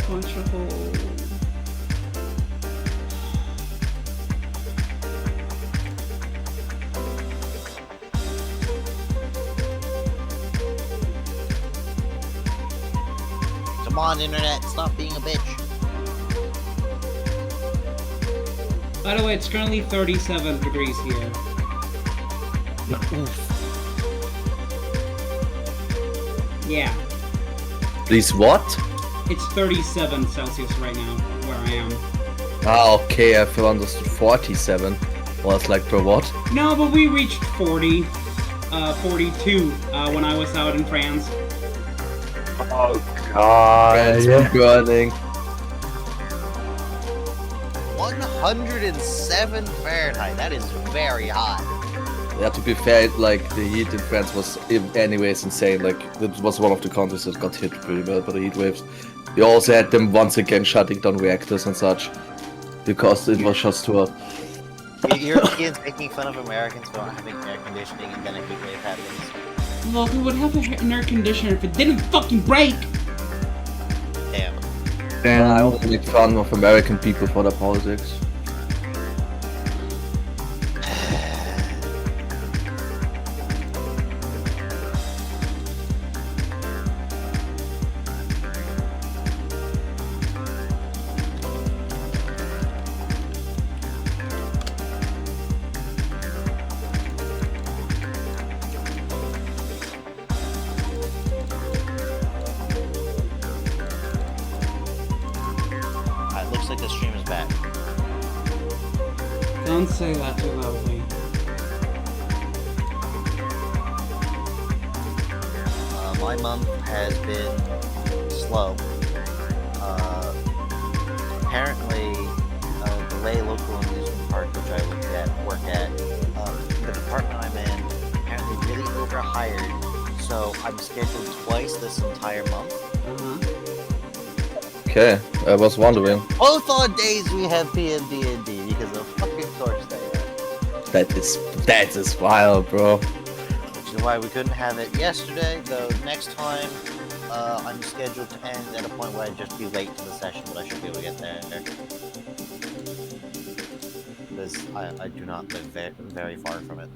punch a hole. Come on, internet, stop being a bitch. By the way, it's currently 37 degrees here. Oof. Yeah. Please what? It's 37 Celsius right now, where I am. Ah, okay, I feel understood 47. Well, it's like per what? No, but we reached 40, 42 when I was out in France. Oh god, it's burning. 107 Fahrenheit, that is very hot. Yeah, to be fair, like, the heat in France was anyways insane. Like, it was one of the countries that got hit pretty well by the heat waves. We also had them once again shutting down reactors and such, because it was just too hot. Europeans making fun of Americans for not having air conditioning and then a heat wave happens. Well, who would have an air conditioner if it didn't fucking break? Damn. I also make fun of American people for their politics. Looks like the stream is back. Don't say that too loudly. My month has been slow. Apparently, the Lay Local Amusement Park, which I work at, the department I'm in, apparently really overhired, so I'm scheduled twice this entire month. Okay, I was wondering. Both on days we have PMD&D because of fucking course they are. That is wild, bro. Which is why we couldn't have it yesterday, though next time I'm scheduled to end at a point where I'd just be late to the session, but I should be able to get there. Because I do not live very far from it.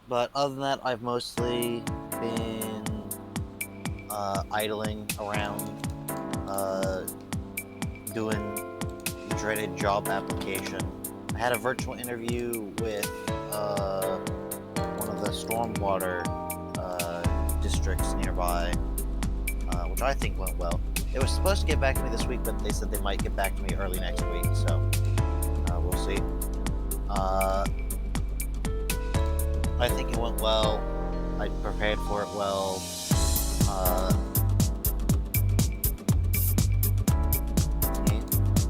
But other than that, I've mostly been idling around, doing the dreaded job application. I had a virtual interview with one of the stormwater districts nearby, which I think went well. They were supposed to get back to me this week, but they said they might get back to me early next week, so we'll see. I think it went well. I prepared for it well.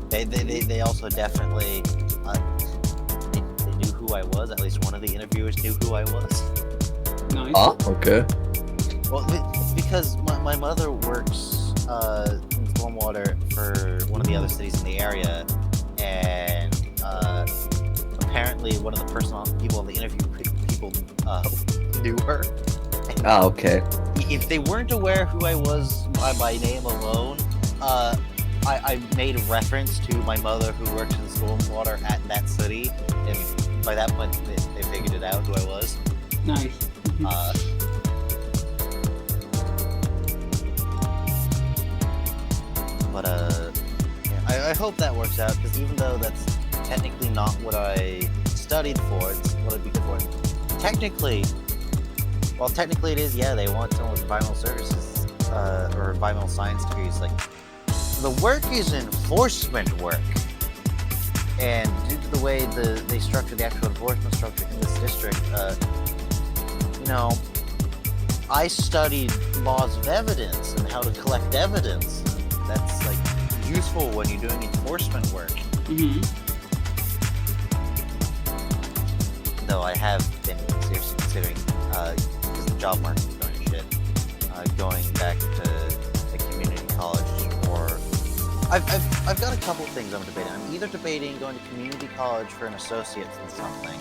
They also definitely they knew who I was. At least one of the interviewers knew who I was. Nice. Ah, okay. Well, it's because my mother works in stormwater for one of the other cities in the area, and apparently one of the people in the interview people knew her. And okay. If they weren't aware who I was by name alone, I made a reference to my mother who works in stormwater at that city, and by that point they figured it out who I was. Nice. But I hope that works out, because even though that's technically not what I studied for, it's what I'd be good for. Technically it is, yeah, they want someone with environmental services, or environmental science degrees. Like, the work is enforcement work. And due to the way they structure the actual enforcement structure in this district, I studied laws of evidence and how to collect evidence. That's, like, useful when you're doing enforcement work. Though I have been seriously considering, because the job market is going to shit, going back to a community college or I've got a couple things I'm debating. I'm either debating going to community college for an associate's in something,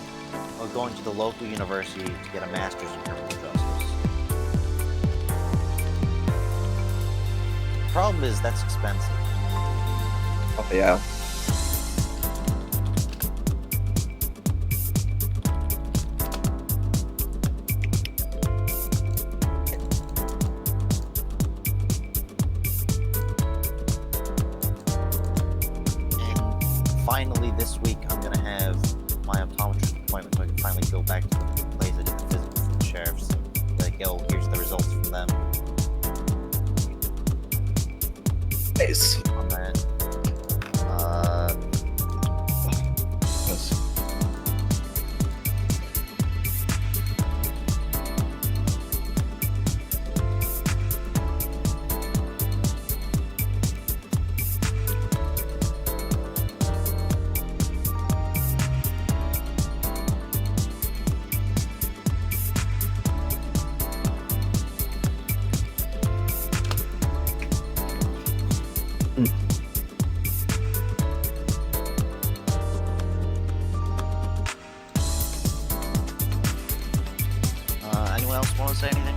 or going to the local university to get a master's in criminal justice. The problem is that's expensive. Oh, yeah. Finally, this week, I'm going to have my optometrist appointment so I can finally go back to the place I did the physical for the sheriffs. Like, yo, here's the results from them Nice. on that. Yes. Anyone else want to say anything?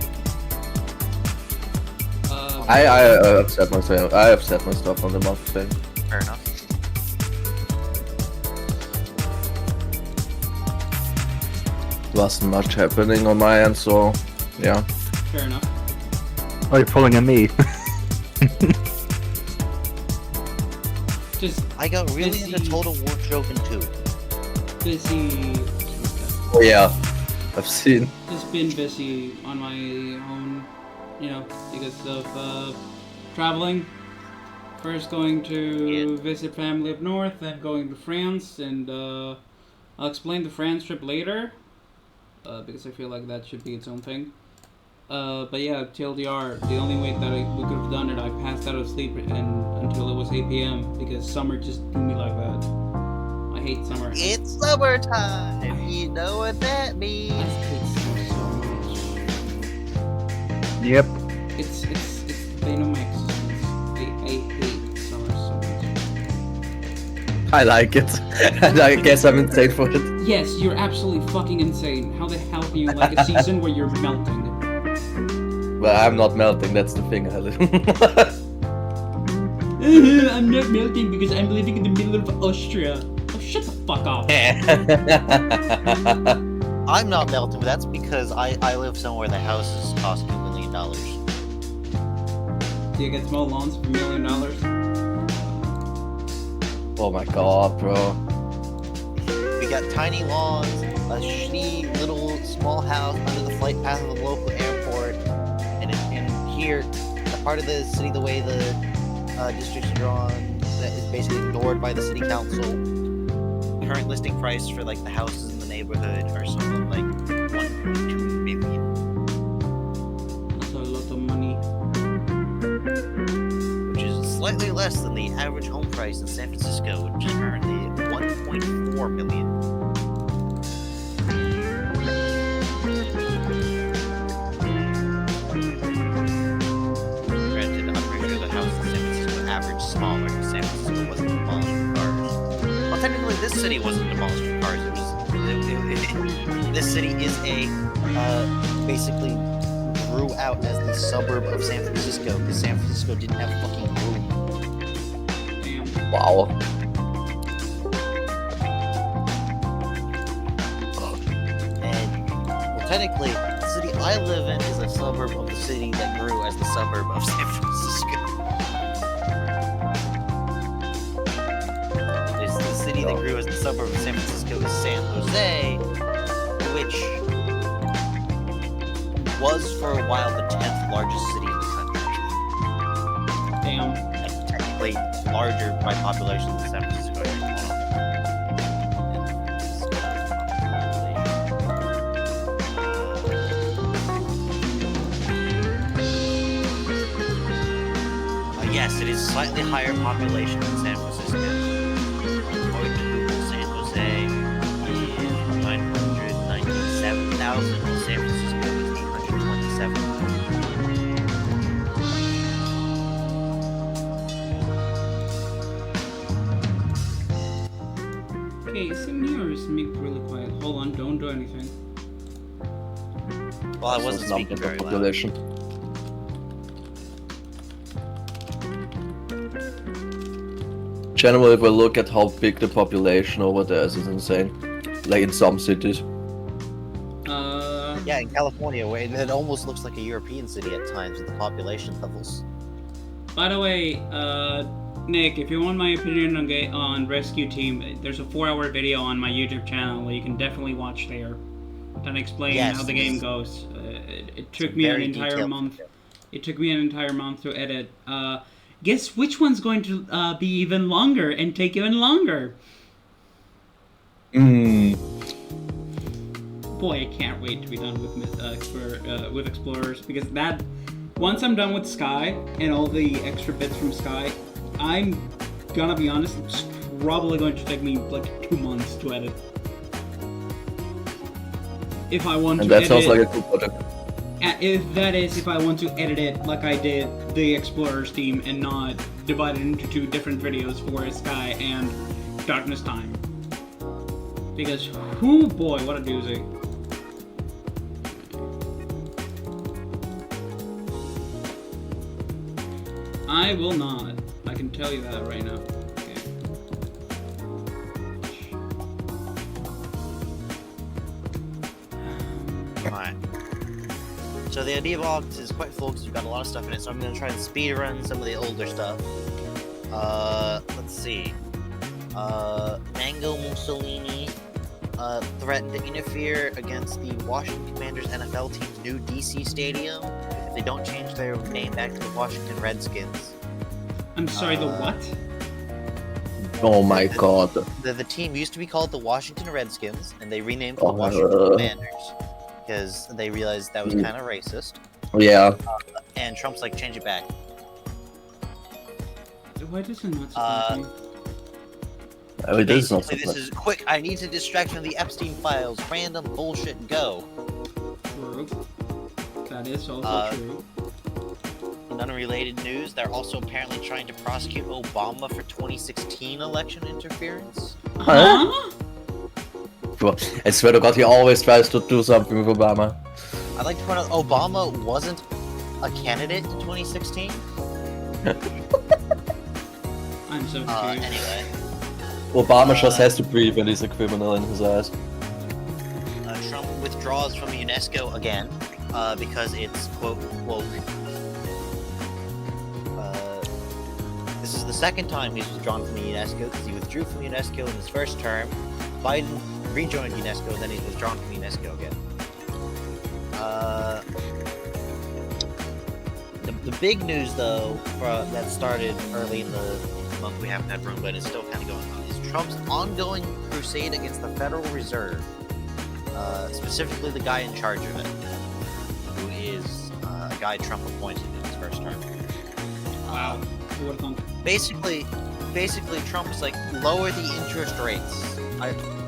I have said myself. I have said my stuff on the month thing. Fair enough. Wasn't much happening on my end, so yeah. Fair enough. Oh, you're pulling on me. Just I got really busy- into Total War Shogun 2. busy. Oh yeah, I've seen. Just been busy on my own, you know, because of traveling. First going to visit family up north, then going to France, and I'll explain the France trip later, because I feel like that should be its own thing. But yeah, TLDR, the only way that we could have done it, I passed out of sleep until it was 8 p.m. because summer just do me like that. I hate summer. It's summertime! You know what that I means. hate summer so much. Yep. It's the bane of my existence. I hate summer so much. I like it. And I guess I'm insane for it. Yes, you're absolutely fucking insane. How the hell can you like a season where you're melting? But I'm not melting, that's the thing. I'm not melting because I'm living in the middle of Austria. Oh, shut the fuck up. I'm not melting, but that's because I live somewhere the houses cost $1 million. Do you get small lawns for $1 million? Oh my god, bro. We got tiny lawns, a shitty little small house under the flight path of the local airport, and here, the part of the city, the way the districts are drawn, that is basically ignored by the city council. Current listing price for like the houses in the neighborhood are something like 1.2 million. That's a lot of money. Which is slightly less than the average home price in San Francisco, which is currently 1.4 million. Granted, I'm pretty sure the house in San Francisco average smaller because San Francisco wasn't demolished for cars. Well, technically, this city wasn't demolished for cars. This city is a basically grew out as the suburb of San Francisco because San Francisco didn't have fucking room. Damn. Wow. And well, technically, the city I live in is a suburb of the city that grew as the suburb of San Francisco. The city that grew as the suburb of San Francisco is San Jose, which was for a while the 10th largest city in the country. Damn. And technically larger by population than San Francisco. Yes, it is slightly higher population than San Francisco. According to Google, San Jose is 997,000, and San Francisco is 827,000. Well, I So wasn't it's speaking numbers of very loud. population. Generally, if we look at how big the population over there is, it's insane. Like in some cities. Yeah, in California, where it almost looks like a European city at times with the population levels. By the way, Nick, if you want my opinion on Rescue Team, there's a 4-hour video on my YouTube channel that you can definitely watch there. That explains Yes, how the game goes. It took me an entire month. It took me an entire month to edit. Guess which one's going to be even longer and take even longer? Boy, I can't wait to be done with Explorers, because that once I'm done with Sky and all the extra bits from Sky, I'm gonna be honest, it's probably going to take me like 2 months to edit. If I want And to that edit, sounds like a cool project. if I want to edit it like I did the Explorers team and not divide it into 2 different videos for Sky and Darkness Time. Because, whoo boy, what a doozy. I will not. I can tell you that right now. Okay. Alright. So the idea of August is quite full because you've got a lot of stuff in it, so I'm going to try and speed run some of the older stuff. Let's see. Mango Mussolini threatened to interfere against the Washington Commanders NFL team's new DC stadium if they don't change their name back to the Washington Redskins. I'm sorry, the what? Oh my god. The team used to be called the Washington Redskins, and they renamed to the Oh. Washington Commanders because they realized that was kind of racist. Yeah. And Trump's like, change it back. Why does it not surprise me? It is not Basically, this is quick. I need to distract from the Epstein files. Random bullshit. Go. True. That is also true. In unrelated news, they're also apparently trying to prosecute Obama for 2016 election interference. Huh? I swear to God, he always tries to do something with Obama. I'd like to point out Obama wasn't a candidate in 2016. I'm so confused. Anyway, Obama just has to breathe and he's a criminal in his eyes. Trump withdraws from UNESCO again because it's, quote, woke. This is the second time he's withdrawn from the UNESCO because he withdrew from UNESCO in his first term. Biden rejoined UNESCO and then he's withdrawn from UNESCO again. The big news, though, that started early in the month we haven't had room, but it's still kind of going on, is Trump's ongoing crusade against the Federal Reserve, specifically the guy in charge of it, who is a guy Trump appointed in his first term. Wow. Who would have thunk? Basically, Trump's like, lower the interest rates.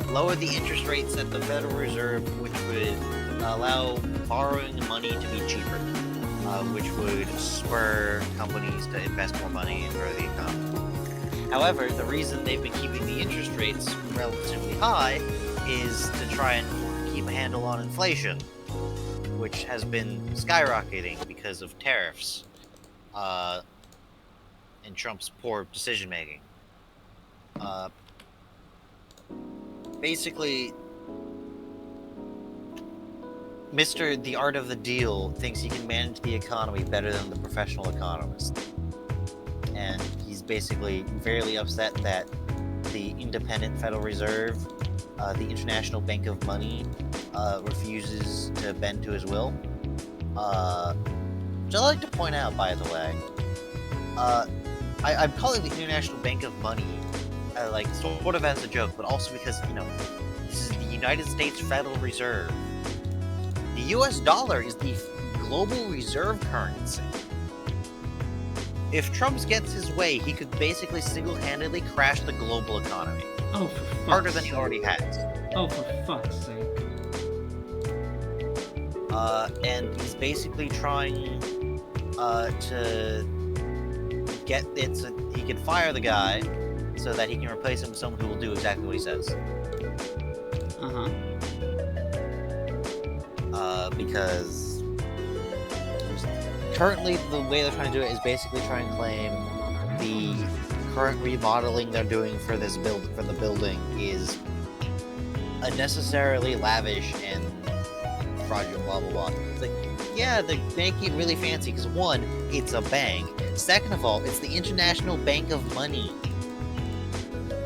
Lower the interest rates at the Federal Reserve, which would allow borrowing money to be cheaper, which would spur companies to invest more money and grow the economy. However, the reason they've been keeping the interest rates relatively high is to try and keep a handle on inflation, which has been skyrocketing because of tariffs and Trump's poor decision-making. Basically, Mr. The Art of the Deal thinks he can manage the economy better than the professional economist. And he's basically very upset that the independent Federal Reserve, the International Bank of Money, refuses to bend to his will. Which I like to point out, by the way. I'm calling the International Bank of Money like sort of as a joke, but also because, you know, this is the United States Federal Reserve. The US dollar is the global reserve currency. If Trump gets his way, he could basically single-handedly crash the global economy. Oh, for fuck's Harder than he sake. already has. Oh, for fuck's sake. And he's basically trying to get it so he can fire the guy so that he can replace him with someone who will do exactly what he says. Uh-huh. because currently the way they're trying to do it is basically trying to claim the current remodeling they're doing for this the building is unnecessarily lavish and fraudulent, blah blah blah. It's like, yeah, they make it really fancy because one, it's a bank. Second of all, it's the International Bank of Money.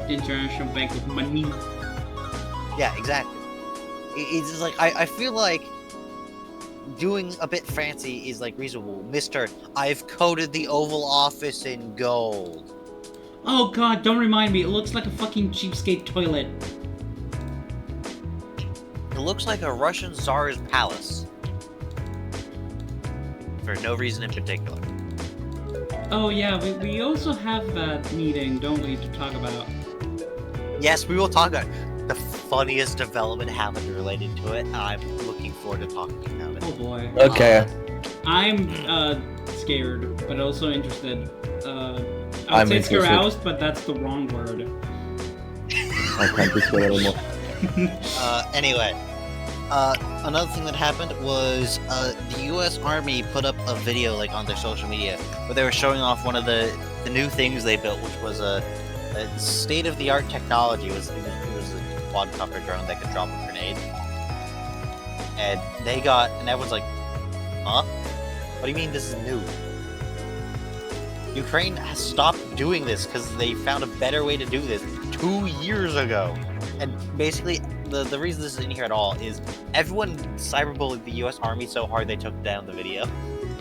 International Bank of Money. Yeah, exactly. It's just like I feel like doing a bit fancy is like reasonable. Mister, I've coated the Oval Office in gold. Oh god, don't remind me. It looks like a fucking cheapskate toilet. It looks like a Russian Tsar's palace. For no reason in particular. Oh yeah, we also have that meeting, don't we, to talk about? Yes, we will talk about it. The funniest development happened related to it, and I'm looking forward to talking about it. Oh boy. Okay. I'm scared, but also interested. I I'm would say interested. aroused, but that's the wrong word. I can't be sure anymore. Anyway, another thing that happened was the U.S. Army put up a video like on their social media where they were showing off one of the new things they built, which was a state-of-the-art technology. It was a quadcopter drone that could drop a grenade, and everyone's like, huh? What do you mean this is new? Ukraine has stopped doing this because they found a better way to do this 2 years ago. And basically, the reason this is in here at all is everyone cyberbullied the U.S. Army so hard they took down the video.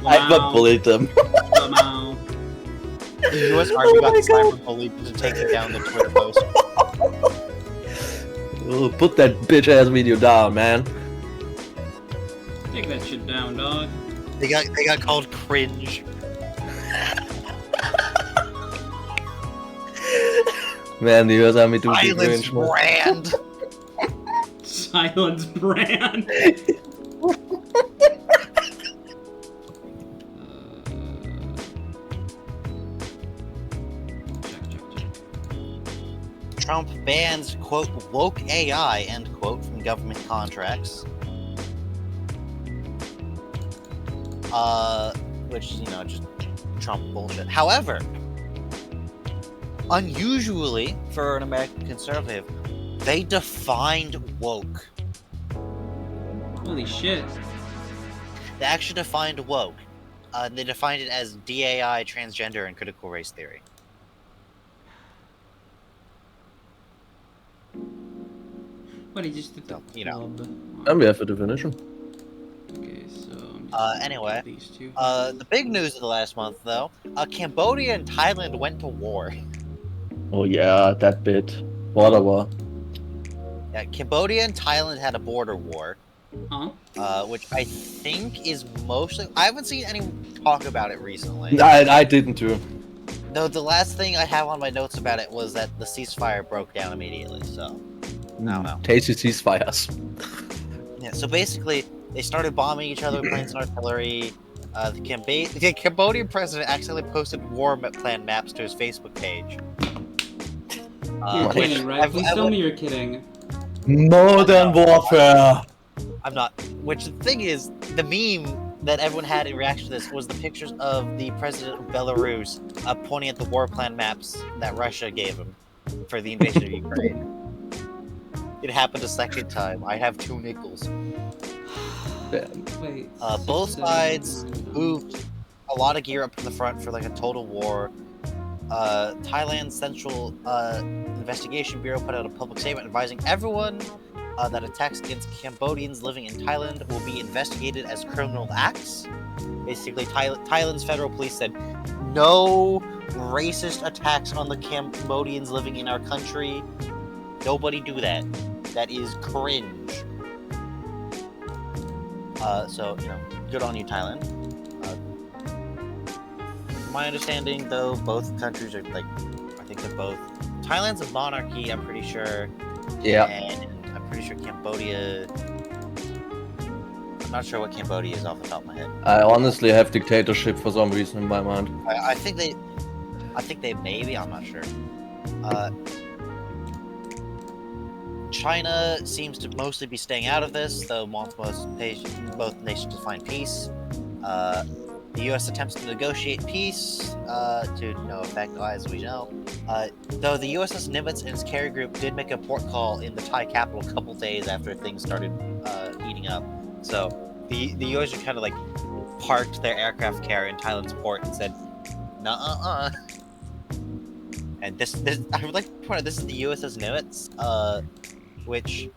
I got bullied them. Wow. The U.S. Army got cyberbullied to take down the Twitter post. Oh, put that bitch ass video down, man. Take that shit down, dog. They got called cringe. Man, the US Army do Silence cringe, man. brand. Silence brand. Trump bans, quote, woke AI, end quote, from government contracts. Which is, just Trump bullshit. However, unusually for an American conservative, they defined woke. Holy shit. They actually defined woke. They defined it as DAI, transgender, and critical race theory. What, he just did the club. And we have a definition. Okay, so I'm just Anyway, these two. the big news of the last month, though, Cambodia and Thailand went to war. Oh yeah, that bit. Border war. Yeah, Cambodia and Thailand had a border war, Huh? which I think is mostly... I haven't seen any talk about it recently. I didn't too. No, the last thing I have on my notes about it was that the ceasefire broke down immediately, so... I don't know. Tasty ceasefires. Yeah, so basically, they started bombing each other with planes and artillery. The Cambodian president accidentally posted war plan maps to his Facebook page. You're which kidding, right? Please tell me you're kidding. Modern warfare. I'm not. Which the thing is, the meme that everyone had in reaction to this was the pictures of the president of Belarus pointing at the war plan maps that Russia gave him for the invasion of Ukraine. It happened a second time. I have 2 nickels. Wait. Both sides moved a lot of gear up to the front for like a total war. Thailand's Central Investigation Bureau put out a public statement advising everyone that attacks against Cambodians living in Thailand will be investigated as criminal acts. Basically, Thailand's federal police said, no racist attacks on the Cambodians living in our country. Nobody do that. That is cringe. So, good on you, Thailand. From my understanding, though, both countries are, I think they're both... Thailand's a monarchy, I'm pretty sure. Yeah. And I'm pretty sure Cambodia... I'm not sure what Cambodia is off the top of my head. I honestly have dictatorship for some reason in my mind. I think they maybe, I'm not sure. China seems to mostly be staying out of this, though wants both nations to find peace. The U.S. attempts to negotiate peace to no effect, as we know. Though the USS Nimitz and its carrier group did make a port call in the Thai capital a couple days after things started heating up. So the U.S. just kind of like parked their aircraft carrier in Thailand's port and said, "Nuh-uh-uh." And this I would like to point out this is the USS Nimitz, which,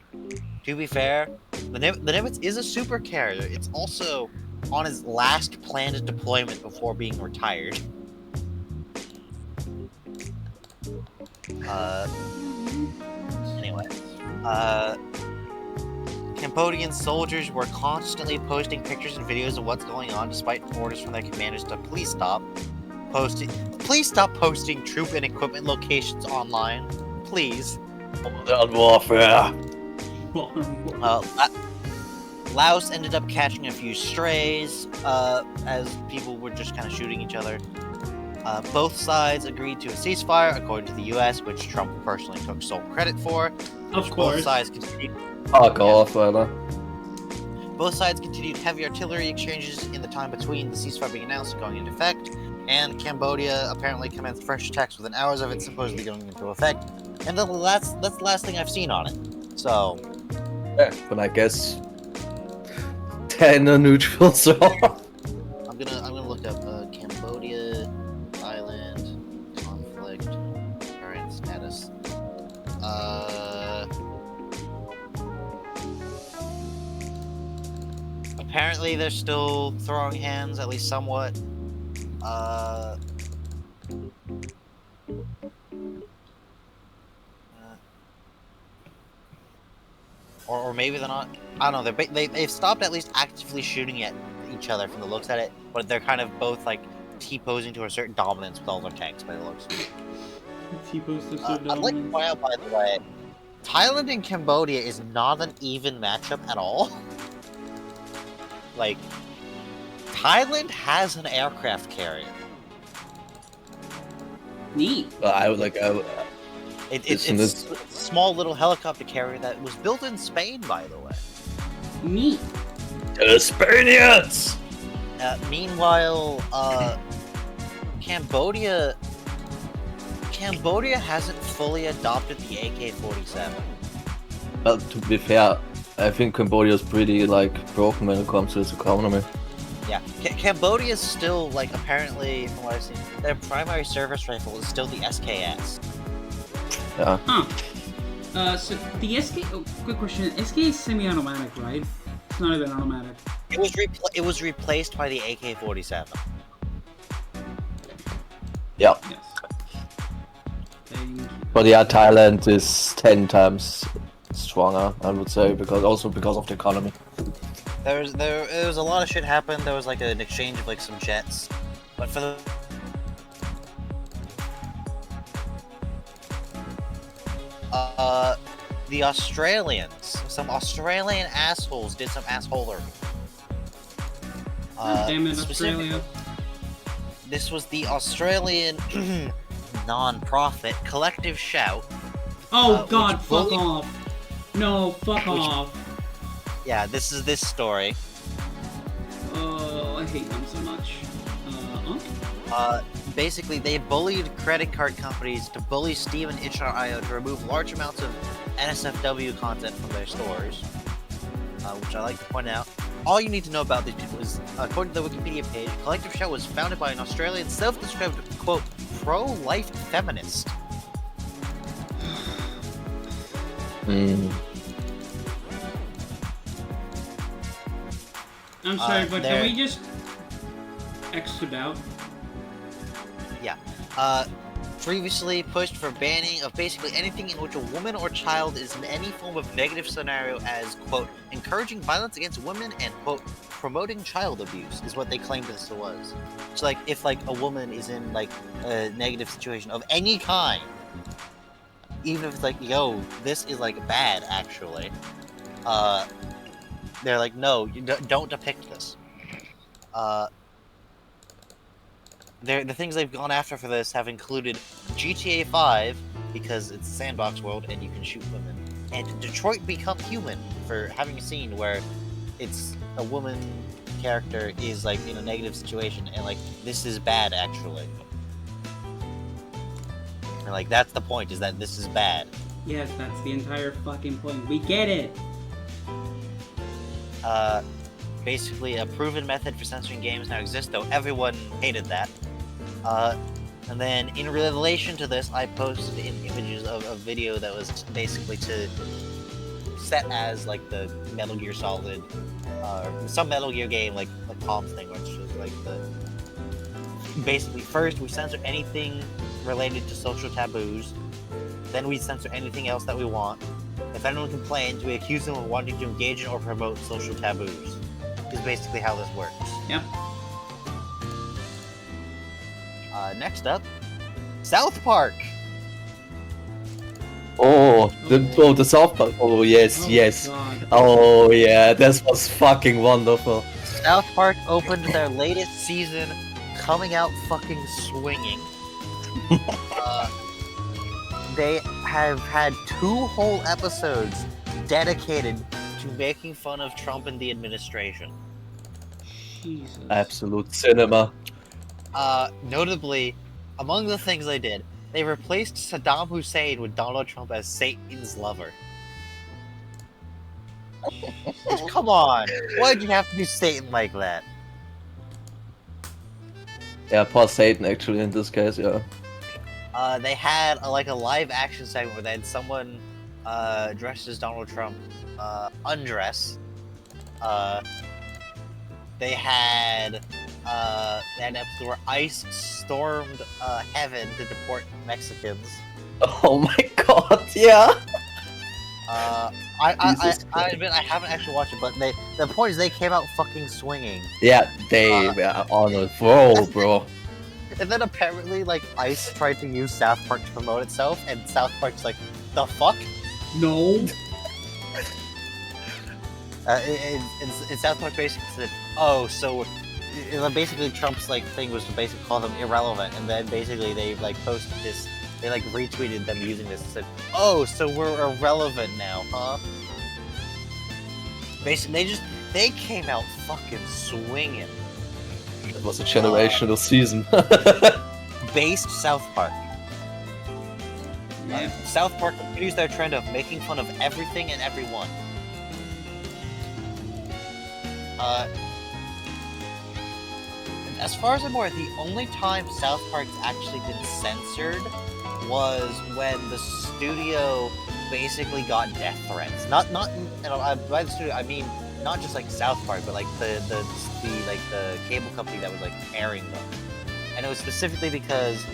to be fair, the Nimitz is a super carrier. It's also on his last planned deployment before being retired. Anyway, Cambodian soldiers were constantly posting pictures and videos of what's going on, despite orders from their commanders to please stop posting troop and equipment locations online, please. Modern warfare. Laos ended up catching a few strays as people were just kind of shooting each other. Both sides agreed to a ceasefire, according to the U.S., which Trump personally took sole credit for. Of course. Both sides continued. Fuck off, brother. Both sides continued heavy artillery exchanges in the time between the ceasefire being announced and going into effect, and Cambodia apparently commenced fresh attacks within hours of it supposedly going into effect. And that's the last thing I've seen on it. So, Yeah, but I guess 10 are neutral, so. I'm gonna look up Cambodia, Thailand, conflict, current status. Apparently they're still throwing hands, at least somewhat. Or maybe they're not. I don't know. They've stopped at least actively shooting at each other from the looks at it, but they're kind of both like T-posing to a certain dominance with all their tanks by the looks of it. T-posted I'd like to point out, by the way, Thailand and Cambodia is not an even matchup at all. Like, Thailand has an aircraft carrier. Neat. It's a small little helicopter carrier that was built in Spain, by the way. Neat. The Spaniards! Meanwhile, Cambodia hasn't fully adopted the AK-47. Well, to be fair, I think Cambodia is pretty, broken when it comes to its economy. Yeah, Cambodia is still, apparently, from what I've seen, their primary service rifle is still the SKS. Yeah. Huh. So the SK... Oh, quick question. SK is semi-automatic, right? It's not even automatic. It was replaced by the AK-47. Yeah. Yes. Thank you. But yeah, Thailand is 10 times stronger, I would say, because of the economy. There was a lot of shit happened. There was an exchange of some jets, but for the Australians, some Australian assholes did some assholery. Damn it, Australia. This was the Australian non-profit Collective Shout. Oh god, fuck off. No, fuck off. Yeah, this is this story. Oh, I hate them so much. Basically, they bullied credit card companies to bully Steam and itch.io to remove large amounts of NSFW content from their stores. Which I like to point out. All you need to know about these people is, according to the Wikipedia page, Collective Shout was founded by an Australian self-described, quote, pro-life feminist. I'm sorry, but can we just exit out? Yeah. Previously pushed for banning of basically anything in which a woman or child is in any form of negative scenario as, quote, encouraging violence against women and, quote, promoting child abuse is what they claimed this was. So, if, a woman is in, a negative situation of any kind, even if it's yo, this is, bad, actually, they're like, no, you don't depict this. The things they've gone after for this have included GTA 5, because it's a sandbox world and you can shoot women. and Detroit Become Human for having a scene where it's a woman character is like in a negative situation and like this is bad actually. And like that's the point, is that this is bad. Yes, that's the entire fucking point. We get it. Basically a proven method for censoring games now exists, though everyone hated that. And then in relation to this, I posted images of a video that was basically to set as like the Metal Gear Solid, some Metal Gear game like Palm thing, which is like the basically first we censor anything related to social taboos, then we censor anything else that we want. If anyone complains, we accuse them of wanting to engage in or promote social taboos. Is basically how this works. Yep. Next up, South Park. The South Park. Oh yes, Oh, yes. God. Oh yeah, this was fucking wonderful. South Park opened their latest season, coming out fucking swinging. They have had 2 whole episodes dedicated to making fun of Trump and the administration. Jesus. Absolute cinema. Notably, among the things they did, they replaced Saddam Hussein with Donald Trump as Satan's lover. Come on! Why'd you have to do Satan like that? Yeah, poor Satan actually in this case, yeah. They had a live action segment where they had someone dressed as Donald Trump undress. They had an episode where ICE stormed heaven to deport Mexicans. Oh my god, yeah. I admit I haven't actually watched it, but the point is they came out fucking swinging. Yeah, they were on it, bro. And then apparently, like, ICE tried to use South Park to promote itself, and South Park's like, the fuck? No. And South Park basically said, oh, so basically Trump's like thing was to basically call them irrelevant, and then basically they like posted this, they like retweeted them using this and said, oh, so we're irrelevant now, huh? Basically, they came out fucking swinging. It was a generational season. Based South Park. Yeah. South Park continues their trend of making fun of everything and everyone. As far as I'm aware, the only time South Park's actually been censored was when the studio basically got death threats. Not by the studio I mean not just like South Park, but like the cable company that was like airing them. And it was specifically because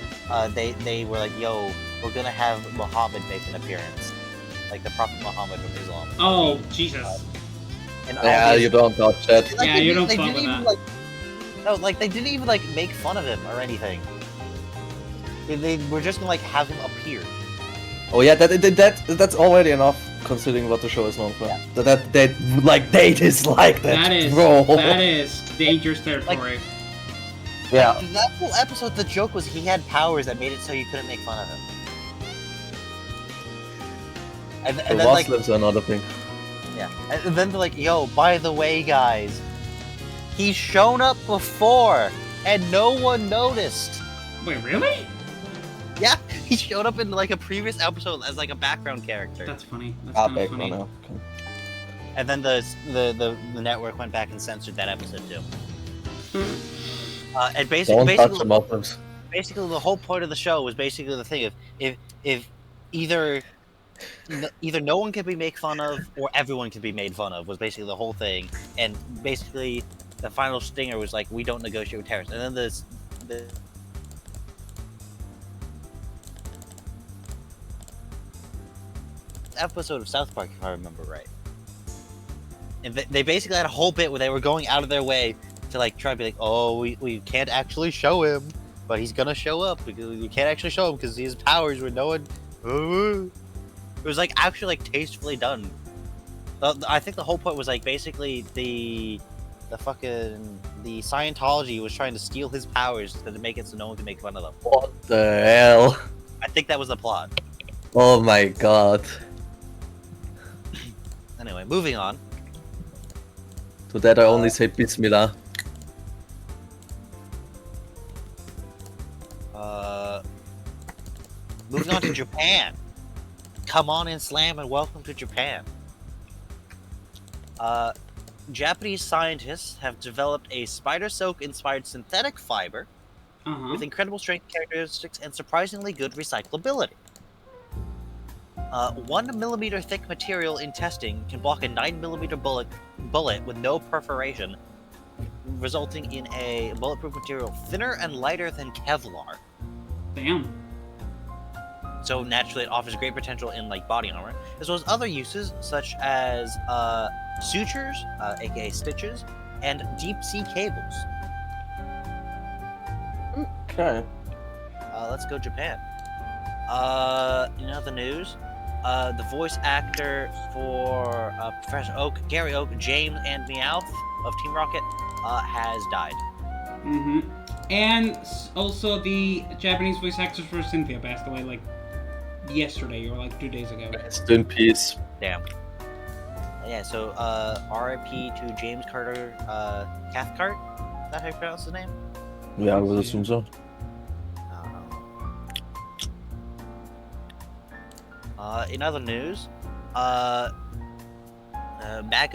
they were like, yo, we're gonna have Muhammad make an appearance, like the Prophet Muhammad from Islam. Oh, Jesus. And Yeah, you don't dodge that. Like, Yeah, you don't they fuck didn't with even, that. like, no, like they didn't even like make fun of him or anything. They were just gonna like have him appear. Oh yeah, that's already enough considering what the show is known for. Yeah. They dislike that, bro. That is dangerous territory. Yeah. That whole episode, the joke was he had powers that made it so you couldn't make fun of him. And The then like, Muslims are another thing. yeah, and then they're like, yo, by the way, guys, he's shown up before and no one noticed. Wait, really? Yeah, he showed up in like a previous episode as like a background character. That's funny. That's Ah, kind of back funny. now. And then the network went back and censored that episode too. And Don't touch the Muslims. basically the whole point of the show was basically the thing of if either no one can be made fun of or everyone can be made fun of was basically the whole thing. And basically the final stinger was like, we don't negotiate with terrorists. And then the episode of South Park, if I remember right. And they basically had a whole bit where they were going out of their way to like try to be like, oh, we can't actually show him, but he's gonna show up because we can't actually show him because he has powers where no one. It was like actually like tastefully done. I think the whole point was like basically the Scientology was trying to steal his powers to make it so no one can make fun of them. What the hell? I think that was the plot. Oh my god. Anyway, moving on. To that I only say Bismillah. Moving on to Japan. Come on and slam and welcome to Japan. Japanese scientists have developed a spider silk inspired synthetic fiber with incredible strength characteristics and surprisingly good recyclability. 1 millimeter thick material in testing can block a 9 millimeter bullet with no perforation, resulting in a bulletproof material thinner and lighter than Kevlar. Damn. So naturally, it offers great potential in like body armor, as well as other uses such as sutures, aka stitches, and deep sea cables. Okay. Let's go Japan. In other news, the voice actor for Professor Oak, Gary Oak, James and Meowth of Team Rocket has died. And also the Japanese voice actors for Cynthia passed away like yesterday or like 2 days ago. Rest in peace. Damn. Yeah, so RIP to James Carter Cathcart? Is that how you pronounce his name? Yeah, I would assume so. In other news, MAGA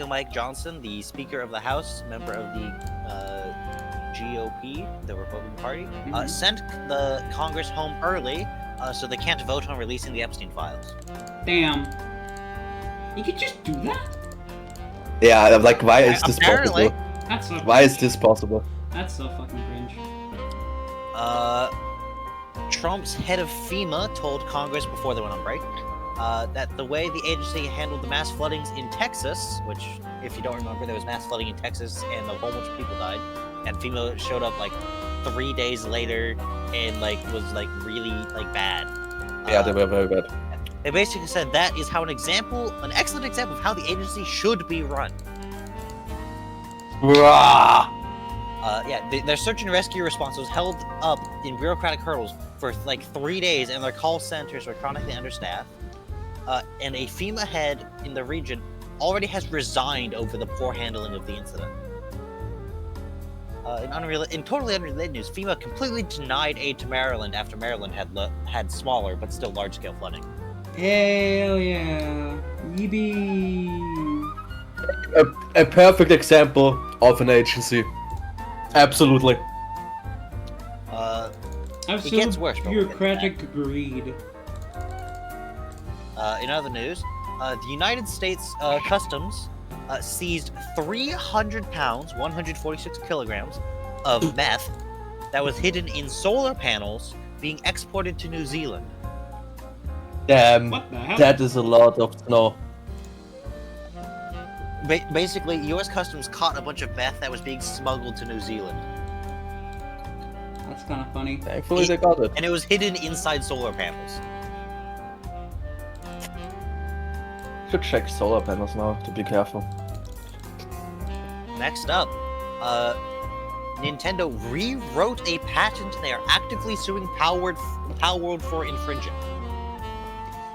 Mike Johnson, the Speaker of the House, member of the GOP, the Republican Party, sent the Congress home early so they can't vote on releasing the Epstein files. Damn. You could just do that? Yeah, I'm like, why is this Apparently. possible? That's so Why is this possible? That's so fucking cringe. Trump's head of FEMA told Congress before they went on break that the way the agency handled the mass floodings in Texas, which, if you don't remember, there was mass flooding in Texas and a whole bunch of people died, and FEMA showed up like 3 days later and like was like really like bad. Yeah, they were very bad. They basically said that is how an excellent example of how the agency should be run. Their search and rescue response was held up in bureaucratic hurdles for like 3 days, and their call centers were chronically understaffed. And a FEMA head in the region already has resigned over the poor handling of the incident. In totally unrelated news, FEMA completely denied aid to Maryland after Maryland had smaller but still large-scale flooding. Hell yeah. Yippee. A perfect example of an agency. Absolutely. It gets worse. But Bureaucratic greed. In other news, the United States Customs seized 300 pounds, 146 kilograms of meth that was hidden in solar panels being exported to New Zealand. Damn, What the hell? that is a lot of snow. Basically, U.S. Customs caught a bunch of meth that was being smuggled to New Zealand. That's kind of funny. Thankfully they got it. And it was hidden inside solar panels. Should check solar panels now to be careful. Next up, Nintendo rewrote a patent they are actively suing Palworld for infringing.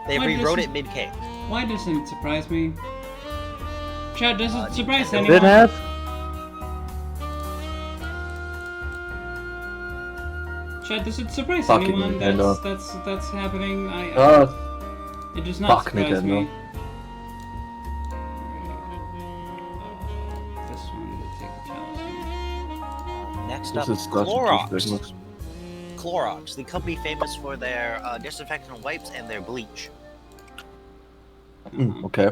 They Why rewrote doesn't- it mid-game. Why doesn't it surprise me? Chad, does it surprise Nintendo anyone? Did have? Chad, does it surprise Fucking anyone Nintendo. that's happening? It does not Fuck surprise Nintendo. me. This one will take the chalice. Next This up, is starting to Clorox. Christmas. Clorox, the company famous for their disinfectant wipes and their bleach. Okay.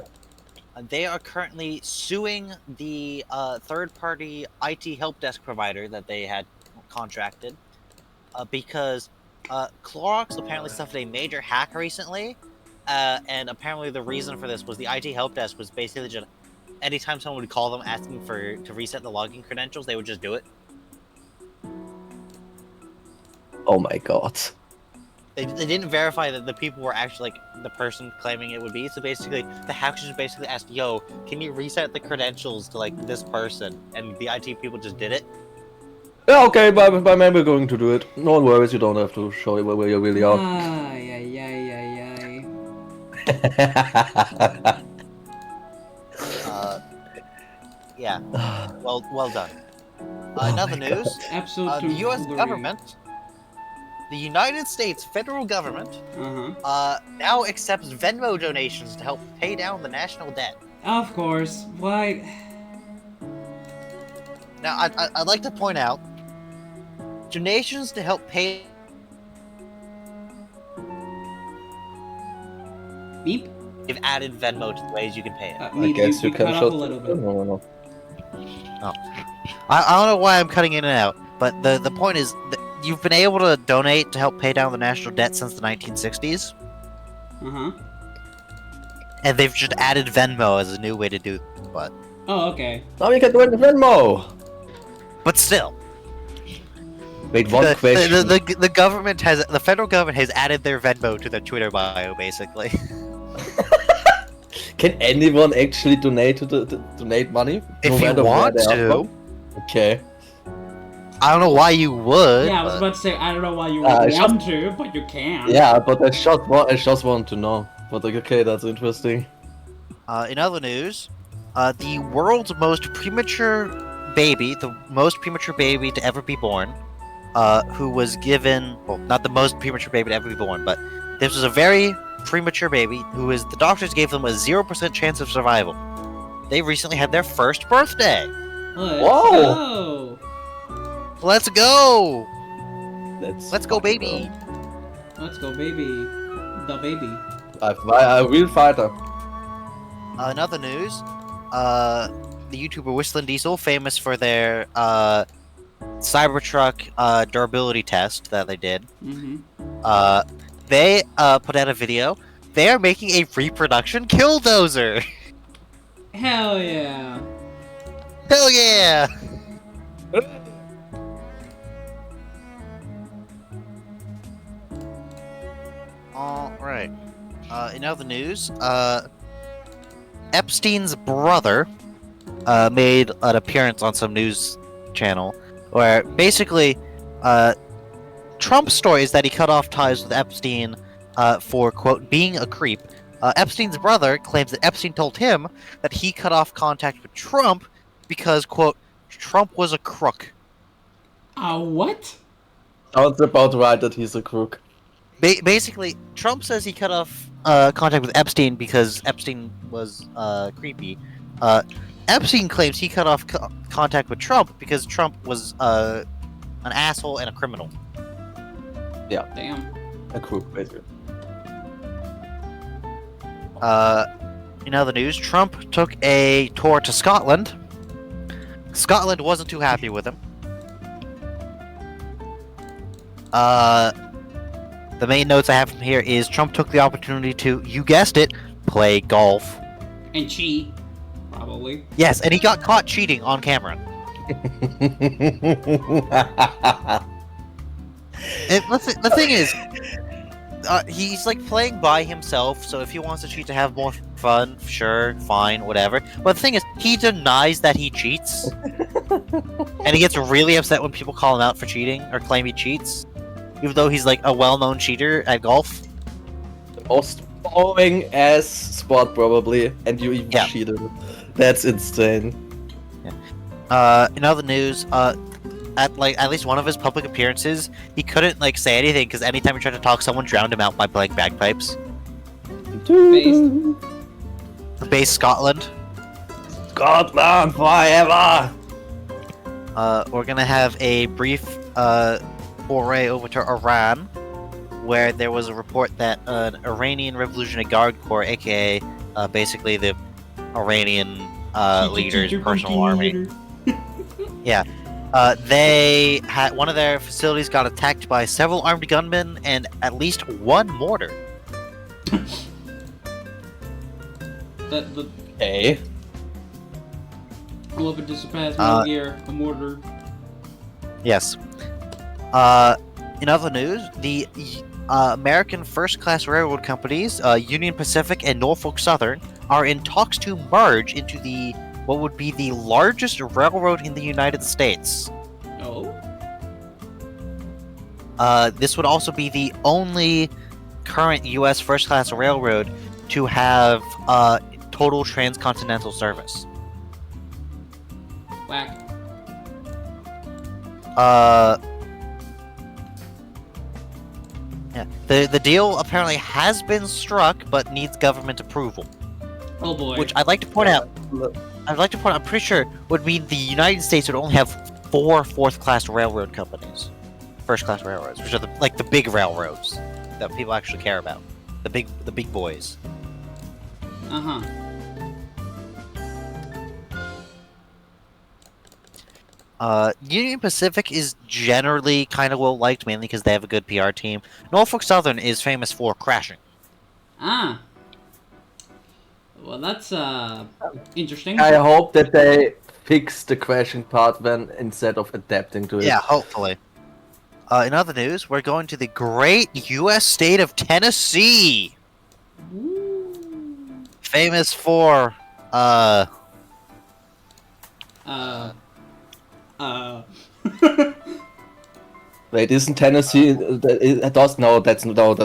They are currently suing the third-party IT help desk provider that they had contracted because Clorox apparently suffered a major hack recently, and apparently the reason for this was the IT help desk was basically just anytime someone would call them asking to reset the login credentials, they would just do it. Oh my god. They didn't verify that the people were actually like the person claiming it would be. So basically, the hackers just basically asked, "Yo, can you reset the credentials to like this person?" And the IT people just did it. Yeah, okay, but maybe we're going to do it. No worries, you don't have to show it where you really are. Ay, ay, ay, ay, ay. Yeah. Well done. In other news, Absolute the U.S. tomfoolery. government, the United States federal government, Uh-huh. now accepts Venmo donations to help pay down the national debt. Of course. Why? Now, I'd like to point out, donations to help pay. Beep? They've added Venmo to the ways you can pay it. I Me, guess you can cut off shut. a little bit. No. I don't know why I'm cutting in and out, but the point is that you've been able to donate to help pay down the national debt since the 1960s, Uh-huh. and they've just added Venmo as a new way to do it. Oh, okay. Now we can do it with Venmo. But still, Wait, one question. the government has the federal government has added their Venmo to their Twitter bio, basically. Can anyone actually donate to donate money? If No you matter where want they are to. from? Okay. I don't know why you would. Yeah, I was but- about to say, I don't know why you I would shot- want to, but you can. Yeah, but I just want to know. But like, okay, that's interesting. In other news, the world's most premature baby, the most premature baby to ever be born, who was given, well, not the most premature baby to ever be born, but this was a very premature baby the doctors gave them a 0% chance of survival. They recently had their first birthday. Whoa! Let's go! Let's go, fucking baby! Let's go, baby. The baby. A real fighter. In other news, the YouTuber Whistling Diesel, famous for their Cybertruck durability test that they did, Mm-hmm. they put out a video. They are making a reproduction killdozer. Hell yeah. Hell yeah! Alright. In other news, Epstein's brother made an appearance on some news channel where basically Trump's story is that he cut off ties with Epstein for, quote, being a creep. Epstein's brother claims that Epstein told him that he cut off contact with Trump because, quote, Trump was a crook. What? Sounds about right that he's a crook. Basically, Trump says he cut off contact with Epstein because Epstein was creepy. Epstein claims he cut off contact with Trump because Trump was an asshole and a criminal. Damn. A crook, basically. In other news, Trump took a tour to Scotland. Scotland wasn't too happy with him. The main notes I have from here is Trump took the opportunity to, you guessed it, play golf. And cheat. Probably. Yes, and he got caught cheating on camera. And the thing is, he's like playing by himself, so if he wants to cheat to have more fun, sure, fine, whatever. But the thing is, he denies that he cheats. And he gets really upset when people call him out for cheating or claim he cheats. Even though he's like a well-known cheater at golf. The most boring ass sport probably, and you even cheated. That's insane. In other news, at least one of his public appearances, he couldn't like say anything because anytime he tried to talk, someone drowned him out by playing bagpipes. Based. The base Scotland. Scotland forever! We're gonna have a brief foray over to Iran, where there was a report that an Iranian Revolutionary Guard Corps, aka basically the Iranian leader's personal army. They had one of their facilities got attacked by several armed gunmen and at least one mortar. Hey. A little bit to surpass Metal Gear, a mortar. Yes. In other news, the American first-class railroad companies, Union Pacific and Norfolk Southern, are in talks to merge into what would be the largest railroad in the United States. Oh? This would also be the only current U.S. first-class railroad to have total transcontinental service. Yeah. The deal apparently has been struck, but needs government approval. Oh boy. Which I'd like to point out. I'm pretty sure would mean the United States would only have 4 fourth-class railroad companies, first-class railroads, which are the big railroads that people actually care about, the big boys. Uh-huh. Union Pacific is generally kind of well liked, mainly because they have a good PR team. Norfolk Southern is famous for crashing. Ah. Well, that's interesting. I hope that they fix the crashing part then instead of adapting to it. Yeah, hopefully. In other news, we're going to the great U.S. state of Tennessee, Woo. famous for Wait, isn't Tennessee? That's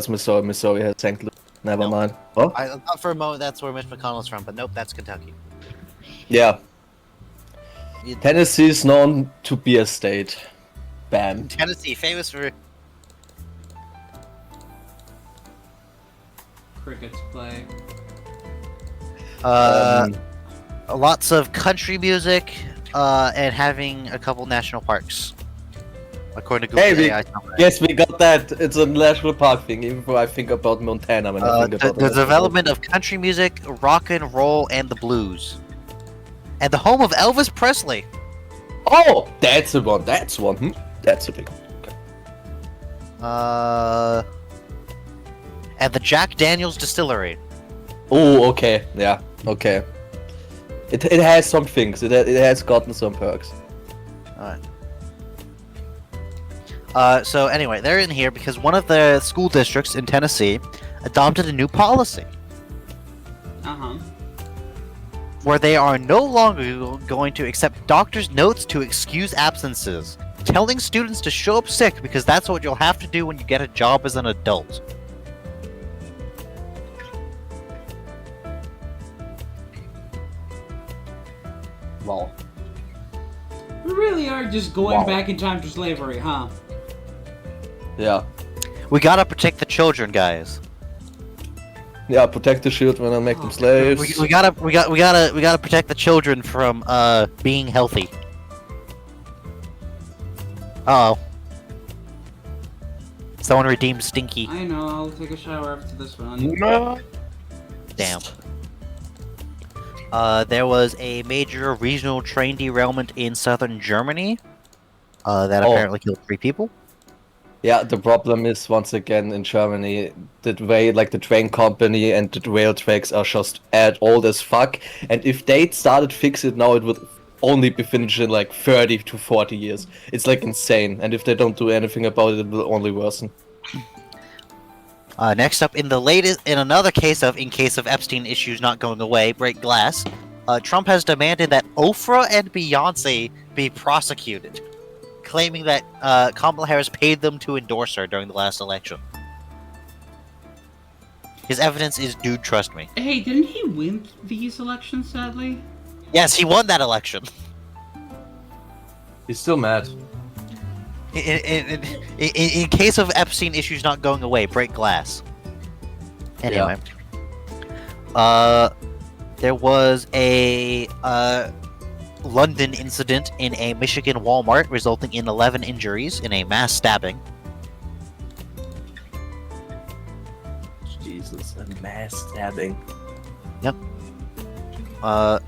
Missouri. Missouri has St. Louis. Never Nope. mind. Oh, I thought for a moment that's where Mitch McConnell's from, but nope, that's Kentucky. yeah. Tennessee is known to be a state. Bam. Tennessee, famous for Crickets play. lots of country music, and having a couple national parks. According to Google Hey, AI. yes, we got that. It's a national park thing. Even though I think about Montana when I think about the development of country music, rock and roll, and the blues, and the home of Elvis Presley. Oh, that's the one. That's one. That's a big one. Okay. And the Jack Daniels Distillery. Oh, okay. Yeah. Okay. It has some things. It has gotten some perks. Alright. So anyway, they're in here because one of the school districts in Tennessee adopted a new policy Uh-huh. where they are no longer going to accept doctor's notes to excuse absences, telling students to show up sick because that's what you'll have to do when you get a job as an adult. Wow. We really are just going Wow. back in time to slavery, huh? Yeah. We gotta protect the children, guys. Yeah. Protect the children and make them slaves. We gotta protect the children from being healthy. Uh-oh. Someone redeemed Stinky. I know, I'll take a shower after this one. Damn. There was a major regional train derailment in southern Germany that apparently killed 3 people. Yeah, the problem is once again in Germany, the way like the train company and the rail tracks are just old as fuck. And if they started fix it now, it would only be finished in like 30 to 40 years. It's like insane. And if they don't do anything about it, it will only worsen. Next up, in another case of Epstein issues not going away, break glass. Trump has demanded that Oprah and Beyonce be prosecuted, claiming that Kamala Harris paid them to endorse her during the last election. His evidence is, dude, trust me. Hey, didn't he win these elections, sadly? Yes, he won that election. He's still mad. In case of Epstein issues not going away, break glass. Anyway. There was a London incident in a Michigan Walmart resulting in 11 injuries in a mass stabbing. Jesus, a mass stabbing. Yep.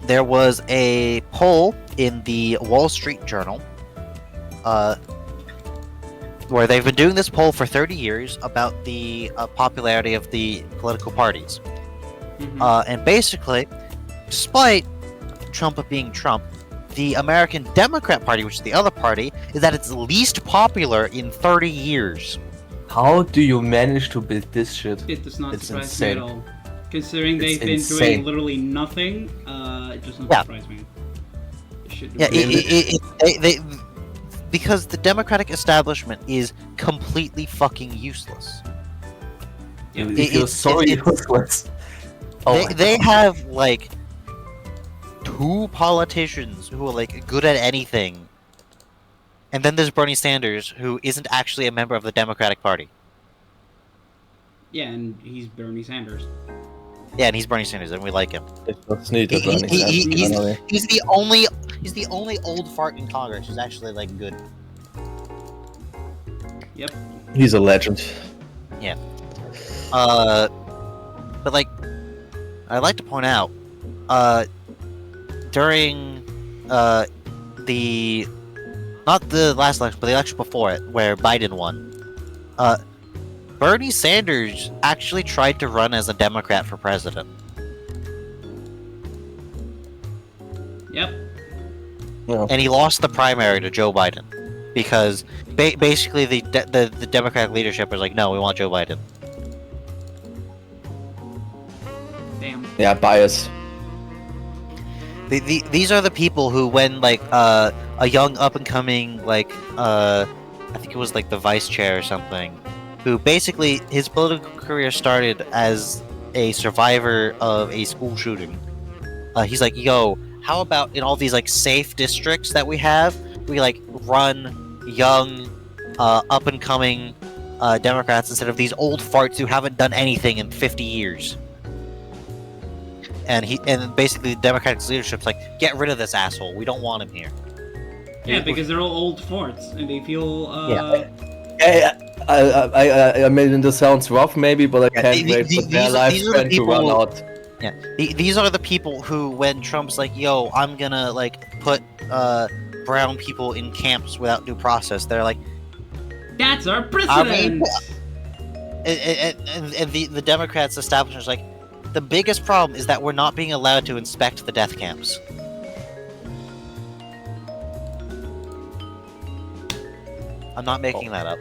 There was a poll in the Wall Street Journal where they've been doing this poll for 30 years about the popularity of the political parties. Mm-hmm. And basically, despite Trump being Trump, the American Democrat Party, which is the other party, is at its least popular in 30 years. How do you manage to build this shit? It does not It's surprise insane. me at all. Considering they've been insane. doing literally nothing, it does not surprise me. It should do Yeah, because the Democratic establishment is completely fucking useless. It feels so useless. They have like 2 politicians who are like good at anything, And then there's Bernie Sanders, who isn't actually a member of the Democratic Party. Yeah, and he's Bernie Sanders. Yeah, and he's Bernie Sanders, and we like him. It's needed, Bernie Sanders, finally. He's the only old fart in Congress who's actually like good. Yep. He's a legend. Yeah. But like, I'd like to point out, during the not the last election, but the election before it, where Biden won, Bernie Sanders actually tried to run as a Democrat for president. Yep. Yeah. And he lost the primary to Joe Biden because basically the Democratic leadership was like, no, we want Joe Biden. Damn. Yeah, bias. These are the people who, when like a young up and coming like I think it was like the vice chair or something, who basically his political career started as a survivor of a school shooting. He's like, yo, how about in all these like safe districts that we have, we like run young, up and coming Democrats instead of these old farts who haven't done anything in 50 years. And basically the Democratic leadership's like, get rid of this asshole. We don't want him here. Yeah, because they're all old forts, and they feel, I mean, this sounds rough, maybe, but I can't wait for their these are the lifespan to run people- out. Yeah, these are the people who, when Trump's like, yo, I'm gonna like put brown people in camps without due process, they're like, that's our president! and the Democrats establishment is like, the biggest problem is that we're not being allowed to inspect the death camps. I'm not making that up.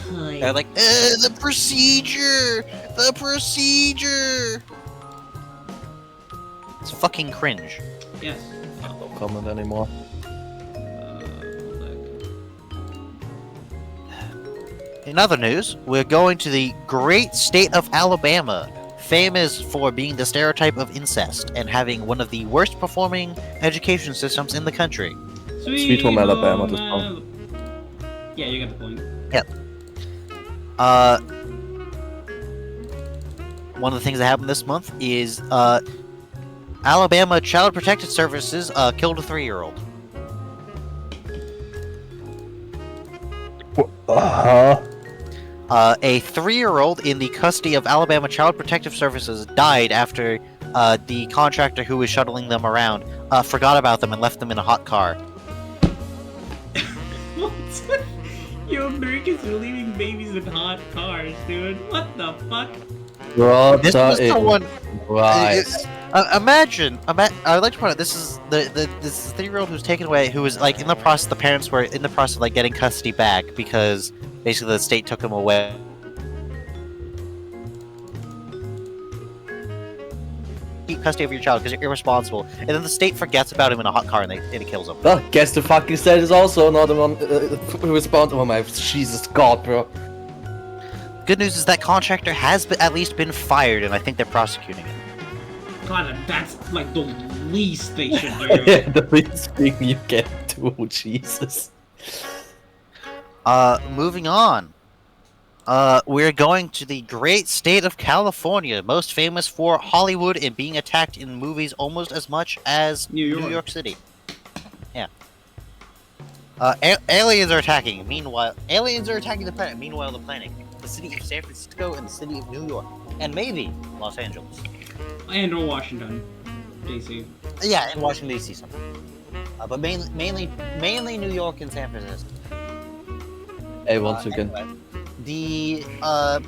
They're like, the procedure! The procedure! It's fucking cringe. Yes. No comment anymore. In other news, we're going to the great state of Alabama, famous for being the stereotype of incest and having one of the worst performing education systems in the country. Sweet home Alabama, this Alabama. Yeah, you got the point. One of the things that happened this month is Alabama Child Protective Services killed a 3-year-old. A 3-year-old in the custody of Alabama Child Protective Services died after the contractor who was shuttling them around forgot about them and left them in a hot car. What? Yo, Americans are leaving babies in hot cars, dude. What the fuck? What This was the one. Christ. Imagine. I'd like to point out this is this 3-year-old who's taken away, who was like in the process. The parents were in the process of like getting custody back because basically the state took him away. Keep custody of your child because you're irresponsible, and then the state forgets about him in a hot car and it kills him. Well, guess the fucking state is also not the one responsible. Oh my Jesus God, bro. Good news is that contractor has at least been fired, and I think they're prosecuting it. God, that's like the least they should do. Yeah, the least thing you can do, Jesus. Moving on. We're going to the great state of California, most famous for Hollywood and being attacked in movies almost as much as New York. New York City. Yeah. Aliens are attacking. Meanwhile, aliens are attacking the planet. Meanwhile, the planet, the city of San Francisco and the city of New York, and maybe Los Angeles. And or Washington, D.C. Yeah, in Washington D.C. something. But mainly New York and San Francisco. Hey, once again. Anyway, the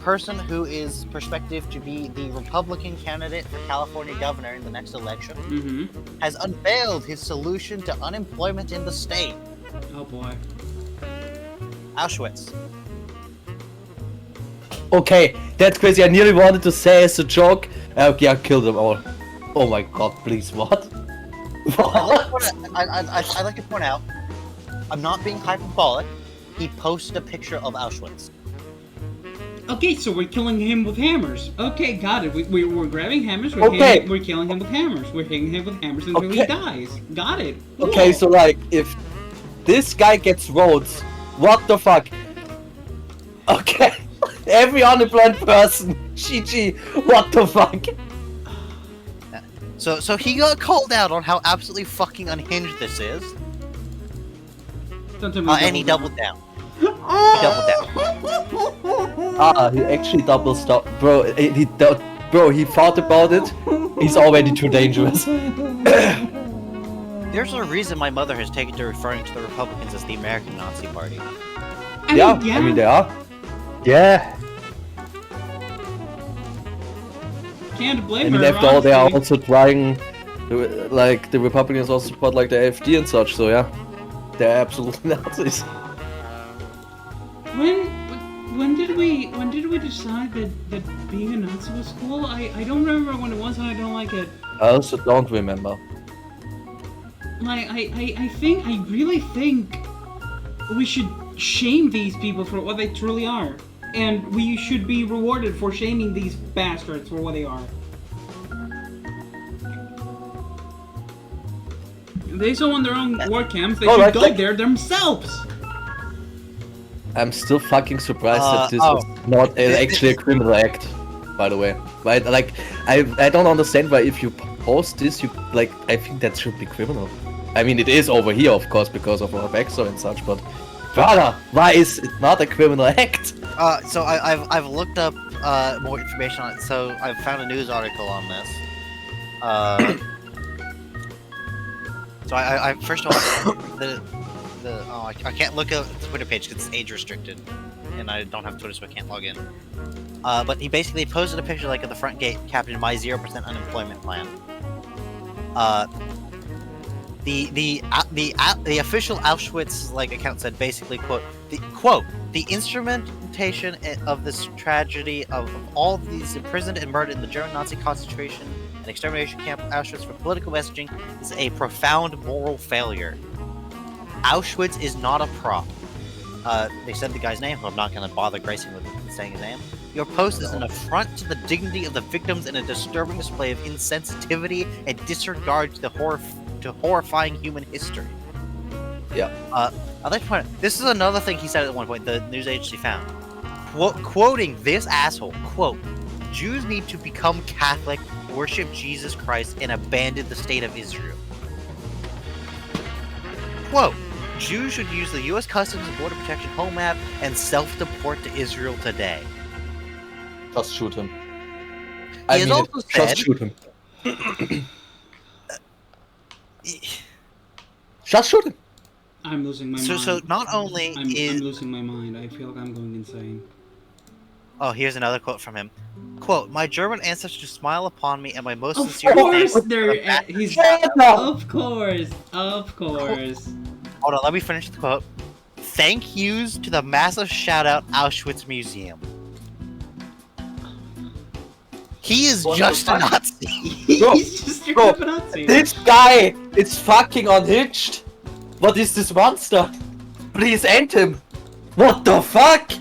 person who is prospective to be the Republican candidate for California governor in the next election Mm-hmm. has unveiled his solution to unemployment in the state. Oh boy. Auschwitz. Okay, that's crazy. I nearly wanted to say as a joke. Okay, I killed them all. Oh my God, please, what? What? I'd like to point out, I'm not being hyperbolic. He posted a picture of Auschwitz. Okay, so we're killing him with hammers. Okay, got it. We're grabbing hammers. Okay. We're killing him with hammers. We're hitting him with hammers until he Okay. dies. Got it. Okay, Cool. so like, if This guy gets votes. What the fuck? Okay. Every unemployed person. GG. What the fuck? So he got called out on how absolutely fucking unhinged this is. Don't tell me And he doubled down. He doubled down. He actually double stop. Bro, he thought about it. He's already too dangerous. There's a reason my mother has taken to referring to the Republicans as the American Nazi Party. I mean, they are. Yeah. Can't blame I mean, her. after all, they are honestly. also trying, like, the Republicans also support, like, the AfD and such, so yeah. They're absolutely Nazis. When did we decide that being a Nazi was cool? I don't remember when it was, and I don't like it. I also don't remember. Like I really think we should shame these people for what they truly are, and we should be rewarded for shaming these bastards for what they are. They so on their own war camps, they should go there themselves. I'm still fucking surprised that this is not actually a criminal act, by the way. Right? Like, I don't understand why if you post this, you, like, I think that should be criminal. I mean, it is over here, of course, because of our backstory and such, but brother, why is it not a criminal act? So I've looked up more information on it. So I found a news article on this. So I first of all, I can't look at the Twitter page because it's age restricted, and I don't have Twitter, so I can't log in. But he basically posted a picture like at the front gate, captioned "My 0% unemployment plan." The official Auschwitz account said basically the instrumentation of this tragedy of all of these imprisoned and murdered in the German Nazi concentration and extermination camp Auschwitz for political messaging is a profound moral failure. Auschwitz is not a prop. They said the guy's name, who I'm not going to bother gracing with saying his name. Your post is an affront to the dignity of the victims and a disturbing display of insensitivity and disregard to the horrifying human history. Yeah. I'd like to point out, this is another thing he said at one point, the news agency found. Quoting this asshole, quote, Jews need to become Catholic, worship Jesus Christ, and abandon the state of Israel. Quote, Jews should use the U.S. Customs and Border Protection Home App and self-deport to Israel today. Just shoot him. He has also said... Just shoot him. Just shoot him. I'm losing my mind. So not only I'm losing my mind. I feel like I'm going insane. Oh, here's another quote from him. Quote, my German ancestors smile upon me and my most sincere thanks. Of course. Hold on, let me finish the quote. Thank yous to the massive shout-out Auschwitz Museum. He is just a Nazi. He's just a Nazi. This guy is fucking unhinged. What is this monster? Please end him. What the fuck?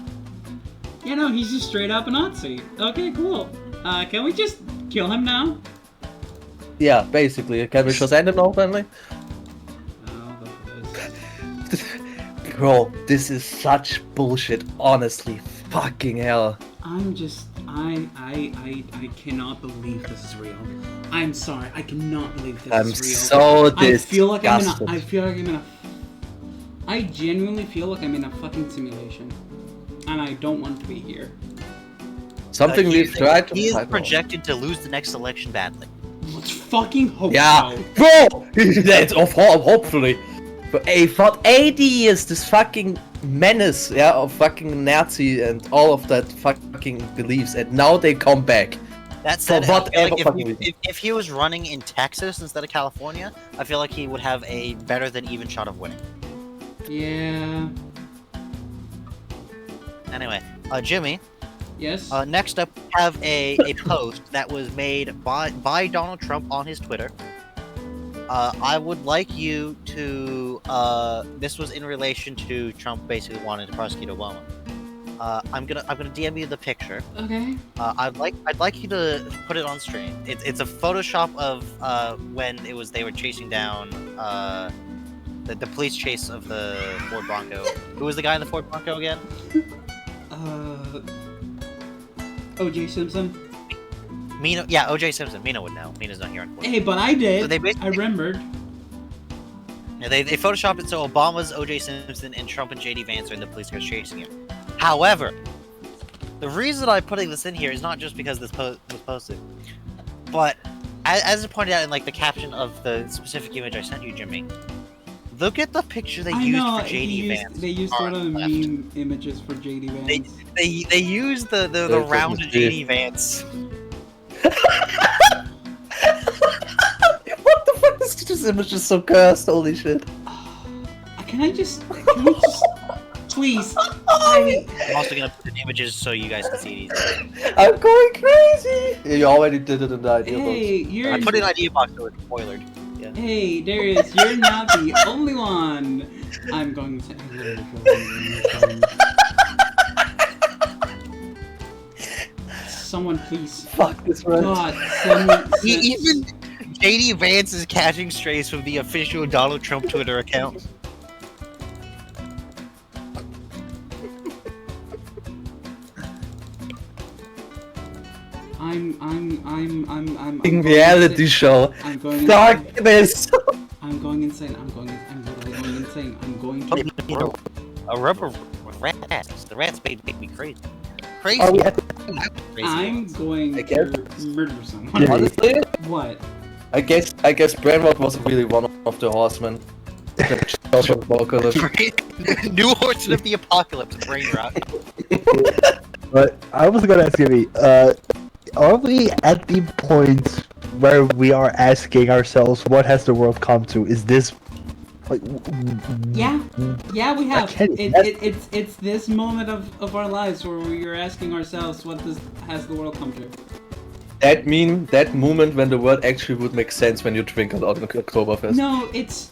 You know, he's just straight up a Nazi. Okay, cool. Can we just kill him now? Yeah, basically. Can we just end him now, finally? Bro, this is such bullshit, honestly. Fucking hell. I cannot believe this is real. I'm sorry, I cannot believe this I'm is real. so disgusted. I genuinely feel like I'm in a fucking simulation. And I don't want to be here. Something we've tried to... He is projected to lose the next election badly. Let's fucking hope so. Bro! That's hopefully. But for 80 years, this fucking menace, of fucking Nazi and all of that fucking beliefs, and now they come back. That said, if he was running in Texas instead of California, I feel like he would have a better than even shot of winning. Yeah. Anyway, Jimmy. Yes? Next up, we have a post that was made by Donald Trump on his Twitter. I would like you to, this was in relation to Trump basically wanting to prosecute Obama. I'm gonna DM you the picture. Okay. I'd like you to put it on screen. It's a Photoshop of when they were chasing down the police chase of the Ford Bronco. Who was the guy in the Ford Bronco again? O.J. Simpson. Mina. Yeah, O.J. Simpson. Mina would know. Mina's not here, unfortunately. Hey, but I did. So they basically- I remembered. Yeah, they photoshopped it so Obama's O.J. Simpson and Trump and J.D. Vance are in the police cars chasing him. However, the reason I'm putting this in here is not just because this was posted, but as it pointed out in like the caption of the specific image I sent you, Jimmy. Look at the picture they used for J.D. Vance. They used one of the meme images for J.D. Vance. They used the rounded J.D. Vance. What the fuck? This image is so cursed. Holy shit. Can we just please? I'm also gonna put the images so you guys can see these. I'm going crazy. Yeah, you already did it in the idea Hey, box. you're. I put it in idea box so it's spoilered. Yeah. Hey, Darius, you're not the only one. I'm going to. Someone, please. Fuck this right. God, send. Even J.D. Vance is catching strays from the official Donald Trump Twitter account. I'm Reality show. I'm going. Darkness. I'm going insane. I'm literally going insane. I'm going to. A rubber with rats. The rats made me crazy. Crazy. Are we at I'm going I guess- to murder someone. Honestly, What? I guess Brainrot wasn't really one of the horsemen. New Horsemen of the Apocalypse, brain rot. But I was gonna ask Jimmy, are we at the point where we are asking ourselves, what has the world come to? Is this like? Yeah, we have. Okay, It's this moment of our lives where we are asking ourselves, what has the world come to? That moment when the world actually would make sense when you drink it out on Oktoberfest. No, it's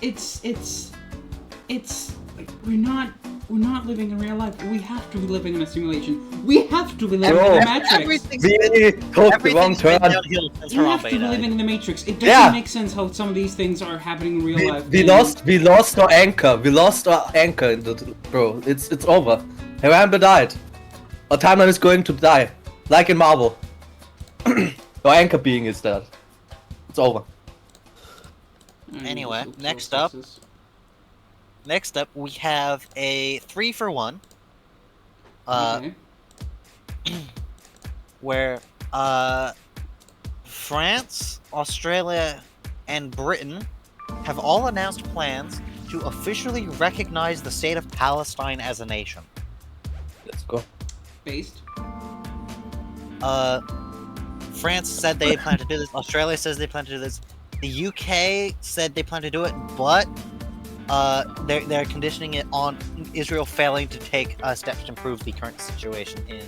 like we're not living in real life. We have to be living in a simulation. We have to be living in the Matrix. We took the wrong Everything's been turn. downhill since We have Harambe to be died. living in the Matrix. It doesn't Yeah. make sense how some of these things are happening in real life. We lost our anchor. We lost our anchor in the bro. It's over. Harambe died. Our timeline is going to die, like in Marvel. Our anchor being is dead. It's over. Anyway, next up we have a 3-for-1. Okay. Where France, Australia, and Britain have all announced plans to officially recognize the state of Palestine as a nation. Let's go. Based. France said they plan to do this. Australia says they plan to do this. The UK said they plan to do it, but they're conditioning it on Israel failing to take steps to improve the current situation in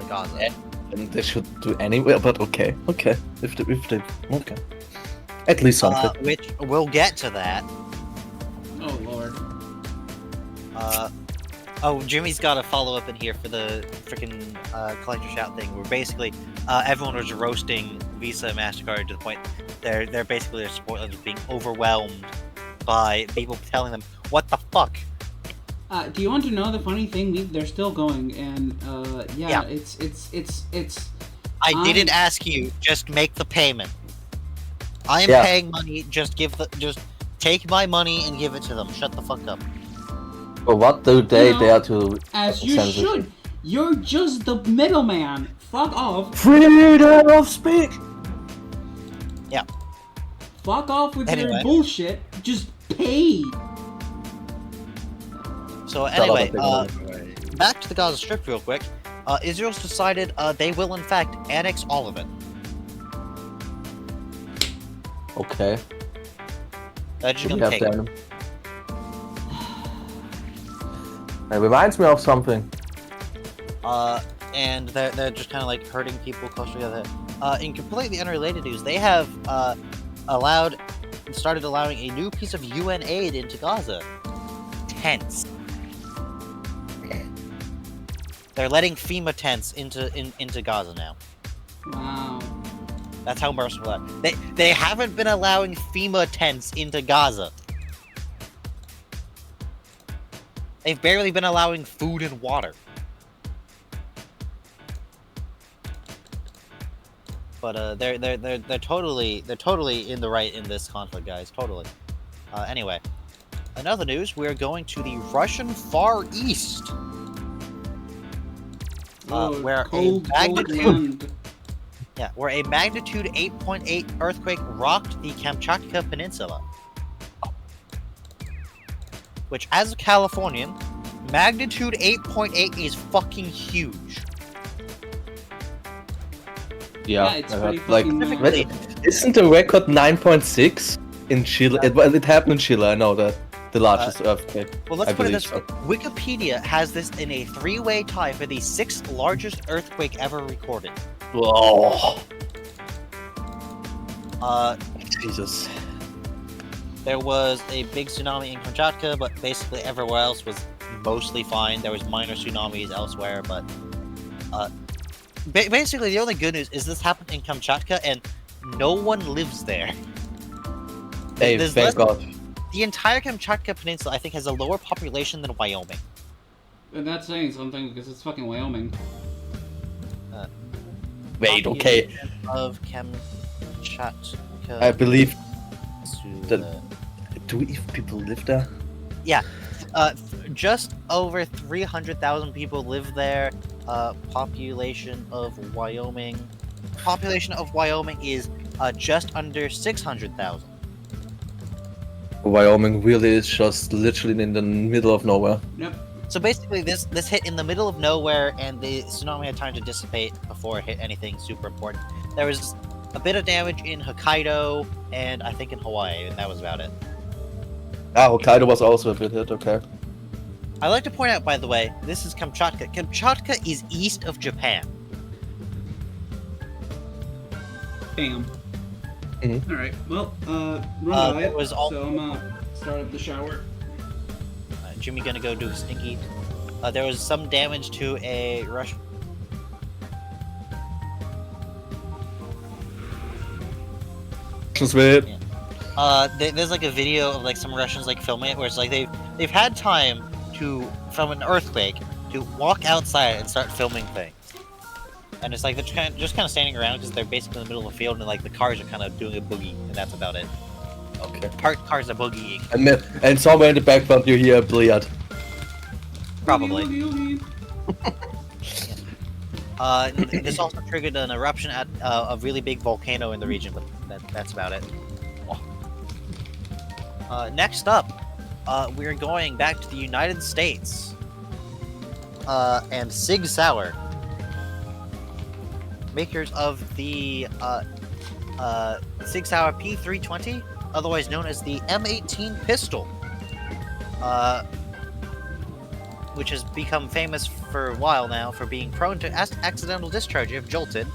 Gaza. Yeah. And they should do anywhere, but okay. If they okay. At least something. Which we'll get to that. Oh lord. Jimmy's got a follow up in here for the freaking collector shout thing, where basically everyone was roasting Visa and MasterCard to the point they're basically their support levels being overwhelmed by people telling them what the fuck. Do you want to know the funny thing? They're still going, and Yeah. it's. I didn't ask you. Just make the payment. I am Yeah. paying money. Just take my money and give it to them. Shut the fuck up. But what do they You know, dare to As you censor? should. You're just the middleman. Fuck off. Freedom of speech. Yeah. Fuck off with Anyway. your bullshit. Just pay. So Shut up, anyway, I think. back to the Gaza Strip real quick. Israel's decided they will in fact annex all of it. Okay. They're just We gonna have take it. them. It reminds me of something. And they're just kind of like hurting people close together. In completely unrelated news, they have started allowing a new piece of UN aid into Gaza. Tents. They're letting FEMA tents into Gaza now. Wow. That's how merciful that. They haven't been allowing FEMA tents into Gaza. They've barely been allowing food and water. But they're totally in the right in this conflict, guys. Totally. Anyway, in other news, we're going to the Russian Far East, where cold land. where a magnitude 8.8 earthquake rocked the Kamchatka Peninsula. Which, as a Californian, magnitude 8.8 is fucking huge. Yeah, it's pretty like, fucking isn't the record 9.6 in Chile? It happened in Chile, I know that. The largest earthquake. Well, let's I put it believe this way. Wikipedia has this in a three-way tie for the 6th largest earthquake ever recorded. Whoa. Uh, Jesus. There was a big tsunami in Kamchatka, but basically everywhere else was mostly fine. There was minor tsunamis elsewhere, but basically the only good news is this happened in Kamchatka and no one lives there. Hey, thank God. The entire Kamchatka Peninsula, I think, has a lower population than Wyoming. And that's saying something because it's fucking Wyoming. Wait, okay. Of Kamchatka. I believe that. Do even people live there? Yeah. Just over 300,000 people live there. Population of Wyoming. Population of Wyoming is just under 600,000. Wyoming really is just literally in the middle of nowhere. Yep. So basically, this hit in the middle of nowhere, and the tsunami had time to dissipate before it hit anything super important. There was a bit of damage in Hokkaido, and I think in Hawaii, and that was about it. Ah, Hokkaido was also a bit hit, okay. I'd like to point out, by the way, this is Kamchatka. Kamchatka is east of Japan. Bam. Mhm. Alright, well, run by it it, was all- so I'm gonna start up the shower. Jimmy gonna go do a stinky. There was some damage to a Russian. Just wait. There's like a video of like some Russians like filming it, where it's like they've had time to from an earthquake to walk outside and start filming things, and it's like they're just kind of standing around because they're basically in the middle of a field and like the cars are kind of doing a boogie, and that's about it. Okay. Cars are boogieing. And somewhere in the background you hear a billiard. Probably. Oogie, oogie, oogie. This also triggered an eruption at a really big volcano in the region, but that's about it. Next up, we're going back to the United States. And Sig Sauer, makers of the Sig Sauer P320, otherwise known as the M18 pistol, which has become famous for a while now for being prone to accidental discharge if jolted.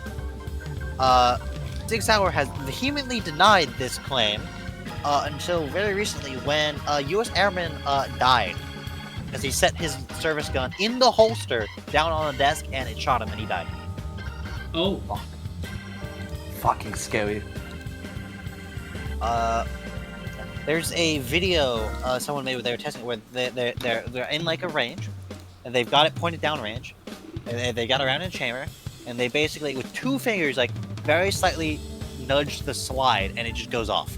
Sig Sauer has vehemently denied this claim until very recently when a U.S. airman died because he set his service gun in the holster down on a desk and it shot him and he died. Oh. Fuck. Fucking scary. There's a video someone made where they were testing where they're in like a range and they've got it pointed down range and they got around in a chamber and they basically with two fingers like very slightly nudge the slide and it just goes off.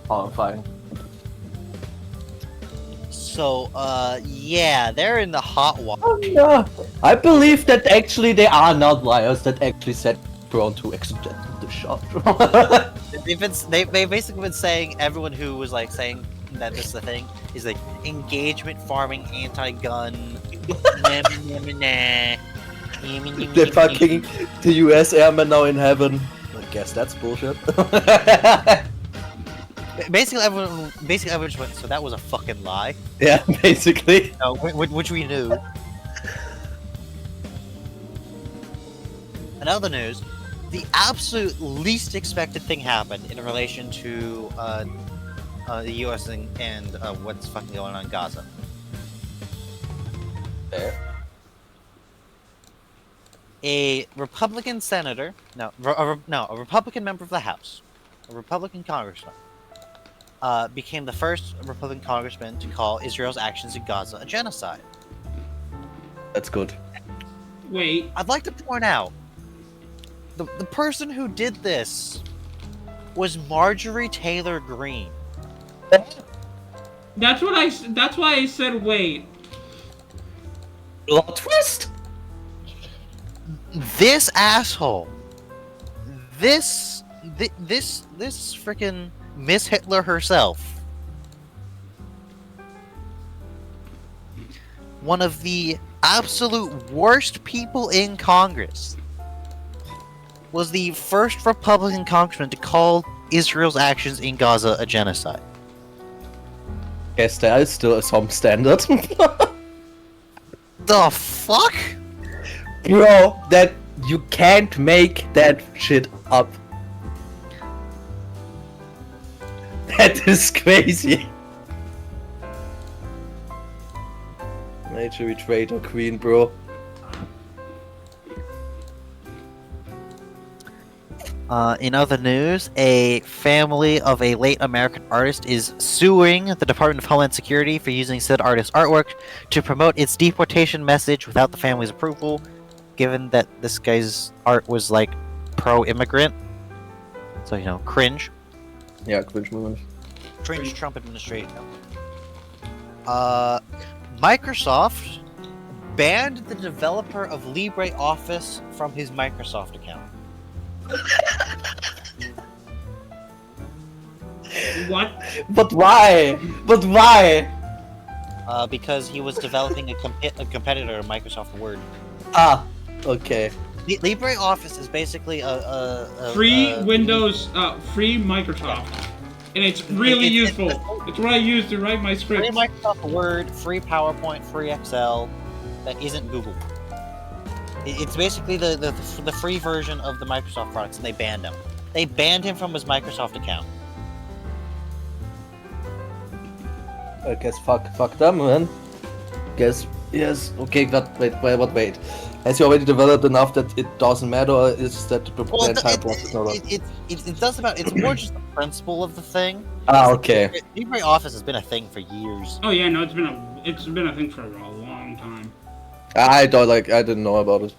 Horrifying. So yeah, they're in the hot water. Oh, yeah. I believe that actually they are not liars that actually said prone to accidental shot. They've basically been saying everyone who was like saying that this is the thing is like engagement farming anti-gun. The fucking the US airmen now in heaven. I guess that's bullshit. Basically everyone just went, so that was a fucking lie. Yeah, basically. No, which we knew. In other news, the absolute least expected thing happened in relation to the U.S. and what's fucking going on in Gaza. A Republican senator, a Republican member of the House, a Republican congressman, became the first Republican congressman to call Israel's actions in Gaza a genocide. That's good. Wait. I'd like to point out, the person who did this was Marjorie Taylor Greene. That's why I said wait. Plot twist. This asshole, this freaking Miss Hitler herself, one of the absolute worst people in Congress, was the first Republican congressman to call Israel's actions in Gaza a genocide. Guess there is still some standard. The fuck? Bro, that you can't make that shit up. That is crazy. Major betrayed queen, bro. In other news, a family of a late American artist is suing the Department of Homeland Security for using said artist's artwork to promote its deportation message without the family's approval, given that this guy's art was like pro-immigrant. So, you know, cringe. Yeah, cringe movement. Cringe Trump administration. Microsoft banned the developer of LibreOffice from his Microsoft account. What? But why? But why? Because he was developing a competitor to Microsoft Word. Ah, okay. LibreOffice is basically a Free Windows, free Microsoft, and it's really useful. It's what I use to write my free scripts. Microsoft Word, free PowerPoint, free Excel. That isn't Google. It's basically the free version of the Microsoft products, and they banned him. They banned him from his Microsoft account. I guess fuck them, man. Guess yes. Okay, but wait. Has he already developed enough that it doesn't matter, or is that the entire process not? It does about. It's more just the principle of the thing. Ah, okay. LibreOffice has been a thing for years. Oh yeah, no, it's been a thing for a long time. I didn't know about it.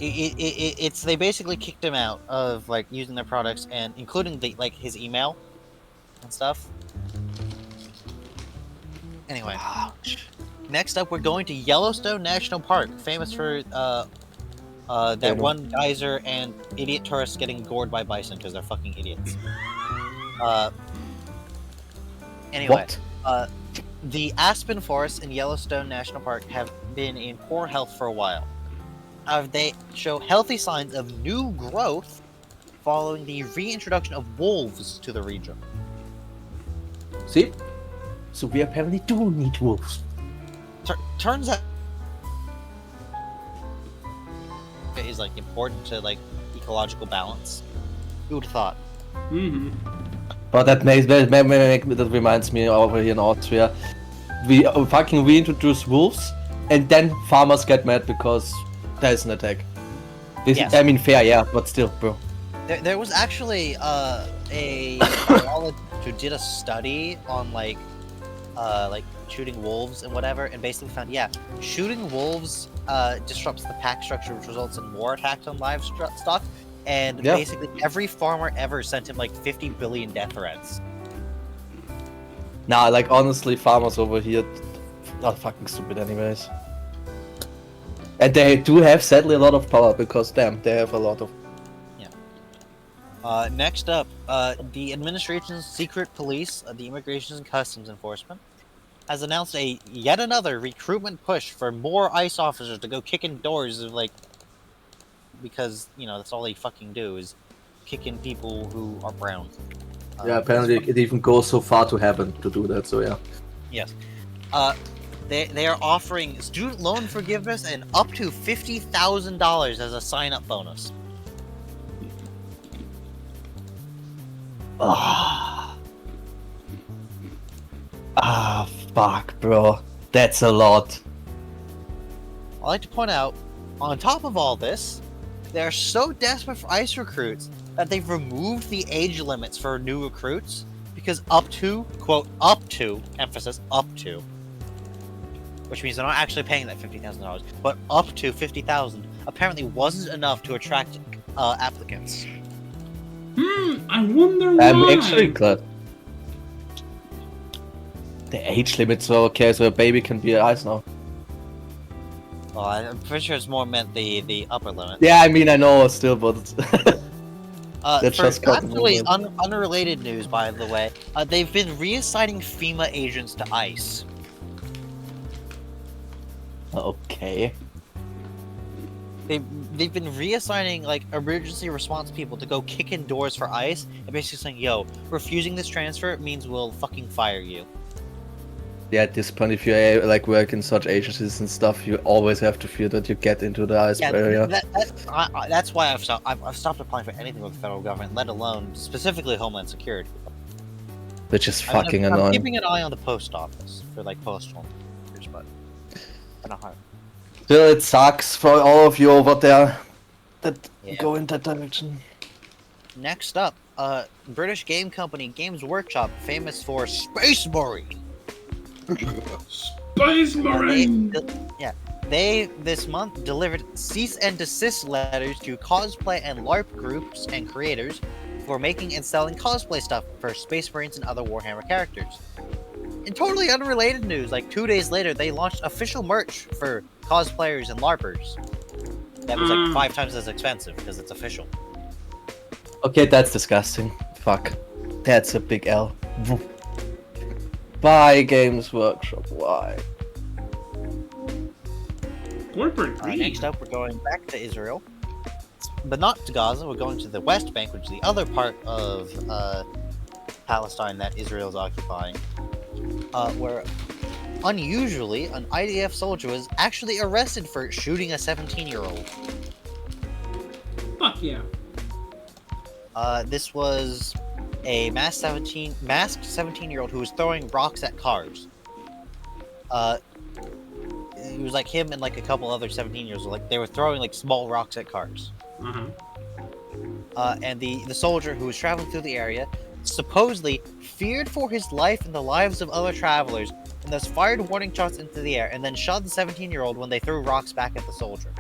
It's they basically kicked him out of like using their products and including his email and stuff. Anyway, next up we're going to Yellowstone National Park, famous for that one geyser and idiot tourists getting gored by bison because they're fucking idiots. Anyway, What? The aspen forests in Yellowstone National Park have been in poor health for a while. They show healthy signs of new growth following the reintroduction of wolves to the region. See? So we apparently do need wolves. Turns out it is like important to like ecological balance. Who would have thought? Mm-hmm. But that reminds me over here in Austria. We fucking reintroduce wolves, and then farmers get mad because there's an attack. Yes. I mean, fair, yeah, but still, bro. There was actually a biologist who did a study on like shooting wolves and whatever, and basically found shooting wolves disrupts the pack structure, which results in more attacks on livestock. And basically every farmer ever sent him like 50 billion death threats. Nah, like honestly, farmers over here are fucking stupid anyways. And they do have sadly a lot of power because damn, they have a lot of. Next up, the administration's secret police, the Immigration and Customs Enforcement, has announced yet another recruitment push for more ICE officers to go kicking doors of because that's all they fucking do is kick in people who are brown. Yeah, apparently it even goes so far to happen to do that. So yeah. Yes. They are offering student loan forgiveness and up to $50,000 as a sign-up bonus. Fuck, bro. That's a lot. I'd like to point out, on top of all this, they're so desperate for ICE recruits that they've removed the age limits for new recruits because up to, quote, up to, emphasis, up to, which means they're not actually paying that $50,000, but up to $50,000 apparently wasn't enough to attract applicants. I wonder why. I'm actually glad. The age limit's okay, so a baby can be eyes now. Well, I'm pretty sure it's more meant the upper limit. Yeah, I mean, I know still, but that's For just got absolutely unrelated news, by the way, they've been reassigning FEMA agents to ICE. okay. They've been reassigning like emergency response people to go kick in doors for ICE and basically saying, "Yo, refusing this transfer means we'll fucking fire you." Yeah, at this point, if you like work in such agencies and stuff, you always have to fear that you get into the ICE area. That's why I've stopped applying for anything with the federal government, let alone specifically Homeland Security. Which is fucking I'm annoying. keeping an eye on the post office for like postal workers, but I don't know how. Still, it sucks for all of you over there that Yeah. go in that direction. Next up, British game company Games Workshop, famous for Space Marine. Space Marine. They this month delivered cease and desist letters to cosplay and LARP groups and creators for making and selling cosplay stuff for Space Marines and other Warhammer characters. In totally unrelated news, like 2 days later, they launched official merch for cosplayers and LARPers. That was like 5 times as expensive because it's official. Okay, that's disgusting. Fuck. That's a big L. Why Games Workshop? Why? Corporate greed. Next up, we're going back to Israel, but not to Gaza. We're going to the West Bank, which is the other part of Palestine that Israel is occupying, where unusually an IDF soldier was actually arrested for shooting a 17-year-old. Fuck yeah. This was a masked 17-year-old who was throwing rocks at cars. It was like him and like a couple other 17-year-olds. Like they were throwing like small rocks at cars. And the soldier who was traveling through the area supposedly feared for his life and the lives of other travelers, and thus fired warning shots into the air, and then shot the 17-year-old when they threw rocks back at the soldier.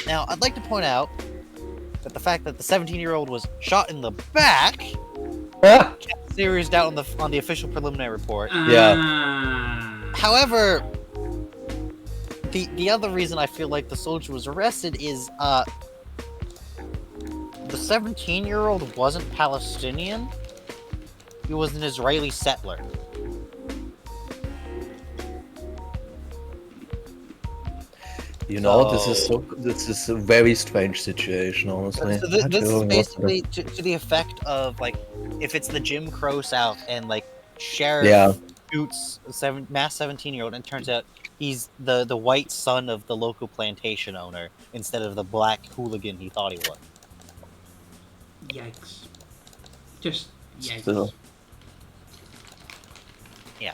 Now, I'd like to point out that the fact that the 17-year-old was shot in the back cast serious doubt on the official preliminary report. However, the other reason I feel like the soldier was arrested is the 17-year-old wasn't Palestinian. He was an Israeli settler. You know, this is a very strange situation, honestly. So this is basically to the effect of like if it's the Jim Crow South and like sheriff shoots a mass 17-year-old and turns out he's the white son of the local plantation owner instead of the black hooligan he thought he was. Yikes. Just yikes. Still. Yeah.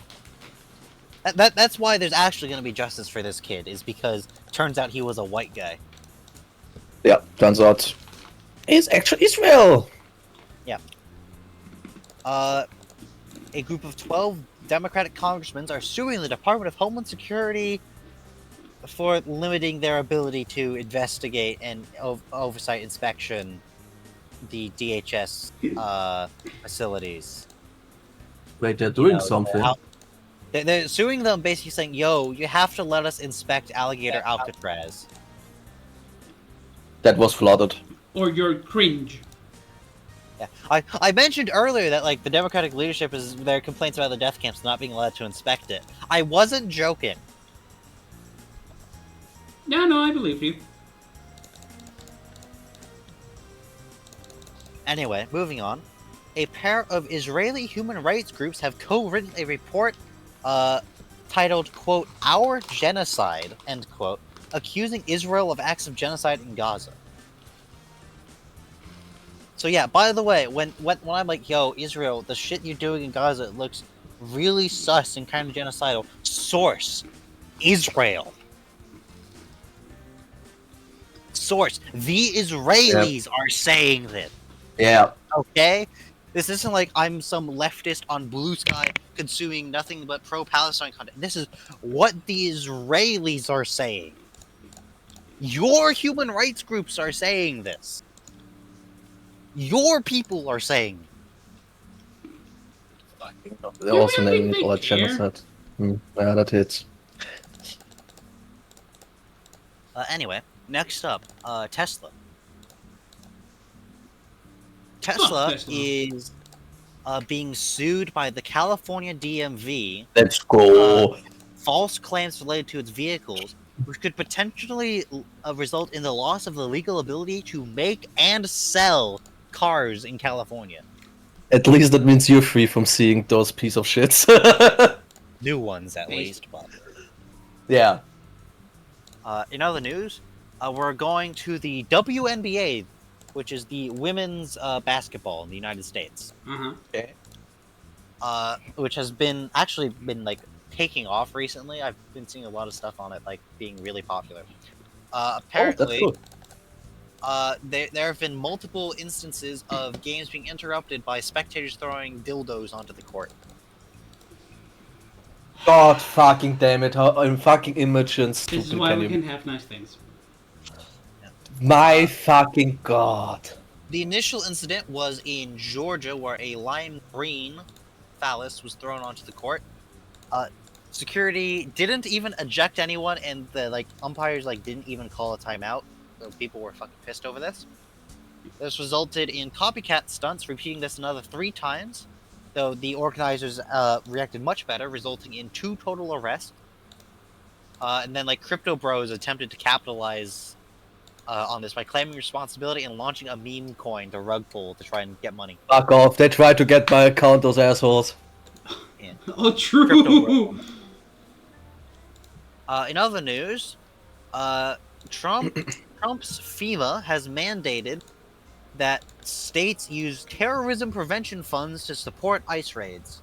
That's why there's actually going to be justice for this kid, is because it turns out he was a white guy. Yeah, turns out he's actually Israel. Yeah. A group of 12 Democratic congressmen are suing the Department of Homeland Security for limiting their ability to investigate and oversight inspection the DHS facilities. Wait, they're doing something. They're suing them, basically saying, "Yo, you have to let us inspect Alligator Alcatraz." That was flooded. Or you're cringe. Yeah, I mentioned earlier that like the Democratic leadership is their complaints about the death camps not being allowed to inspect it. I wasn't joking. Yeah, no, I believe you. Anyway, moving on. A pair of Israeli human rights groups have co-written a report titled, quote, "Our Genocide," end quote, accusing Israel of acts of genocide in Gaza. So yeah, by the way, when I'm like, yo, Israel, the shit you're doing in Gaza looks really sus and kind of genocidal. Source, Israel. Source, the Israelis are saying this. Yeah. Okay? This isn't like I'm some leftist on Blue Sky consuming nothing but pro-Palestine content. This is what the Israelis are saying. Your human rights groups are saying this. Your people are saying They're also really naming it think all they care? genocide. Yeah, that hits. Anyway, next up, Tesla. Fuck Tesla Tesla. is being sued by the California DMV. Let's go. False claims related to its vehicles, which could potentially result in the loss of the legal ability to make and sell cars in California. At least that means you're free from seeing those piece of shits. New ones, at Based. least. But Yeah. in other news, we're going to the WNBA, which is the women's basketball in the United States. Okay. Which has been like taking off recently. I've been seeing a lot of stuff on it, like being really popular. Apparently, Oh, that's good. there have been multiple instances of games being interrupted by spectators throwing dildos onto the court. God fucking damn it! How fucking immature and This stupid is why can we you can be? have nice things. My fucking god! The initial incident was in Georgia, where a lime green phallus was thrown onto the court. Security didn't even eject anyone, and the umpires didn't even call a timeout. So people were fucking pissed over this. This resulted in copycat stunts, repeating this another 3 times. Though the organizers reacted much better, resulting in 2 total arrests. And then crypto bros attempted to capitalize on this by claiming responsibility and launching a meme coin to rug pull to try and get money. Fuck off! They tried to get my account, those assholes. Yeah. Oh, Crypto true. bro. In other news, Trump's FEMA has mandated that states use terrorism prevention funds to support ICE raids.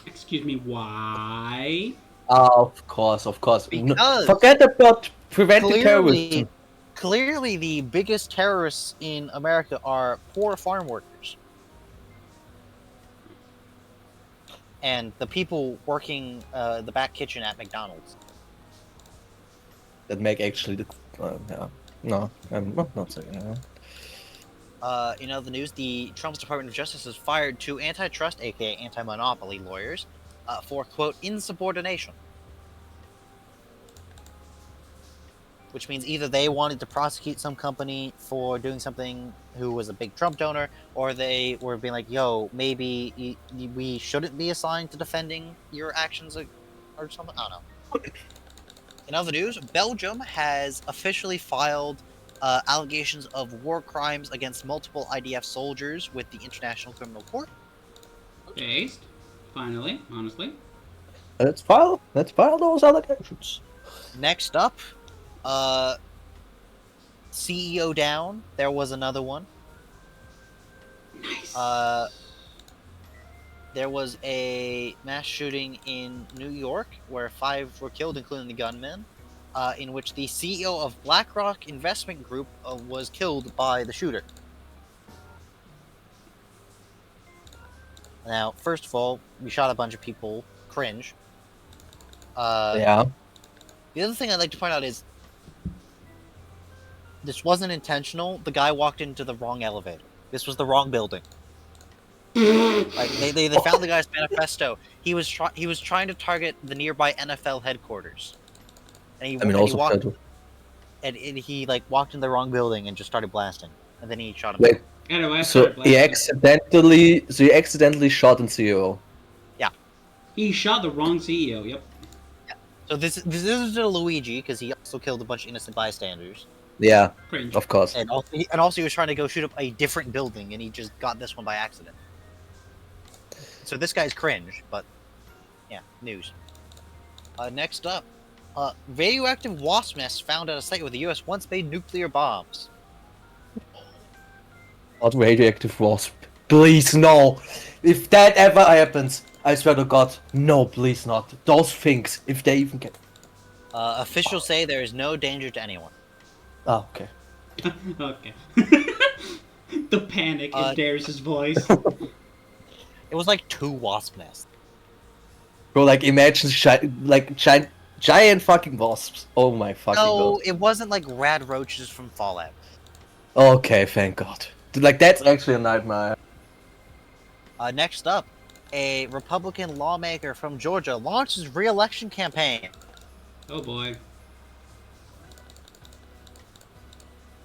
Excuse me, why? Of course. Because Forget about preventing terrorism. Clearly, the biggest terrorists in America are poor farm workers. And the people working the back kitchen at McDonald's. That make actually the yeah. No, I'm not saying that. In other news, the Trump's Department of Justice has fired 2 antitrust, aka anti-monopoly lawyers, for quote insubordination. Which means either they wanted to prosecute some company for doing something who was a big Trump donor, or they were being like, yo, maybe we shouldn't be assigned to defending your actions or something. I don't know. In other news, Belgium has officially filed allegations of war crimes against multiple IDF soldiers with the International Criminal Court. Based. Finally, honestly. Let's file those allegations. Next up, CEO down. There was another one. Nice. There was a mass shooting in New York where 5 were killed, including the gunman, in which the CEO of BlackRock Investment Group was killed by the shooter. Now, first of all, we shot a bunch of people. Cringe. Yeah. The other thing I'd like to point out is this wasn't intentional. The guy walked into the wrong elevator. This was the wrong building. They found the guy's manifesto. He was trying to target the nearby NFL headquarters. And he walked in the wrong building and just started blasting. And then he shot him. Wait. Anyway, I So started he blasting. accidentally shot in CEO. He shot the wrong CEO. Yep. So this is to Luigi because he also killed a bunch of innocent bystanders. Yeah, Cringe. of course. And also he was trying to go shoot up a different building, and he just got this one by accident. So this guy's cringe, but yeah, news. Next up, radioactive wasp nests found at a site where the U.S. once made nuclear bombs. Not radioactive wasp. Please no. If that ever happens, I swear to God, no, please not. Those things, if they even get. Officials say there is no danger to anyone. Oh, okay. Okay. The panic in Darius' voice. It was like 2 wasp nests. Bro, like imagine giant fucking wasps. Oh my fucking No, god. it wasn't like rad roaches from Fallout. Okay, thank god. Dude, like that's actually a nightmare. Next up, a Republican lawmaker from Georgia launches re-election campaign. Oh boy.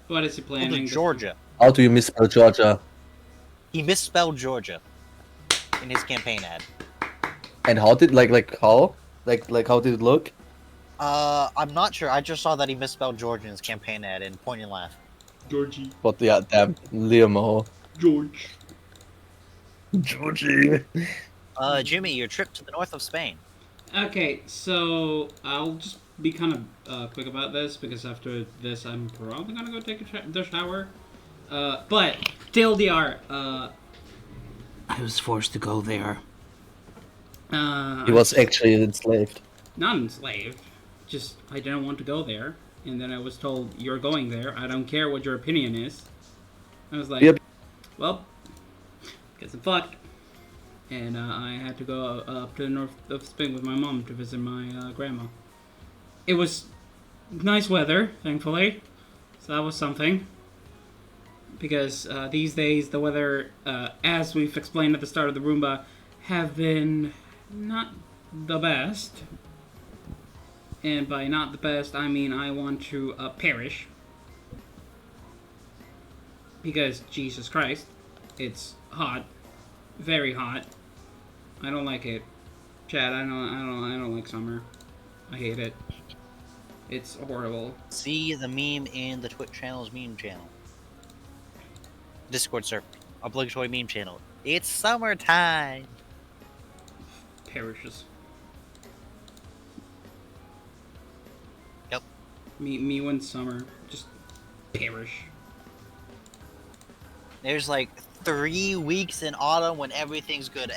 What is he planning? Georgia. How do you misspell Georgia? He misspelled Georgia in his campaign ad. And how did how? Like how did it look? I'm not sure. I just saw that he misspelled Georgia in his campaign ad and point and laugh. Georgie. But yeah, damn, Liam. George. Georgie. Jimmy, your trip to the north of Spain. Okay, so I'll just be kind of quick about this because after this I'm probably gonna go take the shower. But TLDR, I was forced to go there. He was actually enslaved. Not enslaved. Just I didn't want to go there, and then I was told you're going there. I don't care what your opinion is. I was like, Yep. well, guess I'm fucked. And I had to go up to the north of Spain with my mom to visit my grandma. It was nice weather, thankfully, so that was something. Because these days the weather, as we've explained at the start of the Roomba, have been not the best. And by not the best, I mean I want to perish. Because, Jesus Christ, it's hot. Very hot. I don't like it. Chad, I don't like summer. I hate it. It's horrible. See the meme in the Twitch channel's meme channel. Discord server. Obligatory meme channel. It's summertime! Perishes. Yep. Me when summer. Just perish. There's like 3 weeks in autumn when everything's good.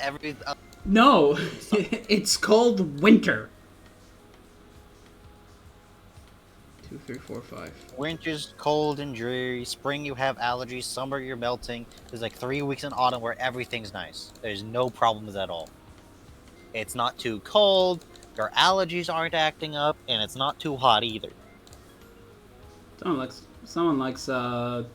No! It's called winter. 2, 3, 4, 5. Winter's cold and dreary. Spring you have allergies. Summer you're melting. There's like 3 weeks in autumn where everything's nice. There's no problems at all. It's not too cold. Your allergies aren't acting up, and it's not too hot either. Someone likes autumn.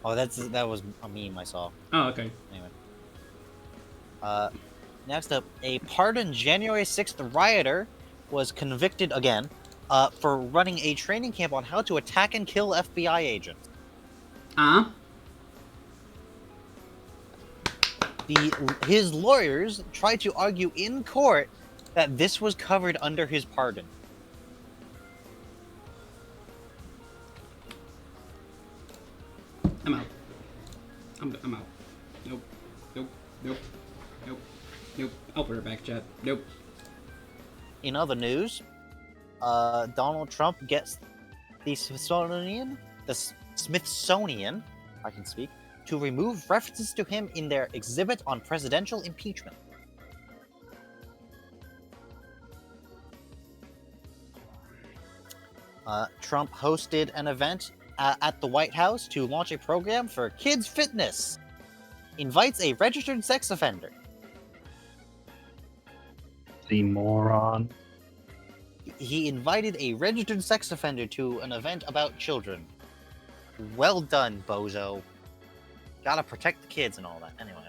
Oh, that was a meme I saw. Oh, okay. Anyway. Next up, a pardoned January 6th rioter was convicted again for running a training camp on how to attack and kill FBI agents. His lawyers tried to argue in court that this was covered under his pardon. I'm out. I'm out. Nope. Nope. Nope. Nope. Nope. I'll put her back, chat. Nope. In other news, Donald Trump gets the Smithsonian, I can speak, to remove references to him in their exhibit on presidential impeachment. Trump hosted an event at the White House to launch a program for kids' fitness. Invites a registered sex offender. The moron. He invited a registered sex offender to an event about children. Well done, bozo. Gotta protect the kids and all that. Anyway.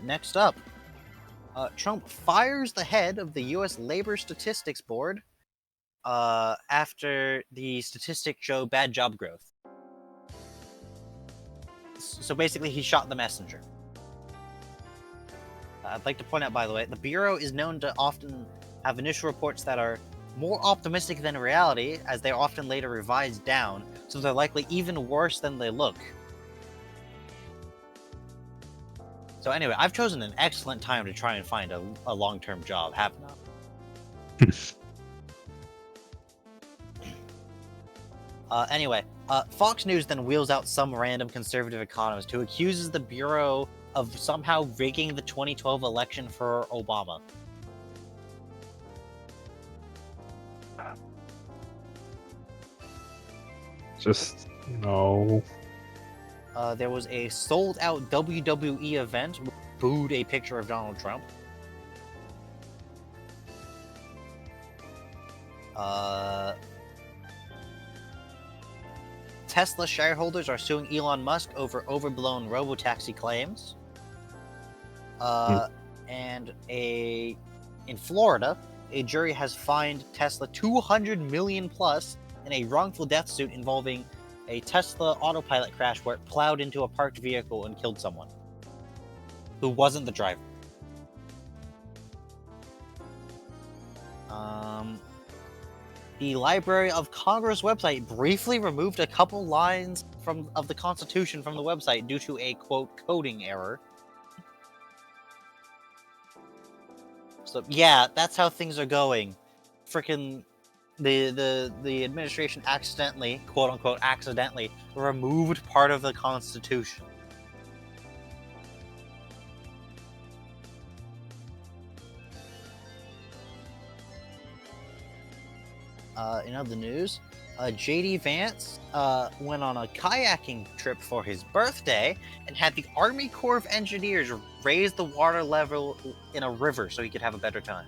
Next up. Trump fires the head of the U.S. Labor Statistics Board after the statistics show bad job growth. So basically, he shot the messenger. I'd like to point out, by the way, the Bureau is known to often have initial reports that are more optimistic than reality, as they are often later revised down, so they're likely even worse than they look. So anyway, I've chosen an excellent time to try and find a long-term job, haven't I? Anyway, Fox News then wheels out some random conservative economist who accuses the Bureau of somehow rigging the 2012 election for Obama. Just no. There was a sold-out WWE event which booed a picture of Donald Trump. Tesla shareholders are suing Elon Musk over overblown robotaxi claims. And in Florida, a jury has fined Tesla $200 million plus in a wrongful death suit involving a Tesla autopilot crash where it plowed into a parked vehicle and killed someone who wasn't the driver. The Library of Congress website briefly removed a couple lines of the Constitution from the website due to a, quote, coding error. So, yeah, that's how things are going. Frickin' the administration accidentally, quote-unquote, accidentally, removed part of the Constitution. In other news, J.D. Vance went on a kayaking trip for his birthday and had the Army Corps of Engineers raise the water level in a river so he could have a better time.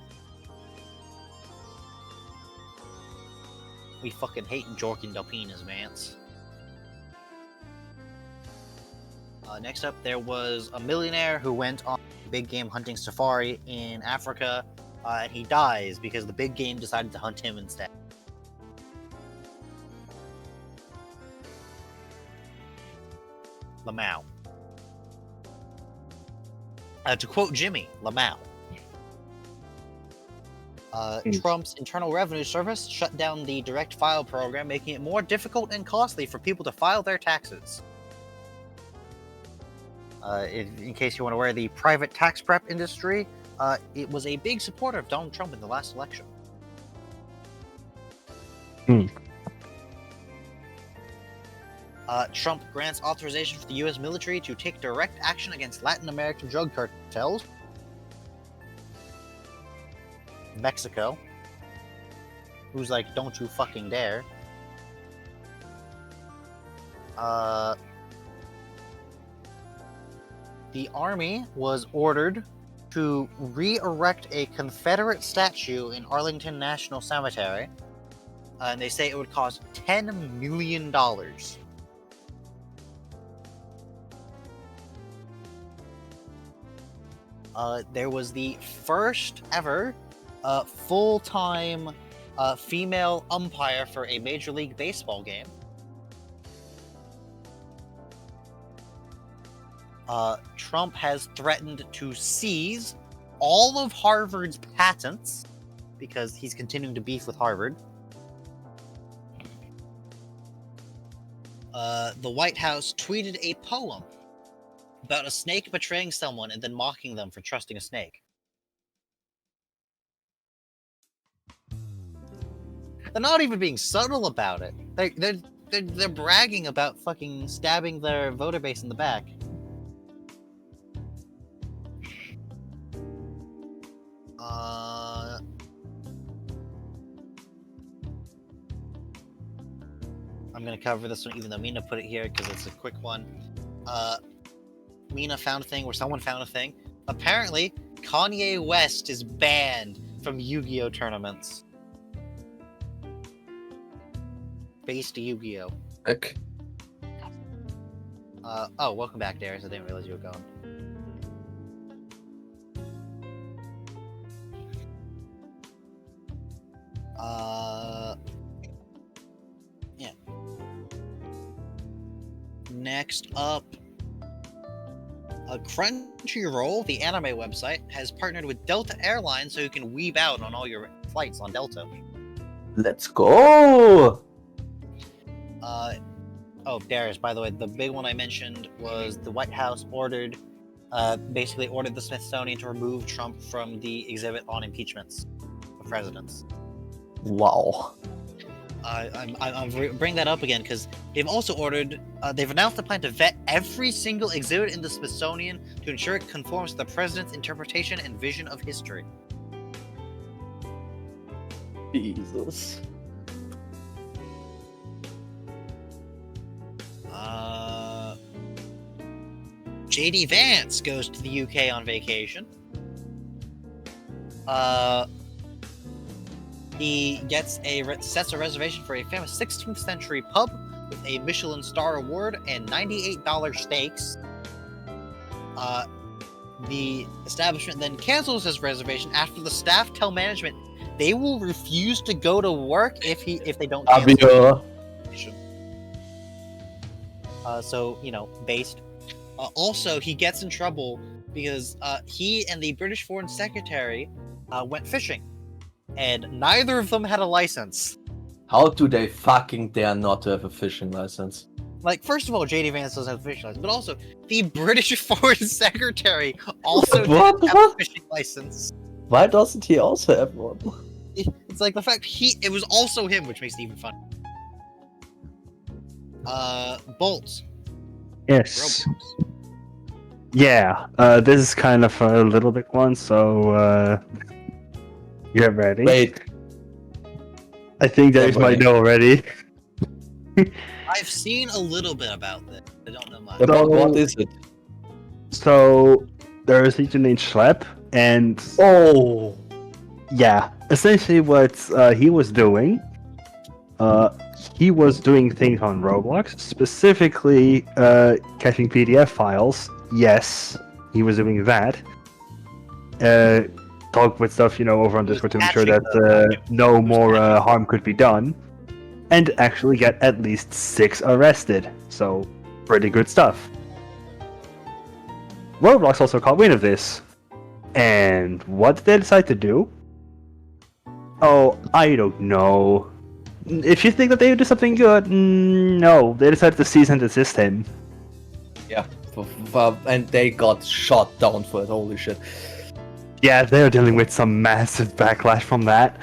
We fucking hate jorking Delpinas, Vance. Next up, there was a millionaire who went on a big game hunting safari in Africa, and he dies because the big game decided to hunt him instead. Lamau. To quote Jimmy, Lamau. Trump's Internal Revenue Service shut down the direct file program, making it more difficult and costly for people to file their taxes. In case you're unaware, the private tax prep industry, it was a big supporter of Donald Trump in the last election. Trump grants authorization for the U.S. military to take direct action against Latin American drug cartels. Mexico, who's like, don't you fucking dare. The Army was ordered to re-erect a Confederate statue in Arlington National Cemetery, and they say it would cost $10 million. There was the first ever full-time female umpire for a Major League Baseball game. Trump has threatened to seize all of Harvard's patents because he's continuing to beef with Harvard. The White House tweeted a poem about a snake betraying someone and then mocking them for trusting a snake. They're not even being subtle about it. They're bragging about fucking stabbing their voter base in the back. I'm gonna cover this one even though Mina put it here because it's a quick one. Mina found a thing where someone found a thing. Apparently, Kanye West is banned from Yu-Gi-Oh! Tournaments. Based Yu-Gi-Oh! Heck. Oh, welcome back, Darius. I didn't realize you were gone. Yeah. Next up, Crunchyroll, the anime website, has partnered with Delta Airlines so you can weeb out on all your flights on Delta. Let's go! Oh, Darius, by the way, the big one I mentioned was the White House basically ordered the Smithsonian to remove Trump from the exhibit on impeachments of presidents. Wow. I'm bring that up again because they've also ordered, they've announced the plan to vet every single exhibit in the Smithsonian to ensure it conforms to the president's interpretation and vision of history. Jesus. JD Vance goes to the UK on vacation. He gets sets a reservation for a famous 16th century pub with a Michelin star award and $98 steaks. The establishment then cancels his reservation after the staff tell management they will refuse to go to work if they don't cancel. So, based. Also, he gets in trouble because he and the British Foreign Secretary went fishing, and neither of them had a license. How do they fucking dare not to have a fishing license? Like, first of all, JD Vance doesn't have a fishing license, but also, the British Foreign Secretary also doesn't have a fishing license. Why doesn't he also have one? It's like the fact it was also him, which makes it even fun. Bolts. Yes. Yeah, this is kind of a little big one, so you're ready. Wait. I think there's my no already. I've seen a little bit about this. I don't know much. What is it? So there is a teacher named Schlep, and yeah, essentially what he was doing, he was doing things on Roblox, specifically caching PDF files. Yes, he was doing that. Talk with stuff, over on Discord to make sure that no more harm could be done, and actually get at least 6 arrested. So, pretty good stuff. Roblox also caught wind of this, and what did they decide to do? Oh, I don't know. If you think that they would do something good, no, they decided to cease and desist him. Yeah, and they got shot down for it. Holy shit. Yeah, they're dealing with some massive backlash from that.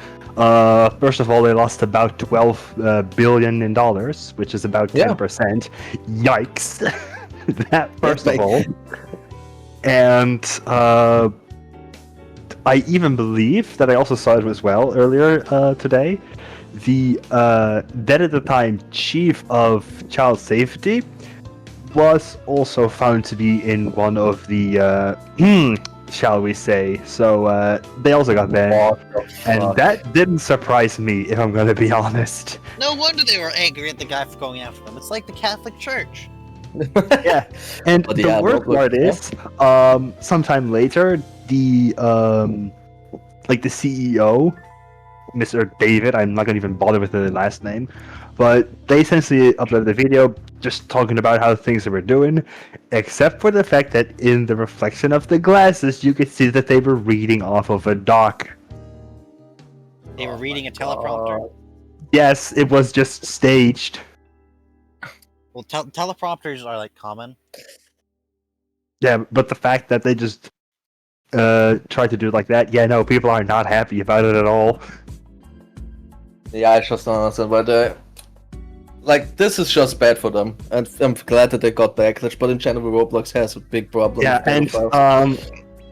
First of all, they lost about $12 billion in dollars, which is about 10%. Yikes! That first of all. And I even believe that I also saw it as well earlier today. The then at the time chief of child safety was also found to be in one of the shall we say. So they also got banned, and that didn't surprise me, if I'm gonna be honest. No wonder they were angry at the guy for going after them. It's like the Catholic Church. Yeah, and the worst part is, sometime later, the the CEO, Mr. David, I'm not gonna even bother with the last name, but they essentially uploaded the video just talking about how things they were doing, except for the fact that in the reflection of the glasses, you could see that they were reading off of a doc. They were reading a teleprompter? Yes, it was just staged. Well, teleprompters are, common. Yeah, but the fact that they just tried to do it like that, no, people are not happy about it at all. Yeah, I just don't understand why they... this is just bad for them, and I'm glad that they got backlash, but in general, Roblox has a big problem. Yeah, and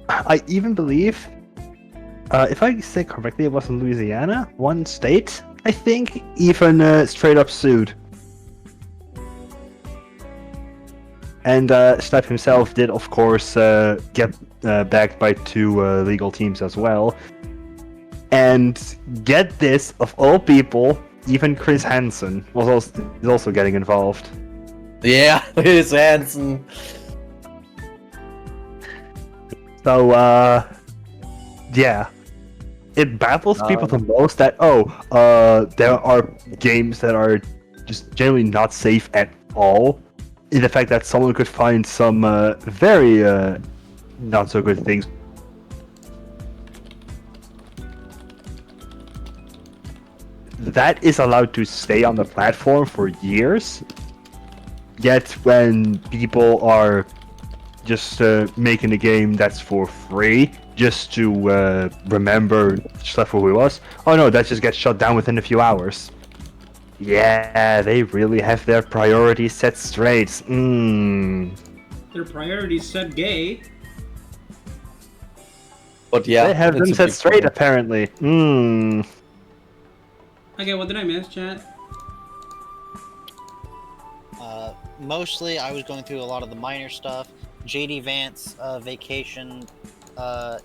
I even believe, if I say correctly, it was in Louisiana, one state, I think, even straight up sued. And Snap himself did, of course, get backed by 2 legal teams as well. And get this, of all people, even Chris Hansen is also getting involved. Yeah, Chris Hansen. So, yeah. It baffles people the most that, there are games that are just generally not safe at all. In the fact that someone could find some very not so good things. That is allowed to stay on the platform for years. Yet when people are just making a game that's for free, just to remember stuff for who it was, oh no, that just gets shut down within a few hours. Yeah, they really have their priorities set straight. Their priorities set gay. But yeah, they have them set straight, apparently. Okay, what did I miss, chat? Mostly, I was going through a lot of the minor stuff. JD Vance vacation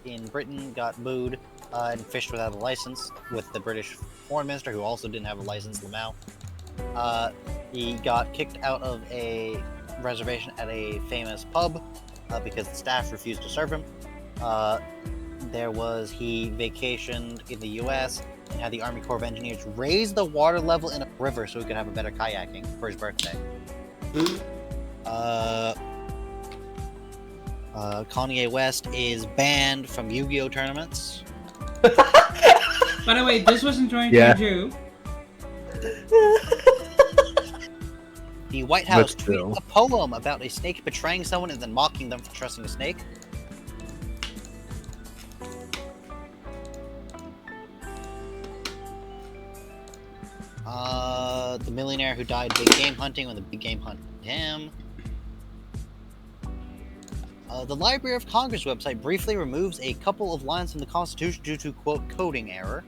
in Britain got booed and fished without a license with the British foreign minister, who also didn't have a license, Lamau. He got kicked out of a reservation at a famous pub because the staff refused to serve him. He vacationed in the US and had the Army Corps of Engineers raise the water level in a river so he could have a better kayaking for his birthday. Kanye West is banned from Yu-Gi-Oh tournaments. By the way, this wasn't 2022. The White House tweeted a poem about a snake betraying someone and then mocking them for trusting a snake. The millionaire who died big game hunting when the big game hunted him. The Library of Congress website briefly removes a couple of lines from the Constitution due to, quote, coding error.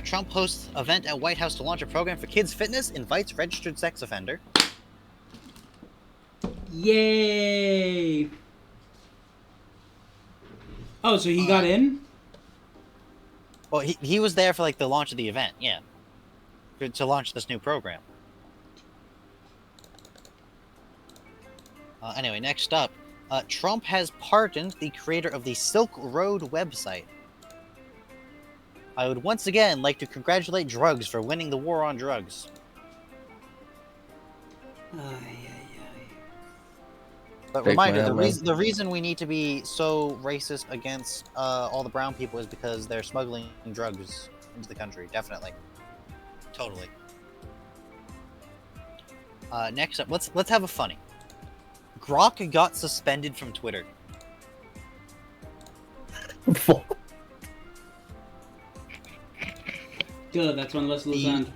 Trump hosts event at White House to launch a program for kids' fitness, invites registered sex offender. Yay! Oh, so he got in? Well, he was there for, like, the launch of the event, yeah. To launch this new program. Anyway, next up. Trump has pardoned the creator of the Silk Road website. I would once again like to congratulate drugs for winning the war on drugs. But reminder, the reason we need to be so racist against all the brown people is because they're smuggling drugs into the country. Definitely. Totally. Next up, let's have a funny. Grok got suspended from Twitter. Good, that's one less loose end.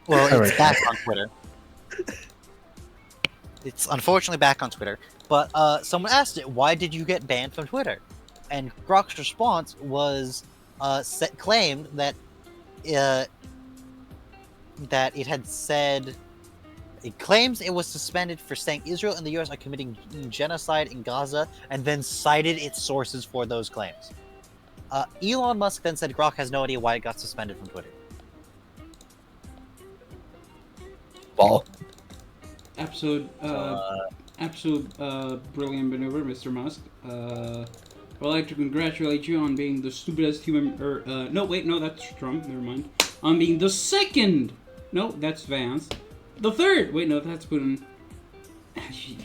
Well, it's back on Twitter. It's unfortunately back on Twitter. But someone asked it, why did you get banned from Twitter? And Grok's response was claimed that it had said... It claims it was suspended for saying Israel and the US are committing genocide in Gaza, and then cited its sources for those claims. Elon Musk then said Grok has no idea why it got suspended from Twitter. Wow. Absolute brilliant maneuver, Mr. Musk. I'd like to congratulate you on being the stupidest human... no, wait, no, that's Trump, never mind. On being the second... No, that's Vance. The third! Wait, no, that's Putin.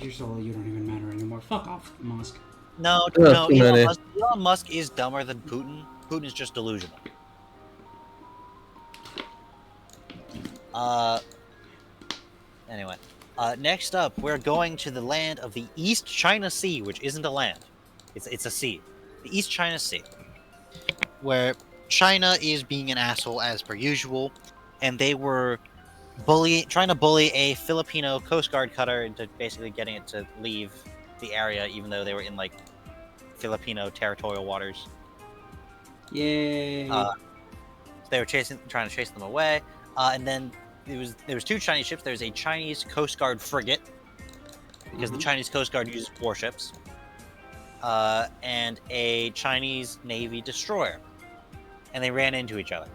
You're so you don't even matter anymore. Fuck off, Musk. No, Elon Musk is dumber than Putin. Putin is just delusional. Anyway. Next up, we're going to the land of the East China Sea, which isn't a land. It's a sea. The East China Sea. Where China is being an asshole as per usual, and they were trying to bully a Filipino Coast Guard cutter into basically getting it to leave the area, even though they were in, like, Filipino territorial waters. Yay! They were trying to chase them away, and then there was two Chinese ships. There's a Chinese Coast Guard frigate, because the Chinese Coast Guard uses warships, and a Chinese Navy destroyer, and they ran into each other.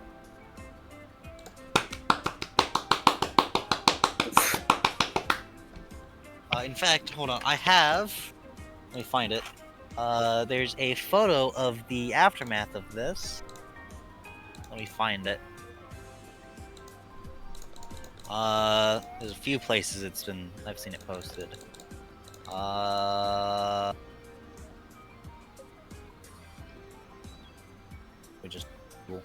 In fact, hold on. Let me find it. There's a photo of the aftermath of this. Let me find it. There's a few places I've seen it posted. Which is cool.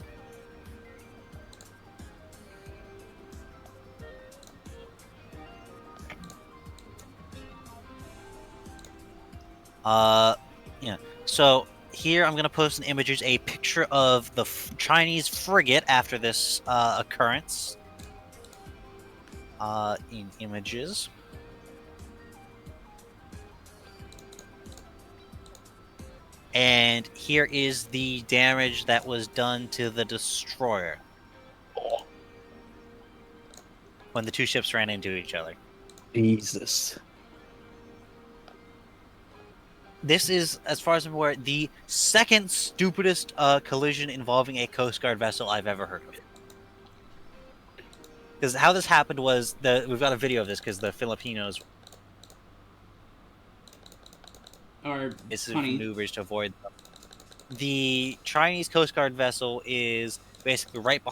Yeah. So here I'm gonna post in images a picture of the Chinese frigate after this occurrence. In images. And here is the damage that was done to the destroyer when the two ships ran into each other. Jesus. This is, as far as I'm aware, the second stupidest collision involving a Coast Guard vessel I've ever heard of. Because how this happened was, we've got a video of this because the Filipinos Or funny. maneuvers to avoid them. The Chinese Coast Guard vessel is basically right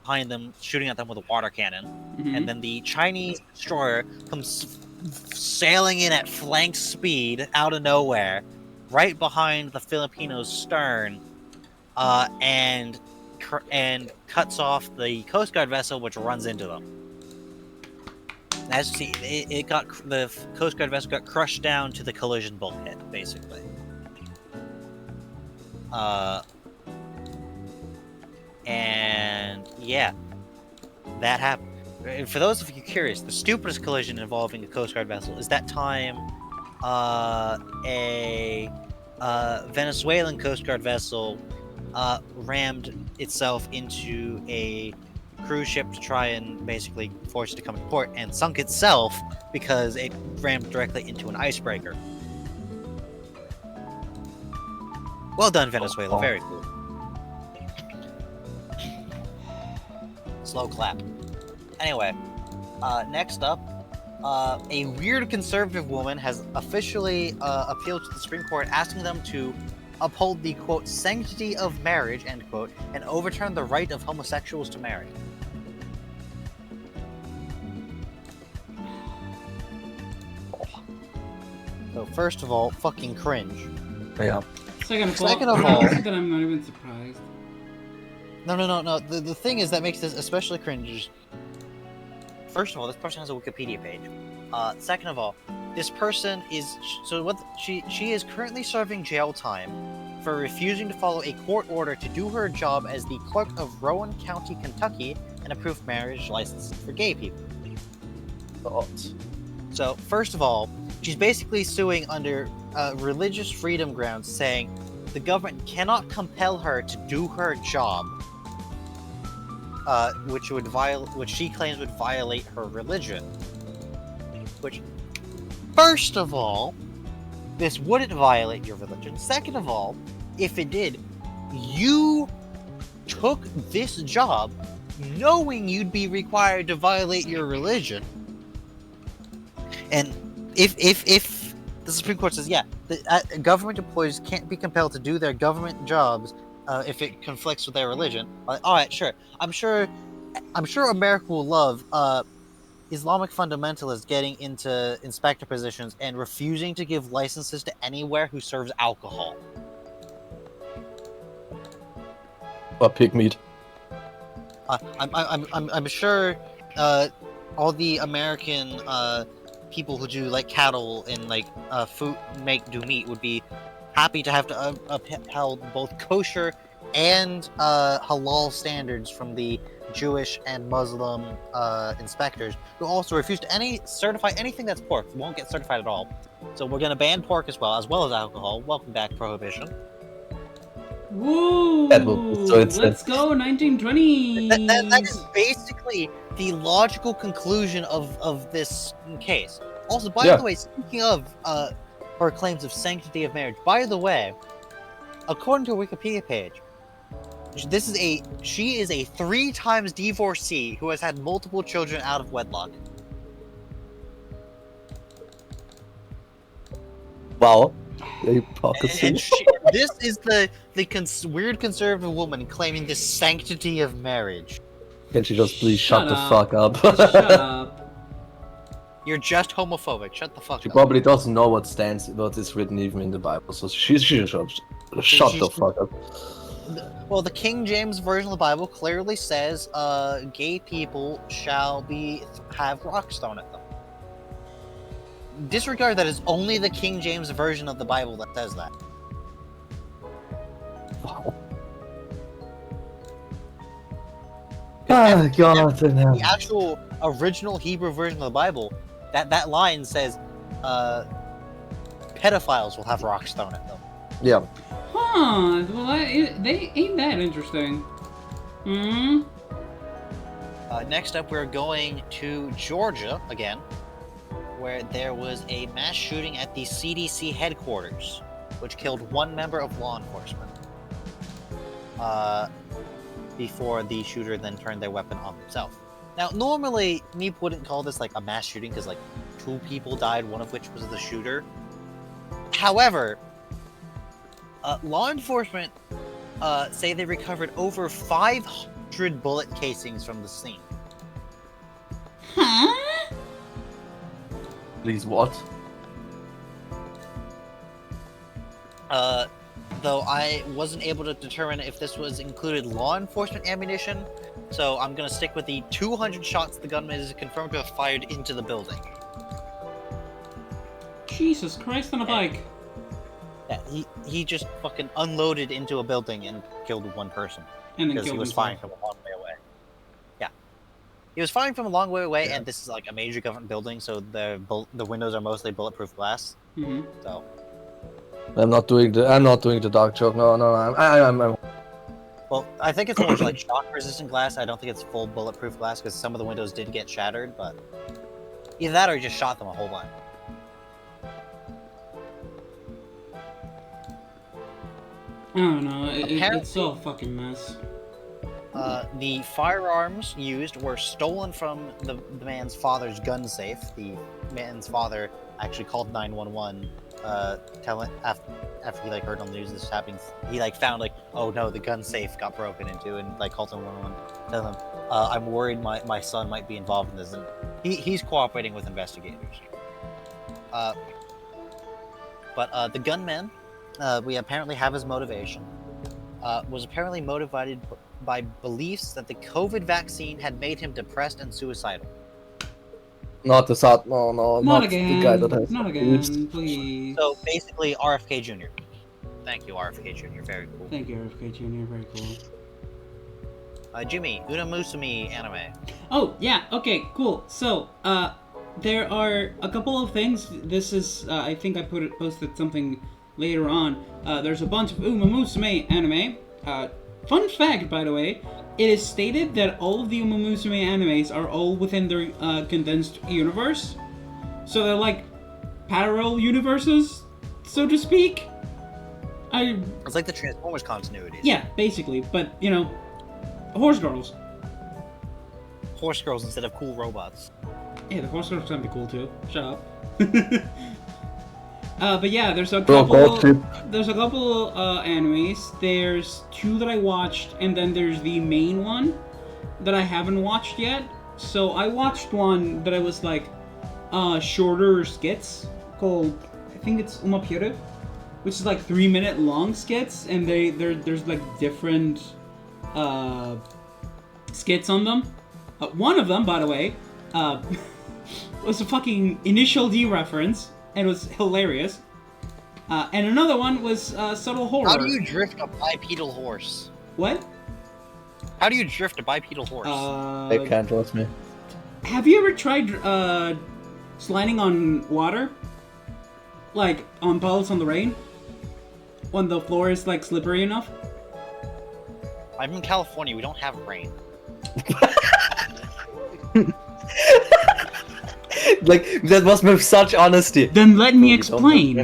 behind them, shooting at them with a water cannon. Mm-hmm. And then the Chinese destroyer comes sailing in at flank speed out of nowhere, right behind the Filipinos' stern, and cuts off the Coast Guard vessel, which runs into them. As you see, the Coast Guard vessel got crushed down to the collision bulkhead, basically. And yeah, that happened. And for those of you curious, the stupidest collision involving a Coast Guard vessel is that time a Venezuelan Coast Guard vessel rammed itself into a cruise ship to try and basically force it to come to port, and sunk itself because it rammed directly into an icebreaker. Well done, Venezuela. Very cool. Slow clap. Anyway, next up, a weird conservative woman has officially appealed to the Supreme Court, asking them to uphold the, quote, sanctity of marriage, end quote, and overturn the right of homosexuals to marry. So first of all, fucking cringe. Yeah. Second of all, I'm not even surprised. No. The thing is that makes this especially cringe. First of all, this person has a Wikipedia page. Second of all, this person is she is currently serving jail time for refusing to follow a court order to do her job as the clerk of Rowan County, Kentucky, and approved marriage license for gay people. So, first of all, she's basically suing under religious freedom grounds, saying the government cannot compel her to do her job, which she claims would violate her religion. Which, first of all, this wouldn't violate your religion. Second of all, if it did, you took this job knowing you'd be required to violate your religion. And if the Supreme Court says, yeah, the government employees can't be compelled to do their government jobs if it conflicts with their religion, all right, sure. I'm sure America will love Islamic fundamentalists getting into inspector positions and refusing to give licenses to anywhere who serves alcohol. Or pig meat. I'm sure all the American people who do like cattle and like food do meat would be happy to have to upheld both kosher and halal standards from the Jewish and Muslim inspectors, who also refuse to certify anything that's pork. Won't get certified at all. So we're gonna ban pork as well as alcohol. Welcome back, Prohibition. Woo! Let's go, 1920. That is basically the logical conclusion of this case. Also, by the way, speaking of her claims of sanctity of marriage, by the way, according to a Wikipedia page, she is a 3 times divorcee who has had multiple children out of wedlock. Wow. Hypocrisy. And this is the weird conservative woman claiming the sanctity of marriage. Can she just please shut the fuck up? Shut up. You're just homophobic. Shut the fuck up. She probably doesn't know what is written even in the Bible, so she should shut the fuck up. Well, the King James version of the Bible clearly says gay people shall have rocks thrown at them. Disregard that it's only the King James version of the Bible that says that. Wow. Oh, God. The actual original Hebrew version of the Bible, that line says pedophiles will have rocks thrown at them. Yeah. Huh. Well, they ain't that interesting. Hmm. Next up, we're going to Georgia again, where there was a mass shooting at the CDC headquarters, which killed one member of law enforcement. Before the shooter then turned their weapon on themselves. Now, normally, Meep wouldn't call this like a mass shooting because like 2 people died, one of which was the shooter. However, law enforcement say they recovered over 500 bullet casings from the scene. Huh? Please, what? Though I wasn't able to determine if this was included law enforcement ammunition, so I'm gonna stick with the 200 shots the gunman is confirmed to have fired into the building. Jesus Christ on a bike. Yeah, he just fucking unloaded into a building and killed one person. And then Because he killed was himself. firing from a long way away. Yeah. He was firing from a long way away, and this is like a major government building, so the windows are mostly bulletproof glass. Mm-hmm. So I'm not doing the dark joke. No, I'm well, I think it's more like shock-resistant glass. I don't think it's full bulletproof glass because some of the windows did get shattered, but either that or he just shot them a whole bunch. I don't know. It's so a fucking mess. The firearms used were stolen from the man's father's gun safe. The man's father actually called 911, telling after he like heard on the news this happening. He like found like, oh no, the gun safe got broken into, and like called 911, telling them, I'm worried my son might be involved in this, and he's cooperating with investigators. But the gunman, we apparently have his motivation, was apparently motivated by beliefs that the COVID vaccine had made him depressed and suicidal. not the sad. No, not again. the guy that has. Not again, please. So basically, RFK Jr. Thank you, RFK Jr. Very cool. Thank you, RFK Jr. Very cool. Jimmy, Unamusumi anime. Oh, yeah, okay, cool. So, there are a couple of things. This is, I think I posted something later on. There's a bunch of Umamusume anime. Fun fact, by the way, it is stated that all of the Umamusume animes are all within their condensed universe. So they're like parallel universes, so to speak. It's like the Transformers continuities. Yeah, basically, but, you know, horse girls. Horse girls instead of cool robots. Yeah, the horse girls can be cool too. Shut up. But yeah, there's a couple animes. There's 2 that I watched, and then there's the main one that I haven't watched yet. So I watched one that I was like shorter skits called, I think it's Umapure, which is like 3-minute long skits, and there's like different skits on them. One of them, by the way, was a fucking Initial D reference, and it was hilarious. And another one was subtle horror. How do you drift a bipedal horse? What? How do you drift a bipedal horse? They can't trust me. Have you ever tried sliding on water? Like on puddles on the rain? When the floor is like slippery enough? I'm in California, we don't have rain. Like, that was with such honesty. Then let me explain.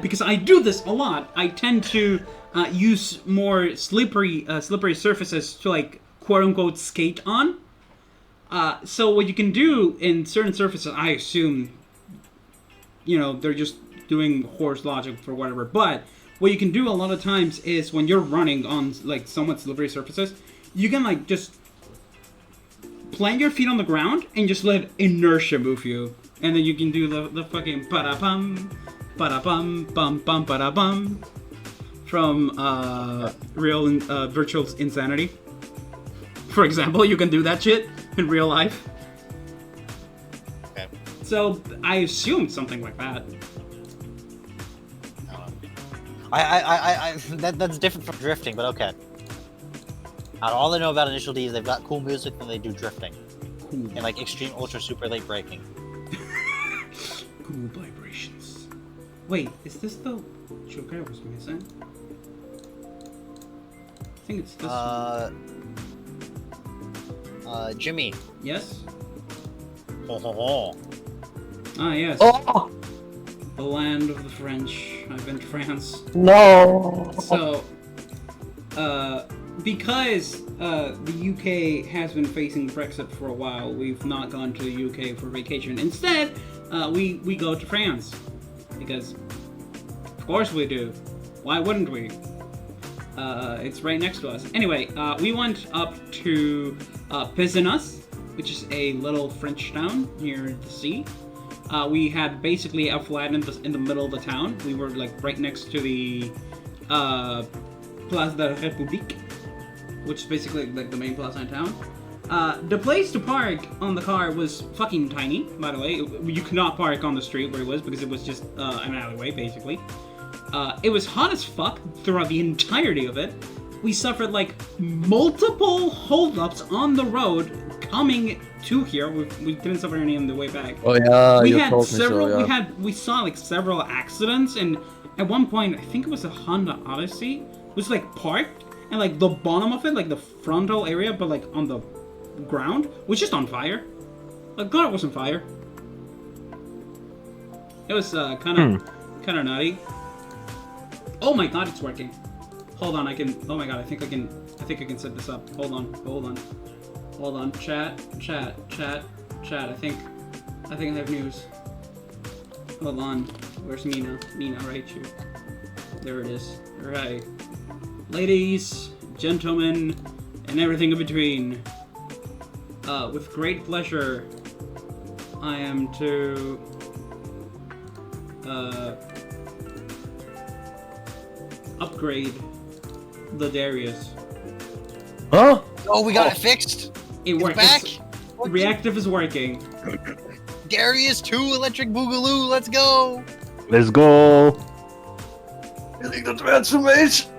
Because I do this a lot, I tend to use more slippery surfaces to like quote-unquote skate on. So what you can do in certain surfaces, I assume, you know, they're just doing horse logic for whatever, but what you can do a lot of times is when you're running on like somewhat slippery surfaces, you can like just plant your feet on the ground and just let inertia move you, and then you can do the fucking ba-da-bum, ba-da-bum, bum-bum, ba-da-bum from real virtual insanity. For example, you can do that shit in real life. Okay. So I assumed something like that. That's different from drifting, but okay. All I know about Initial D is they've got cool music and they do drifting. Cool. And like extreme ultra super late braking. Cool vibrations. Wait, is this the Joker I was missing? I think it's this one. Jimmy. Yes? Ho ho ho. Ah, yes. Oh The land of the French. I've been to France. no! So, because the UK has been facing Brexit for a while, we've not gone to the UK for vacation. Instead, we go to France. Because, of course we do. Why wouldn't we? It's right next to us. Anyway, we went up to Pézenas, which is a little French town near the sea. We had basically a flat in the middle of the town. We were like right next to the Place de la République, which is basically like the main plaza in town. The place to park on the car was fucking tiny, by the way. You could not park on the street where it was because it was just an alleyway, basically. It was hot as fuck throughout the entirety of it. We suffered like multiple holdups on the road coming to here. We didn't suffer any on the way back. Oh yeah, We you had told me several. so, yeah. We saw like several accidents, and at one point, I think it was a Honda Odyssey, was like parked, and like the bottom of it, like the frontal area, but like on the ground, was just on fire. Like God, it was on fire. It was kind of nutty. Oh my God, it's working. Hold on, I can. Oh my God, I think I can set this up. Hold on. Chat. I think I have news. Hold on. Where's Mina? Mina, right here. There it is. Alright. Ladies, gentlemen, and everything in between. With great pleasure, I am to upgrade the Darius. Huh? Oh, we got it fixed. It It's works. back. Reactive is working. Darius 2 Electric Boogaloo. Let's go. Let's go. Feeling the transformation.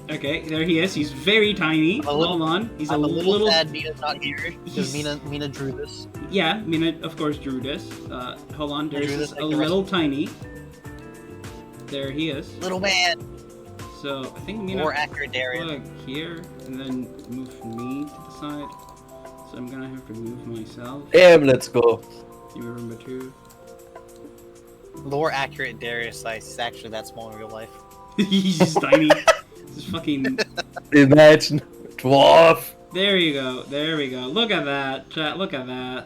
Okay, there he is. He's very tiny. Hold on. He's I'm a a little little. sad Mina's not here because He's- Mina drew this. Yeah, Mina, of course, drew this. Hold on. drew There's this a like the little tiny. There he is. Little man. So I think Mina More accurate Darius. plug here and then move me to the side. So I'm gonna have to move myself. Damn, let's go. You remember too? More accurate Darius size is actually that small in real life. He's just tiny. Just fucking. Imagine. Dwarf. There you go. There we go. Look at that, chat. Look at that.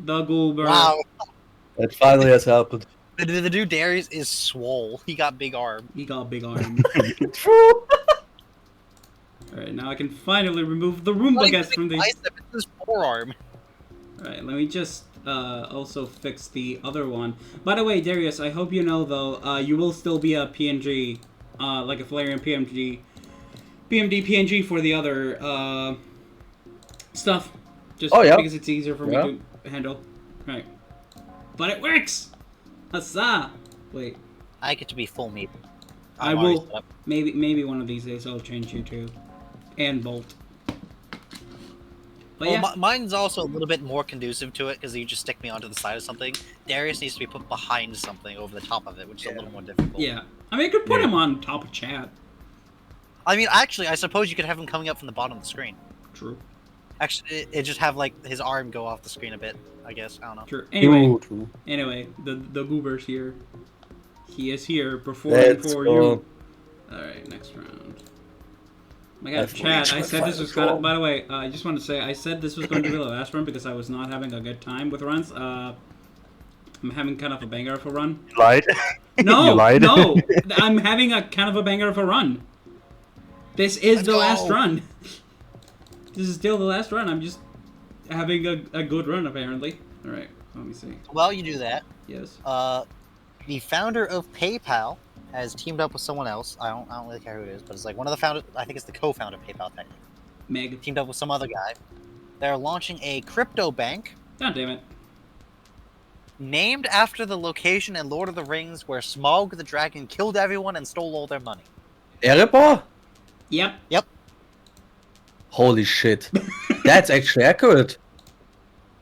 The goober. Wow. It finally has happened. The dude Darius is swole. He got big arm. He got a big arm. Alright, now I can finally remove the Roomba guest from the. Bicep, it's his forearm. Alright, let me just also fix the other one. By the way, Darius, I hope you know though, you will still be a PNG, like a Flareon PNG for the other stuff. Just because it's easier for me to handle. Right. But it works! Huzzah! Wait. I get to be full meat. I I'm already will. set up. Maybe one of these days I'll change you too. And Bolt. But Well, yeah. mine's also a little bit more conducive to it because you just stick me onto the side of something. Darius needs to be put behind something over the top of it, which is a little more difficult. Yeah. I mean, I could put him on top of chat. I mean, actually, I suppose you could have him coming up from the bottom of the screen. True. Actually, it just have like his arm go off the screen a bit. I guess I don't know. True. Anyway, True. the goober's here. He is here performing Let's for go. you. All right, next round. My God, I've chat! reached I my said this final was gonna. goal. By the way, I just want to say I said this was going to be the last run because I was not having a good time with runs. I'm having kind of a banger of a run. You lied. No, You lied. no, I'm having a kind of a banger of a run. This is Let's the go. last run. This is still the last run. I'm just having a good run apparently. All right, let me see. While you do that, Yes. the founder of PayPal has teamed up with someone else. I don't really care who it is, but it's like one of the founders. I think it's the co-founder of PayPal. Technically, Meg. teamed up with some other guy. They're launching a crypto bank God damn it. named after the location in Lord of the Rings where Smaug the dragon killed everyone and stole all their money. Erebor? Yep. Holy shit. That's actually accurate.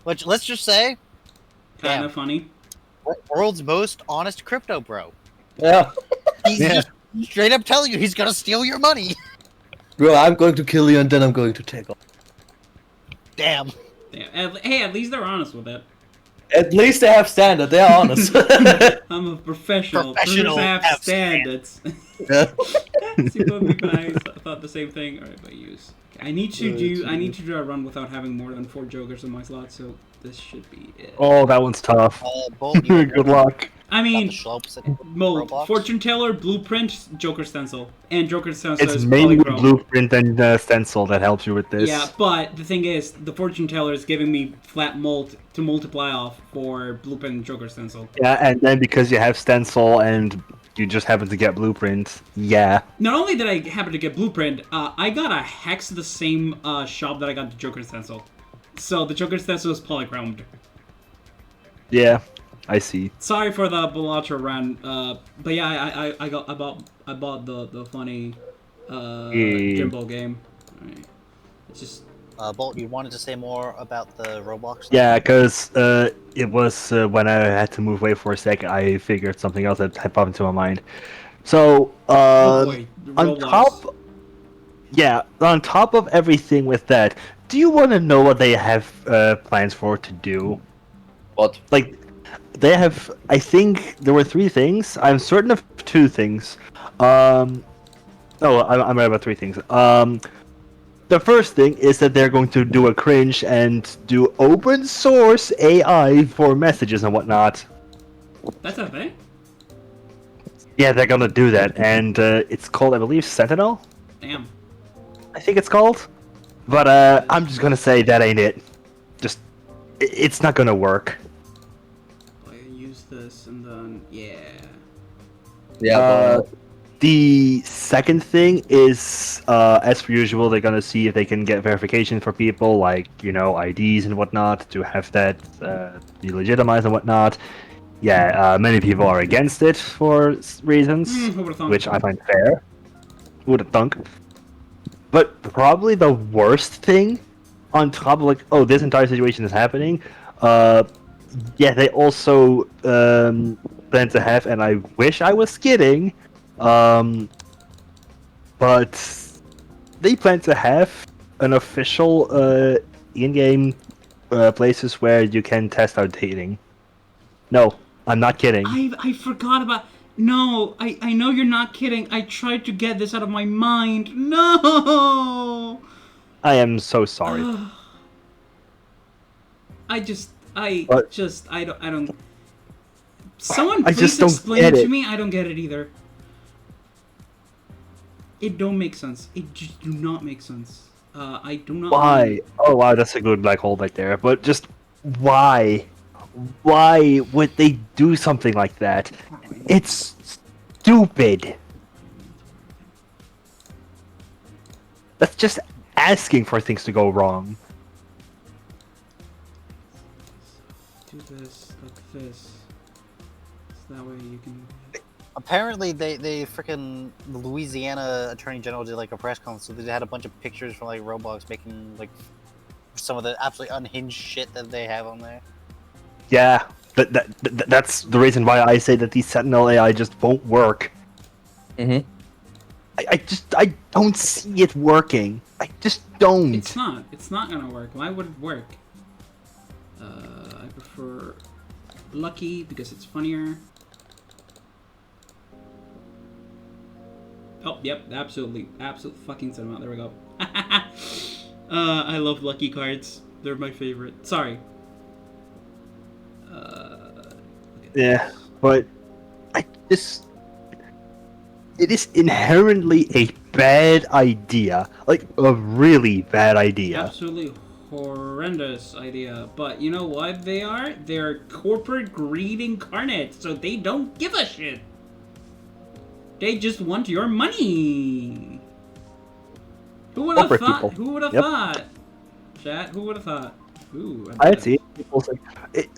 Which, let's just say, Kind Damn. of funny. World's most honest crypto bro. Yeah. He's just straight up telling you he's gonna steal your money. Bro, I'm going to kill you and then I'm going to take off. Damn. Hey, at least they're honest with it. At least they have standard, they are honest. I'm a professional. Professional Professionals have have standards. Yeah. See, both you guys thought the same thing. All right, but use. Okay, I need to do a run without having more than 4 jokers in my slot, so this should be it. Oh, that one's tough. Bolt, you Good luck. I mean, got the schlopes in mold, Roblox? fortune teller, blueprint, Joker stencil, and Joker stencil It's is mainly polychrome. blueprint and stencil that helps you with this. Yeah, but the thing is, the fortune teller is giving me flat mold to multiply off for blueprint and Joker stencil. Yeah, and then because you have stencil and you just happen to get blueprint, yeah. Not only did I happen to get blueprint, I got a hex the same shop that I got the Joker stencil. So the Joker stencil is polychromed. Yeah, I see. Sorry for the Bellatra run, but yeah, I bought the funny Jimbo game. Right. It's just Bolt, you wanted to say more about the Roblox? Yeah, because it was when I had to move away for a second, I figured something else that had popped into my mind. So, oh boy, on Roblox. on top of everything with that, do you want to know what they have plans for to do? What? Like, they have, I think there were 3 things. I'm certain of 2 things. I'm right about 3 things. The first thing is that they're going to do a cringe and do open source AI for messages and whatnot. That's a thing? Yeah, they're gonna do that, and it's called, I believe, Sentinel? Damn. I think it's called. But I'm just gonna say that ain't it. Just, it's not gonna work. I use this and then yeah. Yeah, The second thing is, as per usual, they're gonna see if they can get verification for people, like, IDs and whatnot, to have that be legitimized and whatnot. Yeah, many people are against it for reasons, Who would've thunk? which I find fair. Who would have thunk? But probably the worst thing, on top of, like, oh, this entire situation is happening, yeah, they also plan to have, and I wish I was kidding, but they plan to have an official in-game places where you can test out dating. No, I'm not kidding. I forgot about. No, I know you're not kidding. I tried to get this out of my mind. No. I am so sorry. I What? don't. Someone I please just don't explain get it to it. me. I don't get it either. It don't make sense. It just do not make sense. I do not. Why? Oh wow, that's a good black hole right there. But just why? Why would they do something like that? It's stupid. That's just asking for things to go wrong. Do this like this. So that way you can. Apparently, they freaking Louisiana Attorney General did like a press conference, so they had a bunch of pictures from like Roblox making like some of the absolutely unhinged shit that they have on there. Yeah, that's the reason why I say that the Sentinel AI just won't work. Mm-hmm. I don't see it working. I just don't. It's not. It's not gonna work. Why would it work? I prefer Lucky because it's funnier. Oh, yep, absolutely, absolute fucking cinema. There we go. I love Lucky cards. They're my favorite. Sorry. Yeah, but I just... It is inherently a bad idea. Like, a really bad idea. Absolutely horrendous idea. But you know what they are? They're corporate greed incarnate, so they don't give a shit. They just want your money. Who would have Corporate thought? people. Who would have Yep. thought? Chat, who would have thought? Ooh, I see. People say,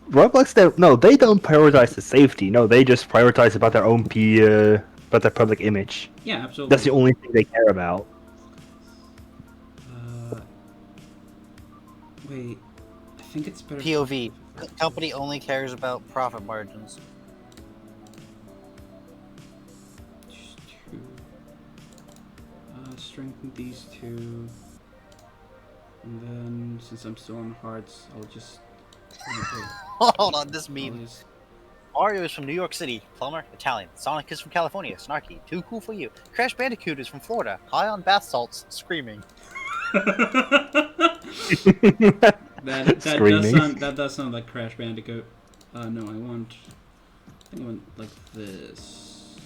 Roblox, they don't prioritize the safety. No, they just prioritize about their own about their public image. Yeah, absolutely. That's the only thing they care about. Wait, I think it's better. POV. company only cares about profit margins. Just two. Strengthen these two. And then, since I'm still on hearts, I'll just... Hold on, this meme. Just... Mario is from New York City, plumber, Italian. Sonic is from California, snarky, too cool for you. Crash Bandicoot is from Florida, high on bath salts, screaming. that does sound like Crash Bandicoot. No, I think I want like this.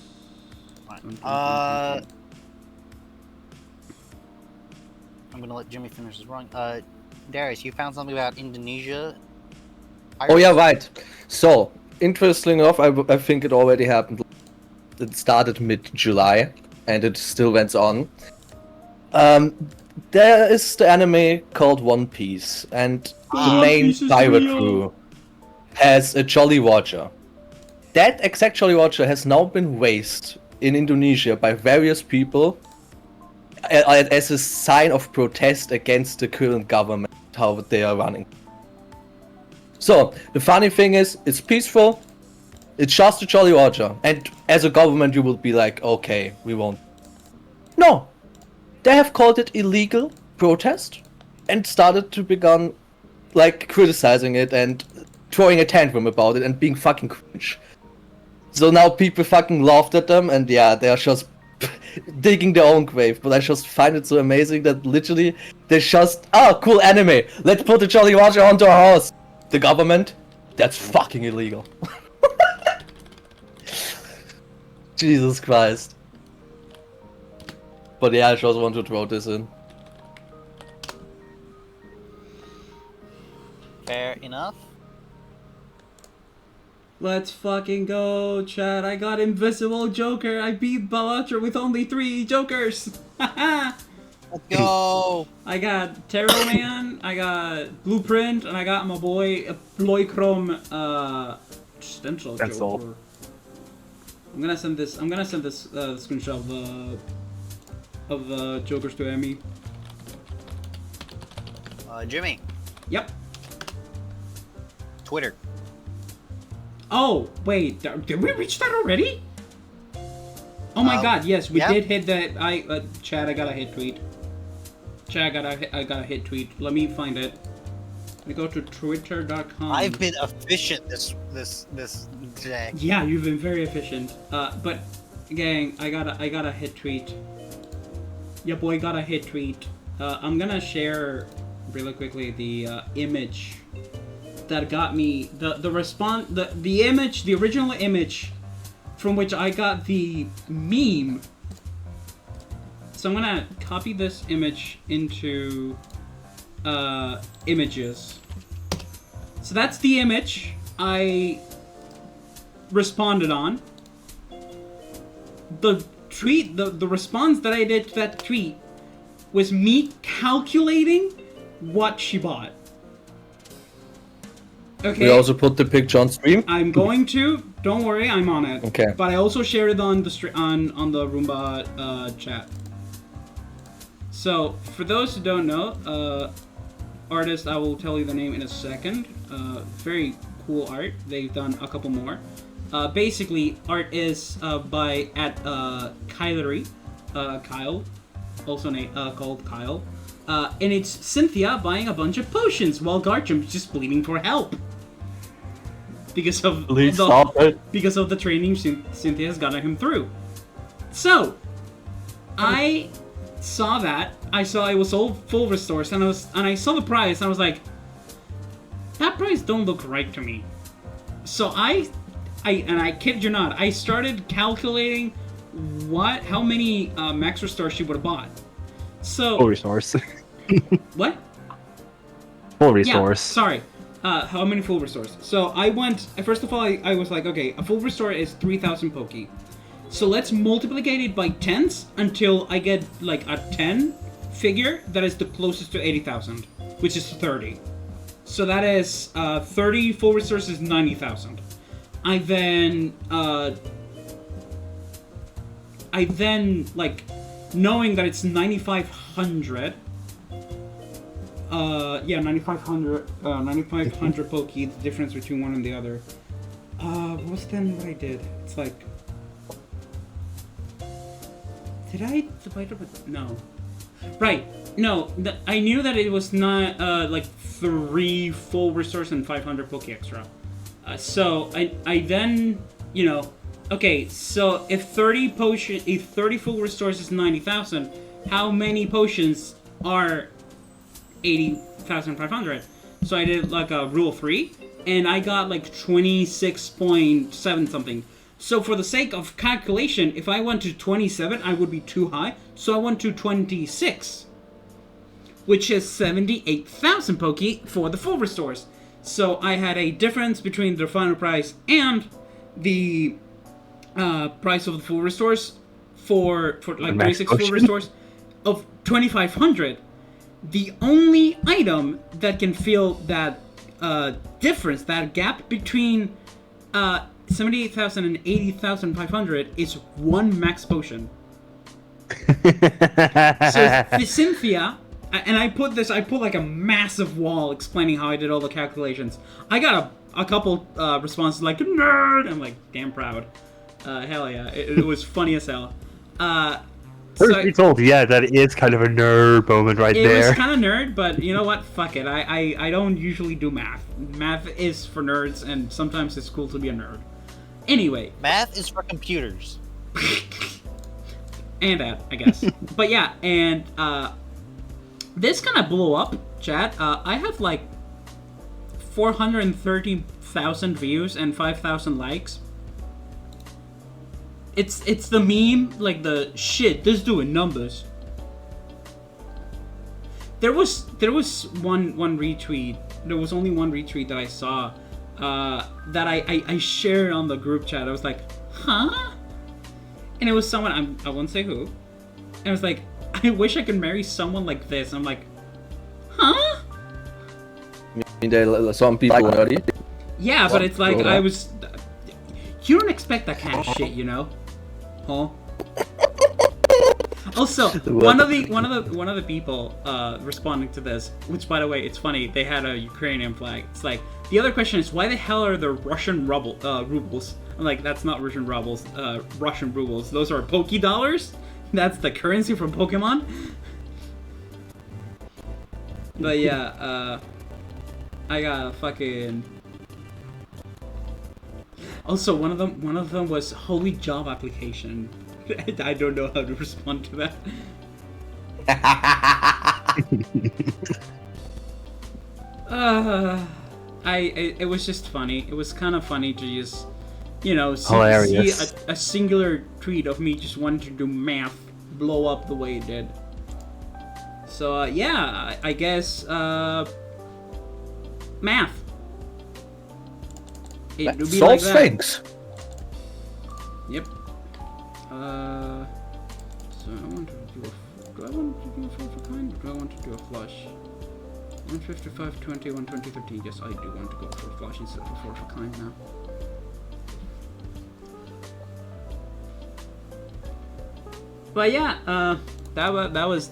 I'm gonna let Jimmy finish his run. Darius, you found something about Indonesia? Oh yeah, right. So, interestingly enough, I think it already happened. It started mid-July, and it still went on. There is the anime called One Piece, and the main pirate crew has a Jolly Roger. That exact Jolly Roger has now been raised in Indonesia by various people as a sign of protest against the current government, how they are running. So, the funny thing is, it's peaceful, it's just a Jolly Roger, and as a government you would be like, okay, we won't. No! They have called it illegal protest, and started to begin, like, criticizing it and throwing a tantrum about it and being fucking cringe. So now people fucking laughed at them, and yeah, they are just digging their own grave, but I just find it so amazing that literally they just, cool anime, let's put the Jolly Roger onto our house. The government, that's fucking illegal. Jesus Christ. But yeah, I just want to throw this in. Fair enough. Let's fucking go, Chad. I got Invisible Joker. I beat Balatra with only 3 Jokers. Haha. Let's go! I got Terror Man, I got Blueprint, and I got my boy Bloichrome Stencil Joker. I'm gonna send this screenshot of the Jokers to Emmy. Jimmy. Yep. Twitter. Oh, wait, did we reach that already? Oh my god, yes, we did hit that. Chad, I got a hit tweet. Chad, I got a hit tweet. Let me find it. Let me go to twitter.com. I've been efficient this day. Yeah, you've been very efficient. But gang, I got a hit tweet. Yeah, boy, got a hit tweet. I'm gonna share really quickly the image that got me the image, the original image from which I got the meme. So I'm gonna copy this image into images. So that's the image I responded on. The tweet, the response that I did to that tweet was me calculating what she bought. Okay. We also put the picture on stream. I'm going to. Don't worry, I'm on it. Okay. But I also shared it on the on the Roomba chat. So for those who don't know, artist, I will tell you the name in a second. Very cool art. They've done a couple more. Basically, art is by Kylery, Kyle, also called Kyle, and it's Cynthia buying a bunch of potions while Garchom's just bleeding for help because of the training Cynthia's gotten him through. So, I saw that. I saw it was all full restores, and I saw the price, and I was like, that price don't look right to me. So I kid you not, I started calculating how many max restores she would have bought. So full restores. What? Full restores. Yeah, sorry. How many full restores? So I went. First of all, I was like, okay, a full restore is 3,000 Poke. So let's multiply it by tens until I get like a 10 figure that is the closest to 80,000, which is 30. So that is 30 full restores is 90,000. I then like knowing that it's 9,500. Yeah, 9,500 Poke, the difference between one and the other. What was then what I did? It's like... Did I divide it with... No. Right. No, I knew that it was not, like, 3 full restores and 500 Poke extra. So, I then, you know... Okay, so if 30 full restores is 90,000, how many potions are 80,500? So I did like a rule 3, and I got like 26.7 something. So for the sake of calculation, if I went to 27, I would be too high. So I went to 26, which is 78,000 Poke for the full restores. So I had a difference between the final price and the price of the full restores for like 36 full restores of 2,500. The only item that can fill that difference, that gap between 78,000 and 80,500 is one max potion. So the Cynthia, and I put like a massive wall explaining how I did all the calculations. I got a couple responses like, nerd! I'm like, damn proud. Hell yeah, it was funny as hell. Truth be told, yeah, that is kind of a nerd moment right there. It was kind of nerd, but you know what? Fuck it. I don't usually do math. Math is for nerds, and sometimes it's cool to be a nerd. Anyway. Math is for computers. And that, I guess. But yeah, and this kind of blew up, chat. I have like 430,000 views and 5,000 likes. It's the meme, like the shit, this doing numbers. There was one retweet. There was only one retweet that I saw that I shared on the group chat. I was like, huh? And it was someone, I won't say who. And I was like, I wish I could marry someone like this. I'm like, huh? I mean, there some people already. Yeah, but it's like I was. You don't expect that kind of shit, you know? Huh? Also, one of the people responding to this, which by the way, it's funny, they had a Ukrainian flag. It's like, the other question is, why the hell are there Russian rubles? I'm like, that's not Russian rubles. Russian rubles. Those are Poke dollars. That's the currency from Pokemon. But yeah, I got a fucking. Also, one of them was holy job application. I don't know how to respond to that. It was just funny. It was kind of funny to just, you know, see a singular tweet of me just wanting to do math blow up the way it did. So yeah, I guess math. It would be like that. Things. Yep. So I want to do do I want to do a 4 for kind, or do I want to do a flush? 155, 20, 120, 13. Yes, I do want to go for a flush instead of a 4 for kind now. But yeah, that was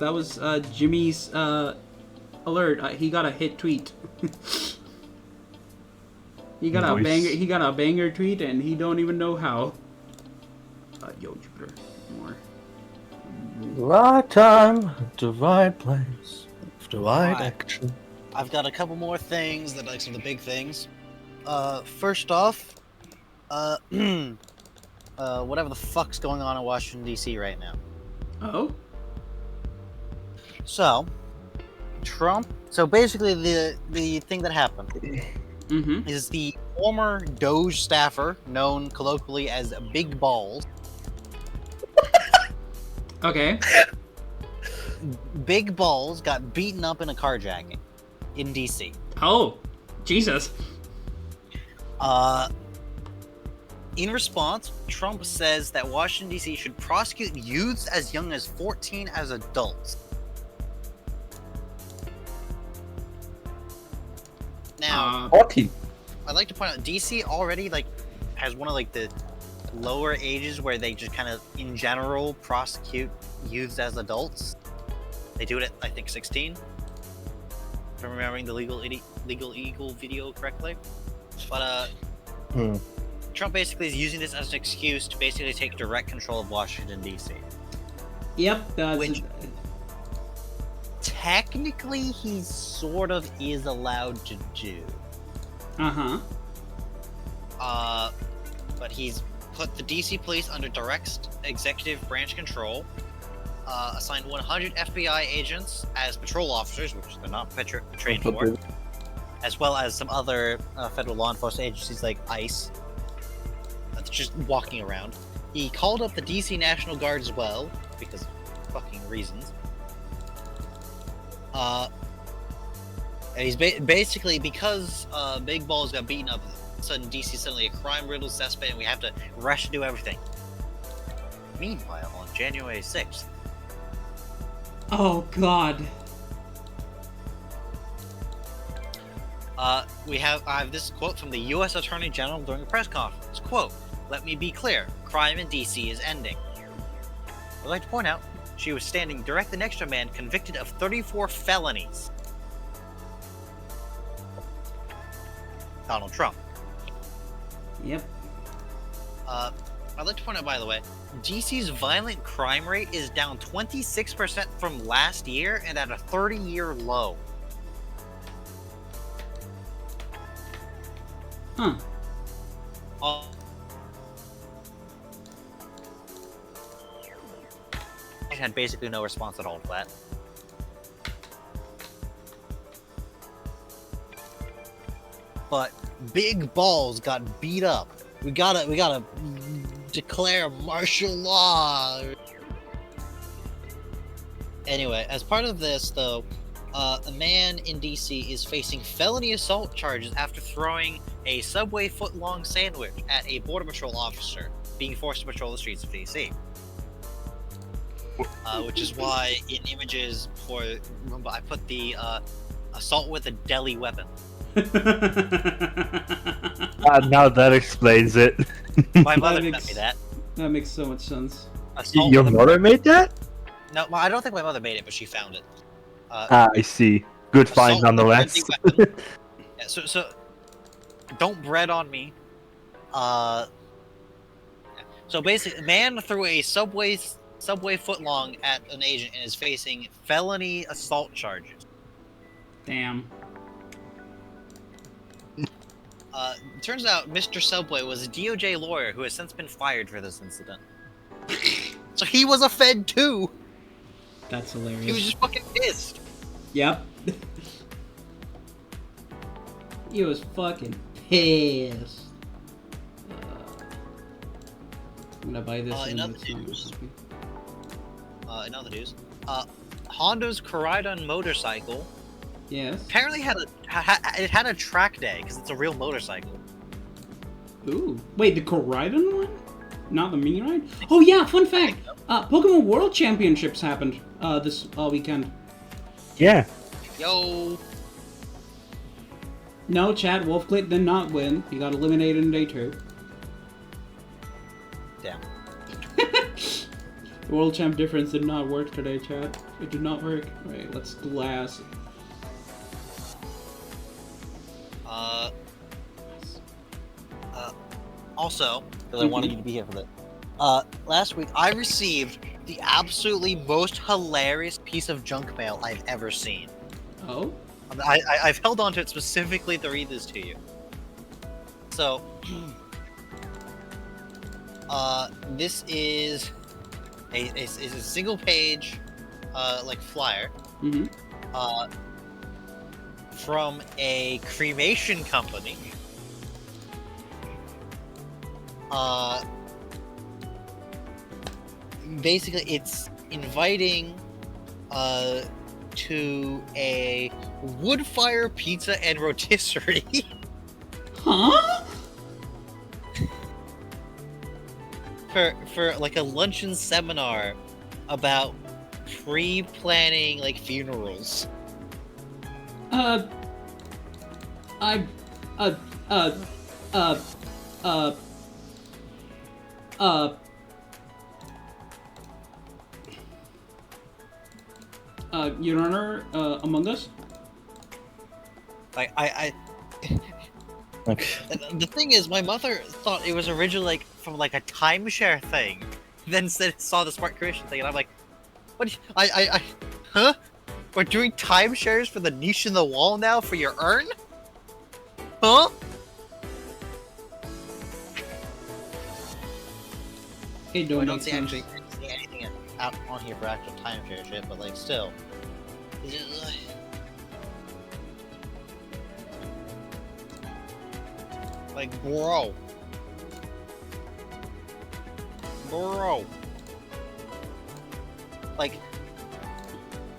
Jimmy's alert. He got a hit tweet. He got a banger tweet, and he don't even know how. Yo, Jupiter, more. Right time, the right place, the right action. I've got a couple more things that like some of the big things. First off, whatever the fuck's going on in Washington D.C. right now. Oh. So, Trump. So basically, the thing that happened is the former Doge staffer, known colloquially as Big Balls. Okay. Big Balls got beaten up in a carjacking in DC. Oh, Jesus. In response, Trump says that Washington D.C. should prosecute youths as young as 14 as adults. Now, 14. I'd like to point out DC already has one of the lower ages where they just kind of in general prosecute youths as adults. They do it at I think 16. if I'm remembering the legal eagle video correctly. But Trump basically is using this as an excuse to basically take direct control of Washington D.C. Yep, that's Which technically he sort of is allowed to do. But he's put the DC police under direct executive branch control, assigned 100 FBI agents as patrol officers, which they're not trained for, as well as some other federal law enforcement agencies like ICE, that's just walking around. He called up the DC National Guard as well, because of fucking reasons. And he's basically, because Big Balls got beaten up, sudden DC is suddenly a crime-riddled suspect, and we have to rush to do everything. Meanwhile, on January 6th... Oh, God. I have this quote from the U.S. Attorney General during a press conference. Quote, "Let me be clear, crime in D.C. is ending." I'd like to point out, she was standing directly next to a man convicted of 34 felonies. Donald Trump. Yep. I'd like to point out, by the way, DC's violent crime rate is down 26% from last year and at a 30-year low. Huh. I had basically no response at all to that. But Big Balls got beat up. We gotta declare martial law. Anyway, as part of this, though, a man in DC is facing felony assault charges after throwing a Subway foot-long sandwich at a Border Patrol officer being forced to patrol the streets of DC. Which is why in images for Roomba, I put the assault with a deli weapon. Now that explains it. My mother sent me that. That makes so much sense. Your mother made that? No, I don't think my mother made it, but she found it. I see. Good find nonetheless. Yeah, so don't bread on me. So basically, man threw a Subway footlong at an agent and is facing felony assault charges. Damn. Turns out Mr. Subway was a DOJ lawyer who has since been fired for this incident. So he was a Fed too! That's hilarious. He was just fucking pissed! Yep. He was fucking pissed. I'm gonna buy this. In other news, Honda's Corridon motorcycle. Yes. Apparently had a track day because it's a real motorcycle. Ooh. Wait, the Corridon one? Not the mini ride? Oh yeah, fun fact. Pokemon World Championships happened this weekend. Yeah. Yo. No, Chad, Wolfclit did not win. He got eliminated in day 2. Damn. The World Champ difference did not work today, Chad. It did not work. Right, let's glass. Also, because I wanted you to be here for that. Last week I received the absolutely most hilarious piece of junk mail I've ever seen. Oh? I've held on to it specifically to read this to you. So, this is a single page, like flyer, from a cremation company. Basically, it's inviting to a wood fire pizza and rotisserie. Huh? for like a luncheon seminar about pre-planning like funerals. Your Honor, Among Us? Like I Okay. the thing is, my mother thought it was originally like from like a timeshare thing, then saw the smart creation thing, and I'm like, what? Huh? We're doing timeshares for the niche in the wall now for your urn? Huh? It I don't don't make see sense. actually see anything out on here for actual timeshare shit, but like still. It's just, like, bro. Like,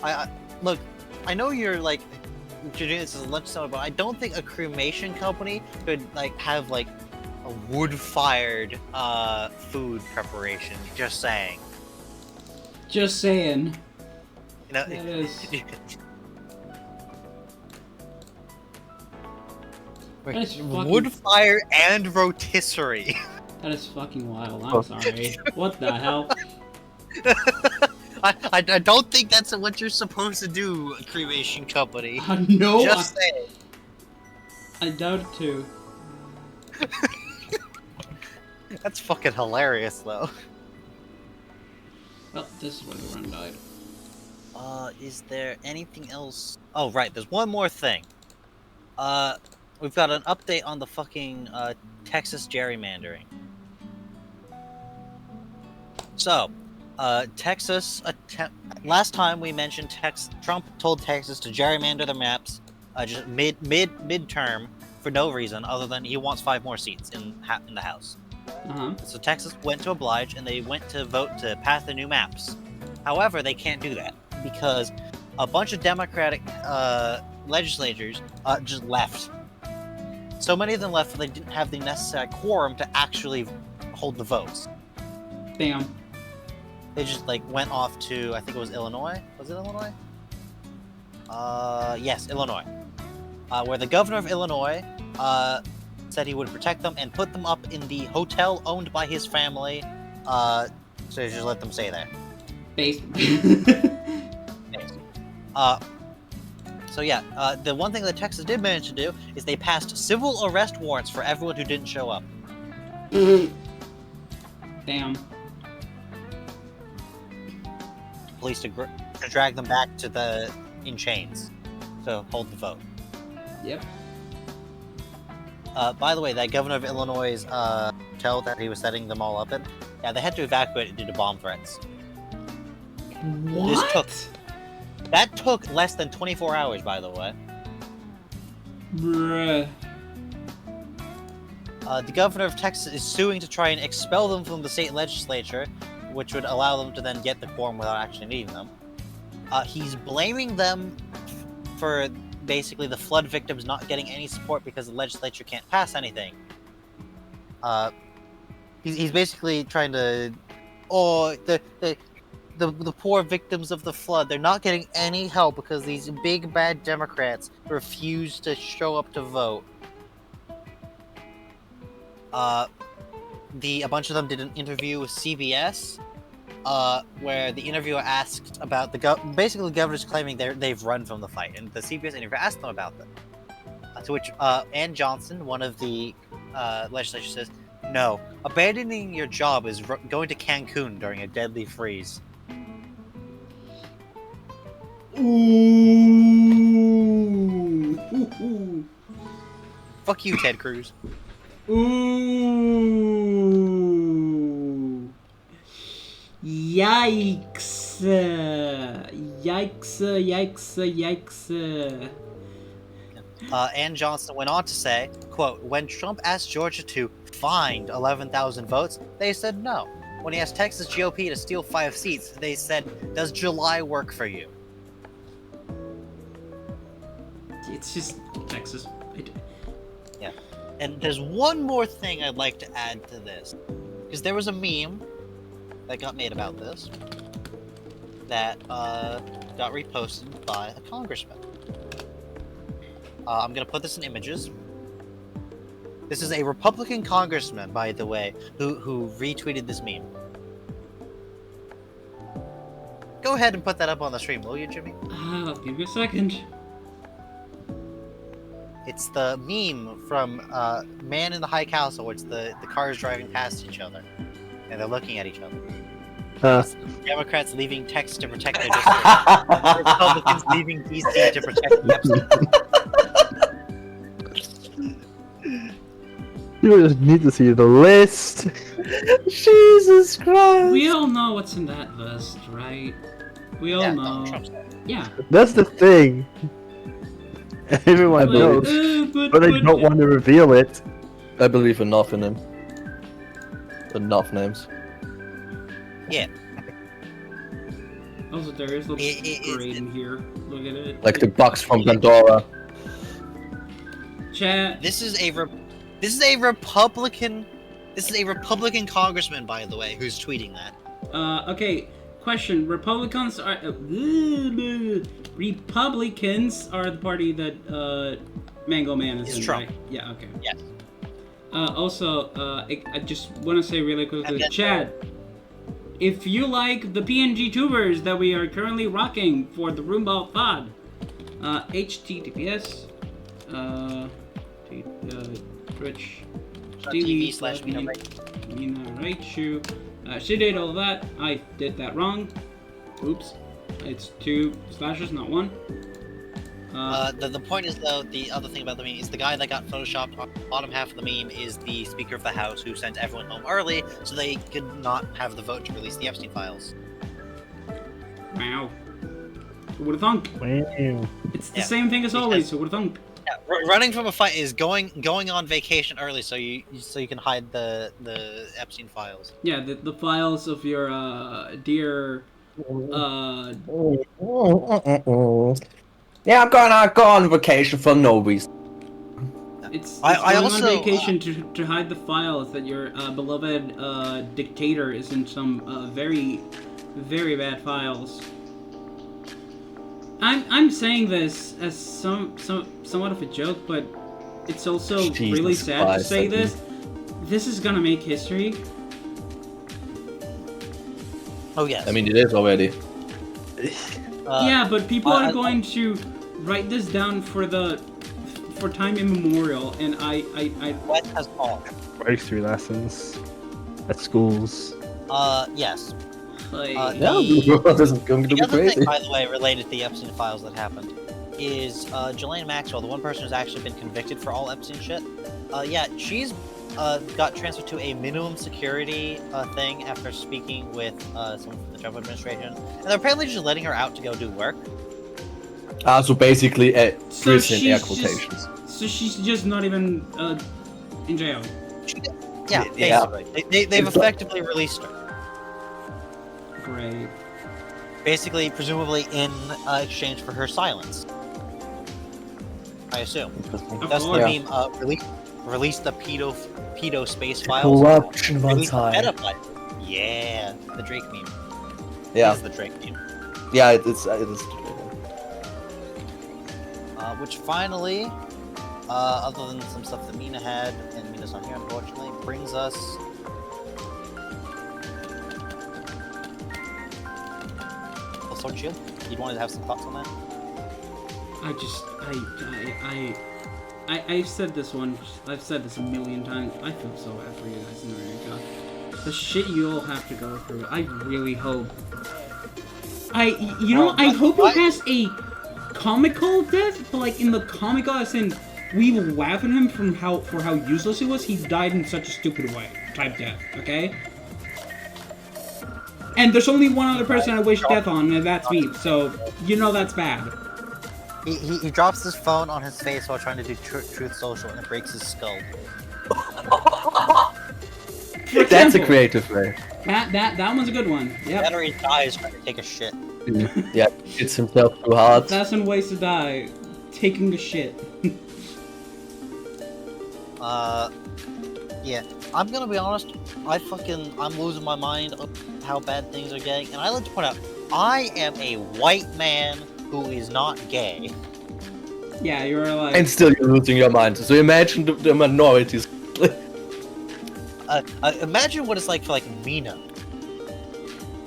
I look. I know you're like you're doing this as a lunch summer, but I don't think a cremation company could like have like a wood-fired food preparation. Just saying. Just saying. You know, That is. That is fucking. wood fire and rotisserie. That is fucking wild. I'm sorry. What the hell? I don't think that's what you're supposed to do, a cremation company. No, Just saying. I doubt it too. That's fucking hilarious, though. Well, this is where the run died. Is there anything else? Oh, right, there's one more thing. We've got an update on the fucking, Texas gerrymandering. So, Texas last time we mentioned Trump told Texas to gerrymander the maps, just midterm for no reason other than he wants 5 more seats in the House. So Texas went to oblige, and they went to vote to pass the new maps. However, they can't do that because a bunch of Democratic legislators just left. So many of them left, they didn't have the necessary quorum to actually hold the votes. Damn. They just like went off to, I think it was Illinois. Was it Illinois? Yes, Illinois. Where the governor of Illinois said he would protect them and put them up in the hotel owned by his family. So he just let them stay there. So yeah, the one thing that Texas did manage to do is they passed civil arrest warrants for everyone who didn't show up. Damn. Police to drag them back to in chains to hold the vote. Yep. By the way, that governor of Illinois' hotel that he was setting them all up in, yeah, they had to evacuate it due to bomb threats. What? That took less than 24 hours, by the way. Bruh. The governor of Texas is suing to try and expel them from the state legislature, which would allow them to then get the quorum without actually needing them. He's blaming them for basically the flood victims not getting any support because the legislature can't pass anything. He's basically trying to, the poor victims of the flood, they're not getting any help because these big bad Democrats refuse to show up to vote. A bunch of them did an interview with CBS, where the interviewer asked about basically the governor's claiming they've run from the fight, and the CBS interviewer asked them about that. To which Ann Johnson, one of the legislators, says, "No, abandoning your job is going to Cancun during a deadly freeze." Ooh. Fuck you, Ted Cruz. Ooh. Yikes. Yikes. Ann Johnson went on to say, quote, "When Trump asked Georgia to find 11,000 votes, they said no. When he asked Texas GOP to steal 5 seats, they said, does July work for you?" It's just Texas. Yeah. And there's one more thing I'd like to add to this. Because there was a meme that got made about this that got reposted by a congressman. I'm going to put this in images. This is a Republican congressman, by the way, who retweeted this meme. Go ahead and put that up on the stream, will you, Jimmy? I'll give you a second. It's the meme from Man in the High Castle, where it's the cars driving past each other, and they're looking at each other. Democrats leaving Texas to protect their district. Republicans leaving DC to protect Epstein. You just need to see the list. Jesus Christ! We all know what's in that list, right? We all know. Yeah. That's the thing. Everyone knows, but they don't want to reveal it. I believe enough in him. Enough names. Yeah. Also, there is looks great in here. Look at it. Like the box from Pandora. Chat. This is a Republican. This is a Republican congressman, by the way, who's tweeting that. Okay. Question: Republicans are the party that Mango Man is in, Trump. right? Yeah. Okay. Yes. Also, I just want to say really quickly, Chad, if you like the PNG tubers that we are currently rocking for the Roomba Pod, https Twitch TV/Mina Raichu. She did all that. I did that wrong. Oops. It's 2 slashes, not 1. The point is, though, the other thing about the meme is the guy that got photoshopped on the bottom half of the meme is the Speaker of the House, who sent everyone home early so they could not have the vote to release the Epstein files. Wow. Who would have thunk? Wow. It's the same thing as always. Who would have thunk? Yeah, running from a fight is going on vacation early so you can hide the Epstein files. Yeah, the files of your dear Yeah, I'm gonna go on vacation for no reason. It's I going also, on vacation to hide the files that your beloved dictator is in some very, very bad files. I'm saying this as somewhat of a joke, but it's also really sad to say this. This is gonna make history. Oh yes. I mean, it is already. Yeah, but people are going to write this down for time immemorial, and I What has all? History lessons at schools. Yes. like. This is going to be The other crazy. thing, by the way, related to the Epstein files that happened, is Ghislaine Maxwell, the one person who's actually been convicted for all Epstein shit. Yeah, she's got transferred to a minimum security thing after speaking with someone from the Trump administration, and they're apparently just letting her out to go do work. So basically, prison air she's quotations. So she's just not even in jail. Yeah, basically. They've effectively released her. Great. Basically, presumably in exchange for her silence. I assume. That's the meme. Release the pedo space files. Corruption one Release the time. petabyte. Yeah, the Drake meme. Yeah. It's the Drake meme. Yeah, it is. Which finally, other than some stuff that Mina had, and Mina's not here unfortunately, brings us. Sword Shield. You'd wanted to have some thoughts on that? I've said this I've said this a million times. I feel so bad for you guys in America. The shit you all have to go through. I really hope. I hope he has a comical death, but like in the comical as in we laugh at him for how useless he was. He died in such a stupid way type death. Okay. And there's only one other person I wish death on, and that's me. So you know that's bad. He drops his phone on his face while trying to do Truth Social, and it breaks his skull. That's a creative way. That one's a good one. Yeah. Battery dies trying to take a shit. Yeah, hits himself too hard. 1,000 ways to die. Taking a shit. Yeah. I'm gonna be honest. I'm losing my mind of how bad things are getting, and I like to point out, I am a white man who is not gay. Yeah, you're like. And still you're losing your mind. So imagine the minorities. Imagine what it's like for like Mina.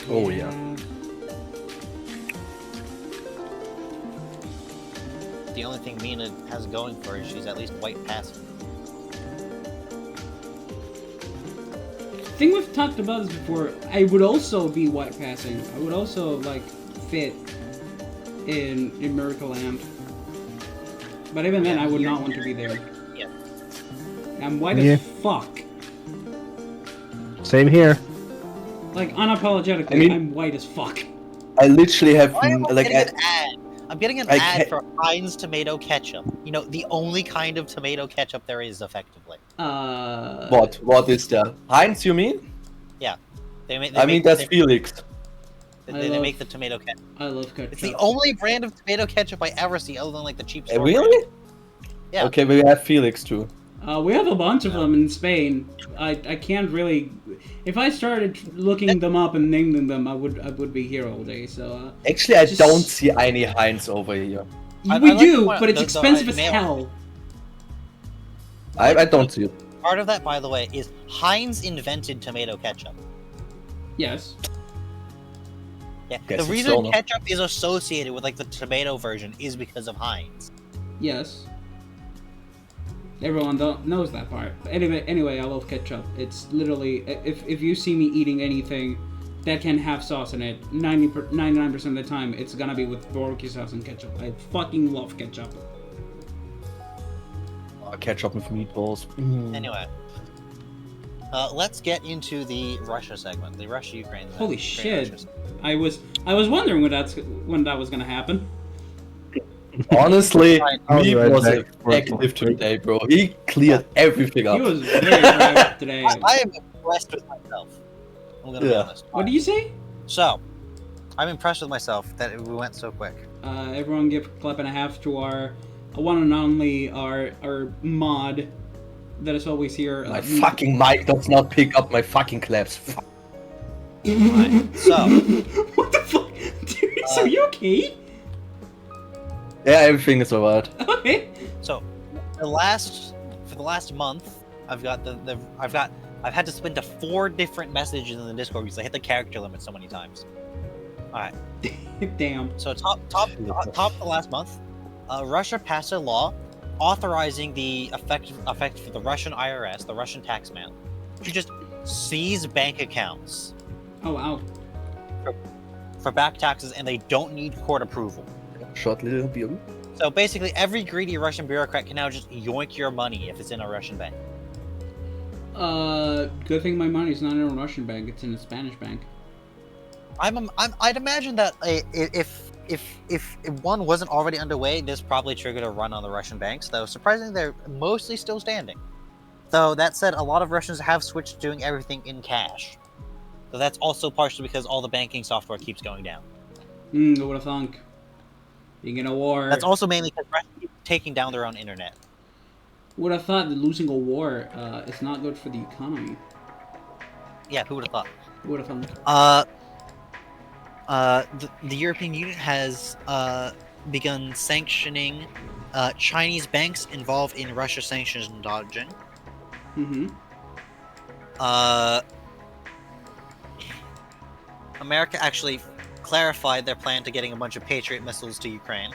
Oh yeah. the only thing Mina has going for her is she's at least white passing. I think we've talked about this before. I would also be white passing. I would also like fit in Miracle Land. But even then, I would not want to be there. Yeah. I'm white as fuck. Same here. Like, unapologetically, I'm white as fuck. I literally have I'm getting an ad for Heinz tomato ketchup. You know, the only kind of tomato ketchup there is, effectively. What is there? Heinz, you mean? Yeah. That's Felix. They make the tomato ketchup. I love ketchup. It's the only brand of tomato ketchup I ever see, other than like the cheap store. Really? Brand. Yeah. Okay, we have Felix too. We have a bunch of them in Spain. I can't really. If I started looking them up and naming them, I would be here all day. So. Actually, I don't see any Heinz over here. We do, but it's expensive as hell. I don't see it. Part of that, by the way, is Heinz invented tomato ketchup. Yes. Yeah. The reason ketchup is associated with like the tomato version is because of Heinz. Yes. Everyone knows that part. But anyway, I love ketchup. It's literally, if you see me eating anything that can have sauce in it, 99% of the time, it's gonna be with barbecue sauce and ketchup. I fucking love ketchup. Ketchup with meatballs. Anyway, let's get into the Russia segment, the Russia-Ukraine. Holy shit! I was wondering when that was gonna happen. Honestly, he was effective today, bro. He cleared everything up. He was very effective today. I am impressed with myself. I'm gonna be honest. What do you say? So, I'm impressed with myself that we went so quick. Everyone give a clap and a half to our one and only our mod that is always here. My fucking mic does not pick up my fucking claps. Right, so. What the fuck? Dude, are you okay? Yeah, everything is alright. Okay. So, for the last month, I've had to spend to 4 different messages in the Discord because I hit the character limit so many times. Alright. Damn. So top the last month, Russia passed a law authorizing the effect for the Russian IRS, the Russian taxman, to just seize bank accounts. Oh wow. For back taxes, and they don't need court approval. Short little beer. So basically, every greedy Russian bureaucrat can now just yoink your money if it's in a Russian bank. Good thing my money's not in a Russian bank; it's in a Spanish bank. I'd imagine that if one wasn't already underway, this probably triggered a run on the Russian banks. Though surprisingly, they're mostly still standing. Though that said, a lot of Russians have switched to doing everything in cash. So that's also partially because all the banking software keeps going down. Who would have thunk? Being in a war. That's also mainly because Russia keeps taking down their own internet. Would have thought that losing a war is not good for the economy. Yeah, who would have thought? Who would have thought? The European Union has begun sanctioning Chinese banks involved in Russia sanctions and dodging. Mm-hmm. America actually clarified their plan to getting a bunch of Patriot missiles to Ukraine.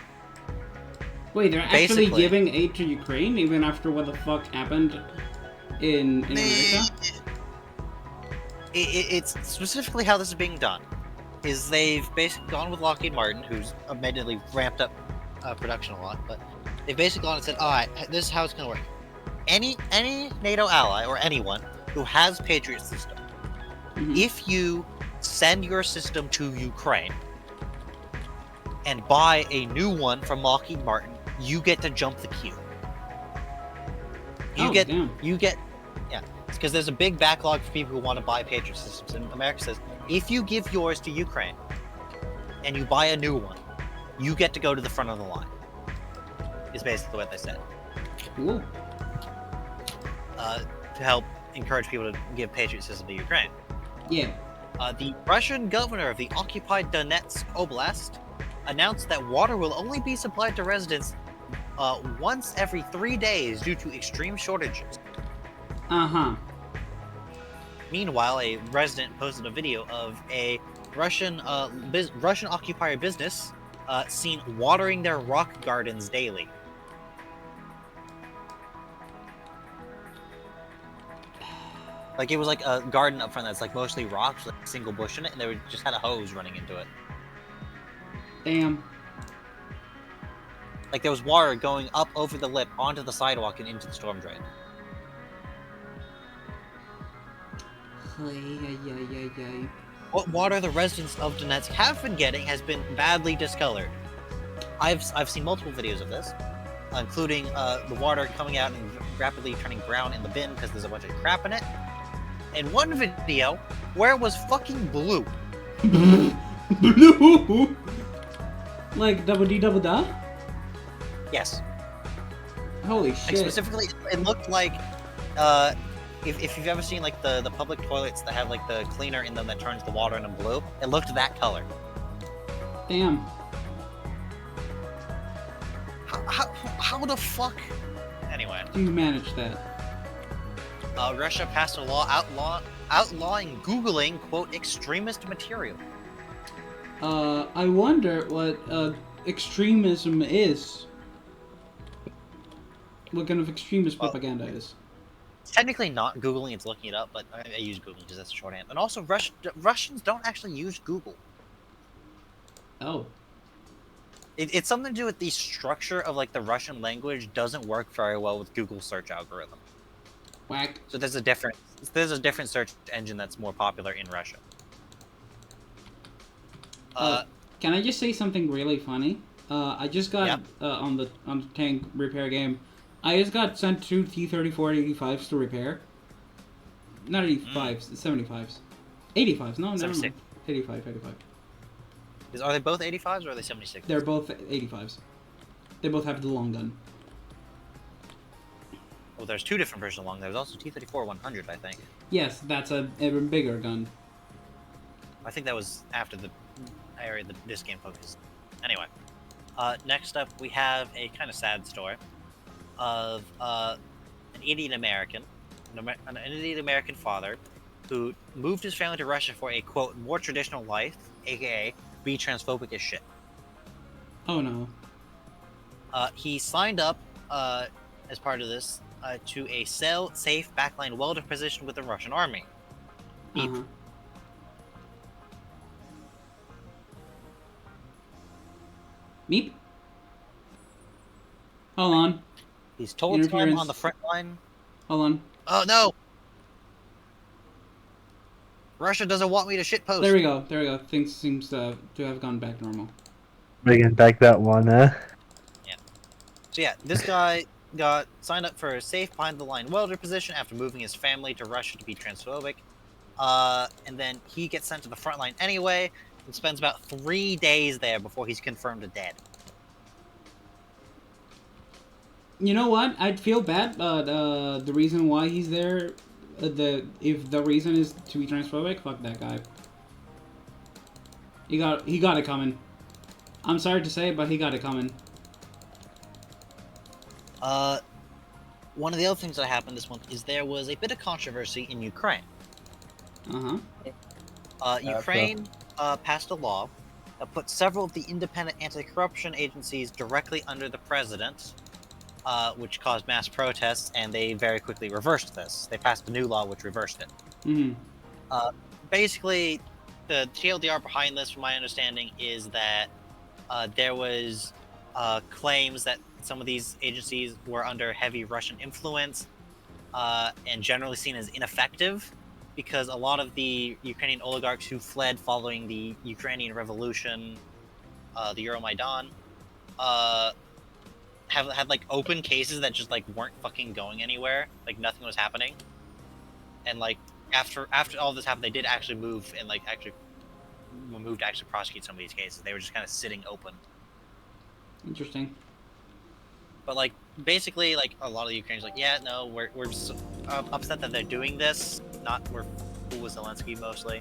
Wait, they're actually giving aid to Ukraine even after what the fuck happened in America? It's specifically how this is being done. Is they've basically gone with Lockheed Martin, who's admittedly ramped up production a lot, but they've basically gone and said, alright, this is how it's going to work. Any NATO ally, or anyone, who has Patriot system, if you send your system to Ukraine and buy a new one from Lockheed Martin, you get to jump the queue. Yeah, it's because there's a big backlog for people who want to buy Patriot systems, and America says, if you give yours to Ukraine and you buy a new one, you get to go to the front of the line. Is basically what they said. Cool. To help encourage people to give Patriot system to Ukraine. Yeah. The Russian governor of the occupied Donetsk Oblast announced that water will only be supplied to residents once every 3 days due to extreme shortages. Meanwhile, a resident posted a video of a Russian occupier business seen watering their rock gardens daily. Like, it was like a garden up front that's like mostly rocks, like a single bush in it, and they just had a hose running into it. Damn. Like, there was water going up over the lip onto the sidewalk and into the storm drain. What water the residents of Donetsk have been getting has been badly discolored. I've seen multiple videos of this, including the water coming out and rapidly turning brown in the bin because there's a bunch of crap in it. In one video, where it was fucking blue. Blue? Like double D double da? Yes. Holy Like, shit. specifically, it looked like, if you've ever seen like the public toilets that have like the cleaner in them that turns the water into blue, it looked that color. Damn. How the fuck? Anyway. Do you manage that? Russia passed a law outlawing Googling, quote, extremist material. I wonder what extremism is. What kind of extremist propaganda is? It's technically not Googling, it's looking it up, but I use Google because that's a shorthand. And also, Russians don't actually use Google. Oh. It's something to do with the structure of like the Russian language doesn't work very well with Google search algorithm. Whack. So there's a different search engine that's more popular in Russia. Can I just say something really funny? I just got Yep. on the tank repair game. I just got sent two T-34 85s to repair. Not 85s, 75s. 85s, no, 76. 85. Are they both 85s or are they 76? They're both 85s. They both have the long gun. Well, there's two different versions of long. There's also T-34 100, I think. Yes, that's a even bigger gun. I think that was after the area that this game focuses. Anyway, next up we have a kind of sad story of an Indian American father who moved his family to Russia for a, quote, more traditional life, aka be transphobic as shit. Oh no. He signed up as part of this to a safe backline welder position with the Russian army. Uh-huh. Meep? Hold on. He's told time Interference. on the front line. Hold on. Oh no! Russia doesn't want me to shitpost. There we go. Things seems to have gone back normal. Bringing back that one, Yeah. So yeah, this guy got signed up for a safe behind-the-line welder position after moving his family to Russia to be transphobic. And then he gets sent to the front line anyway, and spends about 3 days there before he's confirmed dead. You know what? I'd feel bad, but the reason why he's there, if the reason is to be transphobic, fuck that guy. He got it coming. I'm sorry to say it, but he got it coming. One of the other things that happened this month is there was a bit of controversy in Ukraine. Ukraine passed a law that put several of the independent anti-corruption agencies directly under the president, which caused mass protests, and they very quickly reversed this. They passed a new law which reversed it. Basically, the TLDR behind this, from my understanding, is that there was claims that some of these agencies were under heavy Russian influence and generally seen as ineffective, because a lot of the Ukrainian oligarchs who fled following the Ukrainian Revolution, the Euromaidan, have had like open cases that just like weren't fucking going anywhere, like nothing was happening, and like after all this happened, they did actually move and like actually moved to actually prosecute some of these cases. They were just kind of sitting open. Interesting. But like basically, like a lot of the Ukrainians, like, yeah, no, we're just upset that they're doing this. We're cool with Zelensky mostly.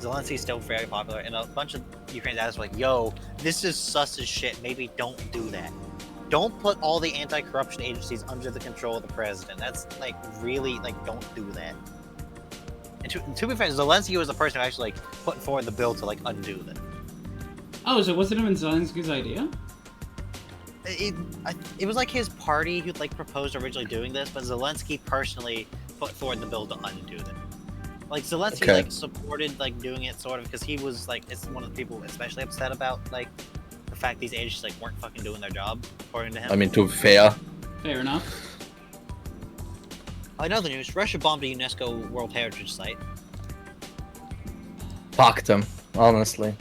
Zelensky's still very popular, and a bunch of Ukrainians were like, yo, this is sus as shit. Maybe don't do that. Don't put all the anti-corruption agencies under the control of the president. That's like really like don't do that. And to be fair, Zelensky was the person who actually like put forward the bill to like undo that. Oh, so was it even Zelensky's idea? It was like his party who like proposed originally doing this, but Zelensky personally put forward the bill to undo it. Like Zelensky like supported like doing it sort of because he was like it's one of the people especially upset about like the fact these agents like weren't fucking doing their job according to him. I mean, to be fair. Fair enough. Another news: Russia bombed a UNESCO World Heritage Site. Fuck them, honestly.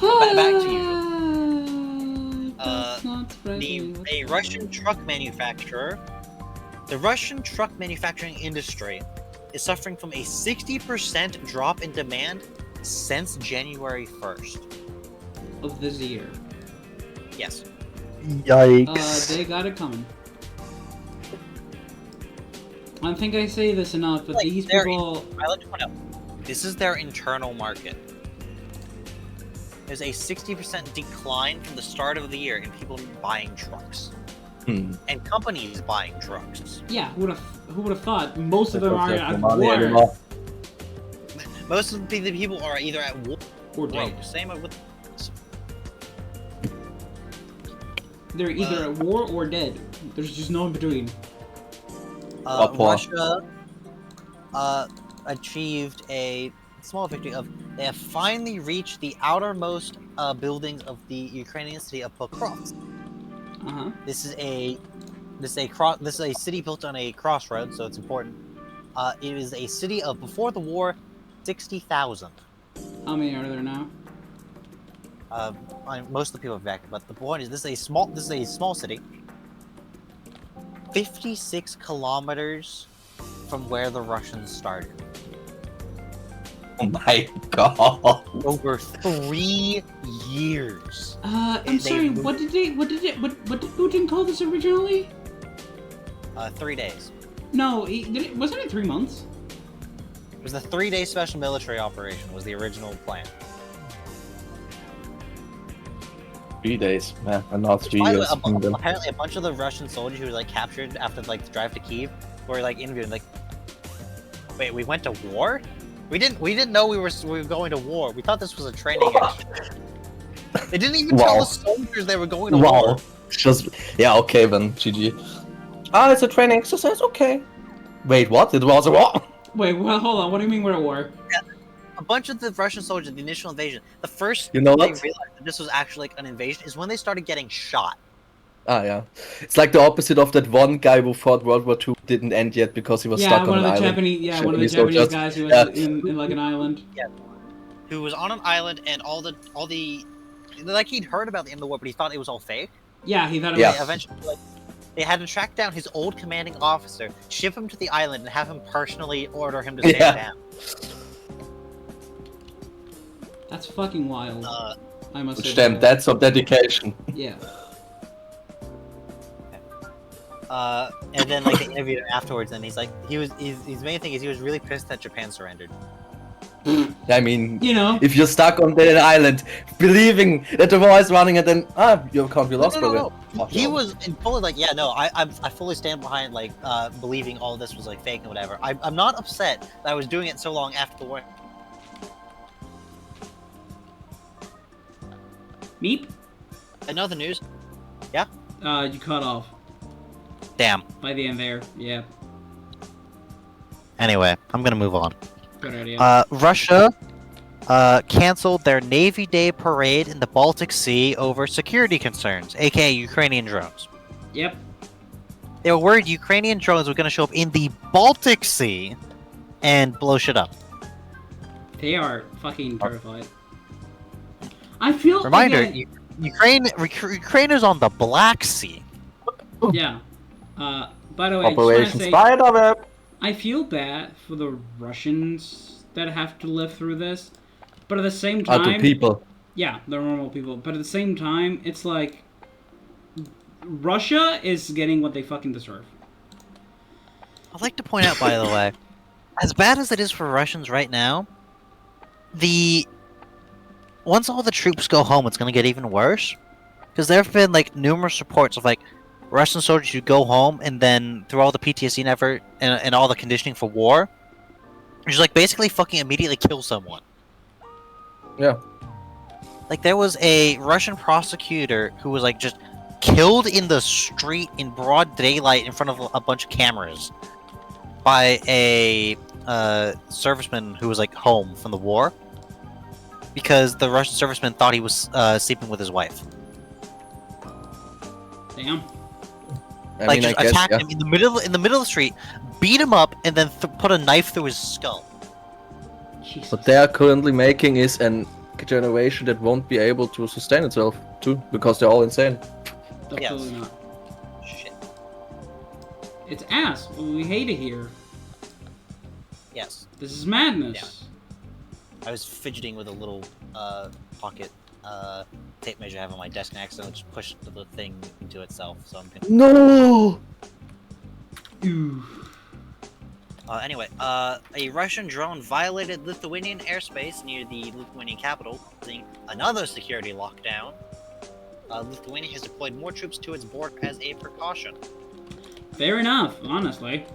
Back to you. A The Russian truck manufacturer. The Russian truck manufacturing industry is suffering from a 60% drop in demand since January 1st. of this year. Yes. Yikes. They got it coming. I don't think I say this enough, but Like, these people. I like to point out, this is their internal market. There's a 60% decline from the start of the year in people buying trucks. And companies buying trucks. Yeah, who would have thought? Most of them are at war Most of the people are either at war or dead. Same with. They're either at war or dead. There's just no in between. Russia achieved a small victory of they have finally reached the outermost buildings of the Ukrainian city of Pokrovsk. This is a city built on a crossroad, so it's important. It is a city of before the war, 60,000. How many are there now? Most of the people have evacuated, but the point is this is a small city. 56 kilometers from where the Russians started. Oh my god. Over 3 years. I'm sorry. What did Putin call this originally? 3 days. No, wasn't it 3 months? It was the 3-day special military operation. Was the original plan. 3 days, man, and not 3 By the years. way, apparently, a bunch of the Russian soldiers who were like captured after like the drive to Kyiv were like interviewed. Like, wait, we went to war? We didn't know we were going to war. We thought this was a training exercise. They didn't even tell the soldiers they were going to war. Just okay then, GG. Ah, it's a training exercise. Okay. Wait, what? It was a war. Wait, well, hold on. What do you mean we're at war? Yeah, a bunch of the Russian soldiers, the initial invasion, the first You know they what? realized that this was actually like an invasion is when they started getting shot. Ah, yeah. It's like the opposite of that one guy who fought World War II didn't end yet because he was stuck on an island. One of the Japanese guys who was in like an island. Yeah. Who was on an island and all the like he'd heard about the end of the war, but he thought it was all fake. Yeah, he thought it Yeah. was. Eventually, like, they had to track down his old commanding officer, ship him to the island, and have him personally order him to stand down. That's fucking wild. I must say. Damn, that's some dedication. Yeah. And then like they interviewed him afterwards, and he's like, his main thing is he was really pissed that Japan surrendered. I mean, You know. if you're stuck on that island, believing that the war is running, and then you can't be lost. No. He was fully like, yeah, no, I fully stand behind like believing all this was like fake and whatever. I'm not upset that I was doing it so long after the war. Meep. Another news. You cut off Damn. by the end there. Yeah. Anyway, I'm gonna move on. Good idea. Russia canceled their Navy Day parade in the Baltic Sea over security concerns, aka Ukrainian drones. Yep. They were worried Ukrainian drones were going to show up in the Baltic Sea and blow shit up. They are fucking terrified. I feel. Reminder: again, Ukraine is on the Black Sea. Yeah. By the way, Operation say, Spiderweb. I feel bad for the Russians that have to live through this, but at the same time, To people. yeah, they're normal people. But at the same time, it's like Russia is getting what they fucking deserve. I'd like to point out, by the way, as bad as it is for Russians right now, once all the troops go home, it's going to get even worse. Because there have been like numerous reports of like Russian soldiers who go home and then through all the PTSD and effort and all the conditioning for war, just like basically fucking immediately kill someone. Yeah. Like, there was a Russian prosecutor who was, like, just killed in the street in broad daylight in front of a bunch of cameras by a serviceman who was, like, home from the war. Because the Russian serviceman thought he was sleeping with his wife. Damn. I Like, mean, just I guess, attacked yeah. him in the middle of the street, beat him up, and then put a knife through his skull. Jesus. What they are currently making is an generation that won't be able to sustain itself too, because they're all insane. Absolutely Yes. not. Shit. It's ass. We hate it here. Yes. This is madness. I was fidgeting with a little pocket tape measure I have on my desk and accidentally just pushed the thing into itself, so I'm gonna... No! Ooh. Anyway, a Russian drone violated Lithuanian airspace near the Lithuanian capital, causing another security lockdown. Lithuania has deployed more troops to its border as a precaution. Fair enough, honestly.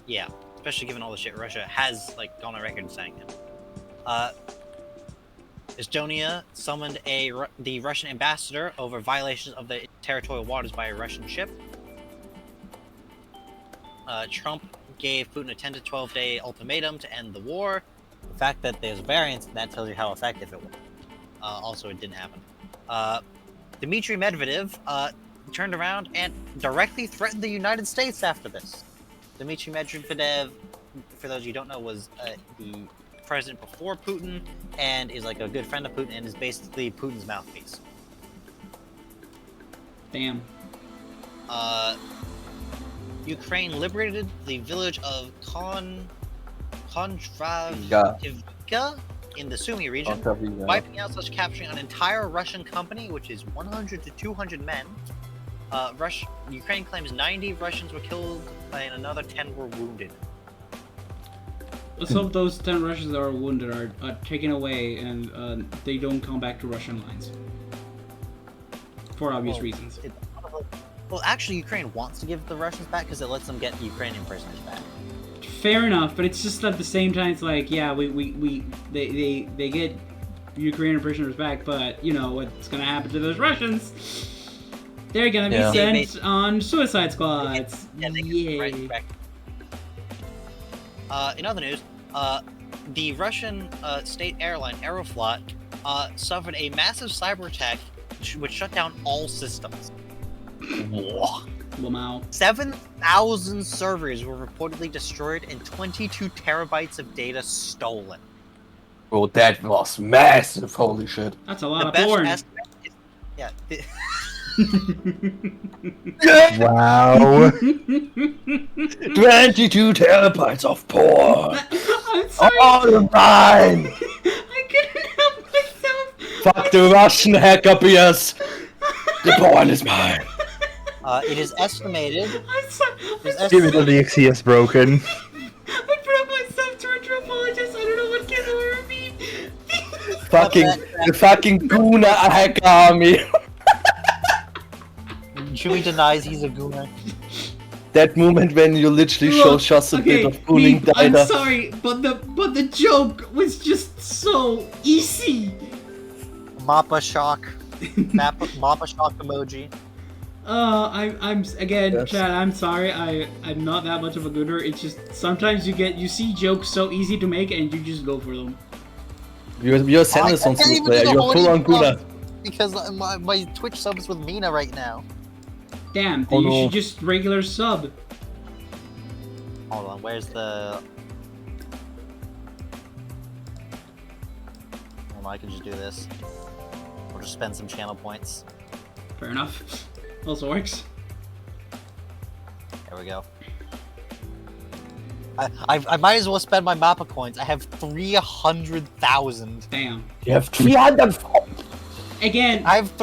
Yeah, especially given all the shit Russia has, like, gone on record saying it. Estonia summoned the Russian ambassador over violations of the territorial waters by a Russian ship. Trump gave Putin a 10 to 12-day ultimatum to end the war. The fact that there's variance, that tells you how effective it was. Also, it didn't happen. Dmitry Medvedev turned around and directly threatened the United States after this. Dmitry Medvedev, for those of you who don't know, was the president before Putin and is like a good friend of Putin and is basically Putin's mouthpiece. Damn. Ukraine liberated the village of Kondrativka in the Sumy region, wiping out such capturing an entire Russian company, which is 100 to 200 men. Ukraine claims 90 Russians were killed and another 10 were wounded. Let's hope those 10 Russians that are wounded are taken away and they don't come back to Russian lines. For obvious reasons. Well, actually, Ukraine wants to give the Russians back because it lets them get Ukrainian prisoners back. Fair enough, but it's just at the same time, it's like, yeah, they get Ukrainian prisoners back, but you know what's gonna happen to those Russians? They're gonna be sent on suicide squads. Yay. In other news, the Russian state airline Aeroflot suffered a massive cyber attack which shut down all systems. Wow. 7,000 servers were reportedly destroyed and 22 terabytes of data stolen. Oh, that was massive! Holy shit! That's a lot of porn. Yeah. Wow. 22 terabytes of porn! I'm sorry. All of mine! I couldn't help myself. Fuck the Russian hacker BS! The porn is mine! It is estimated... I'm sorry. Give it the XE is broken. I broke myself trying to apologize. I don't know what can over me. The fucking Guna hacker army! Chewie denies he's a gooner. That moment when you literally show just a bit of gooning I'm data. sorry, but the joke was just so easy. Mappa shock. Mappa shock emoji. I'm again, Yes. Chad. I'm sorry. I'm not that much of a gooder. It's just sometimes you see jokes so easy to make and you just go for them. You're a Sanderson player. You're full on Guna. Because my Twitch subs with Mina right now. Damn, then you should just regular sub. Hold on, where's the... Well, I can just do this. Or just spend some channel points. Fair enough. Also works. There we go. I might as well spend my Mappa coins. I have 300,000. Damn. You have 300. Again. I have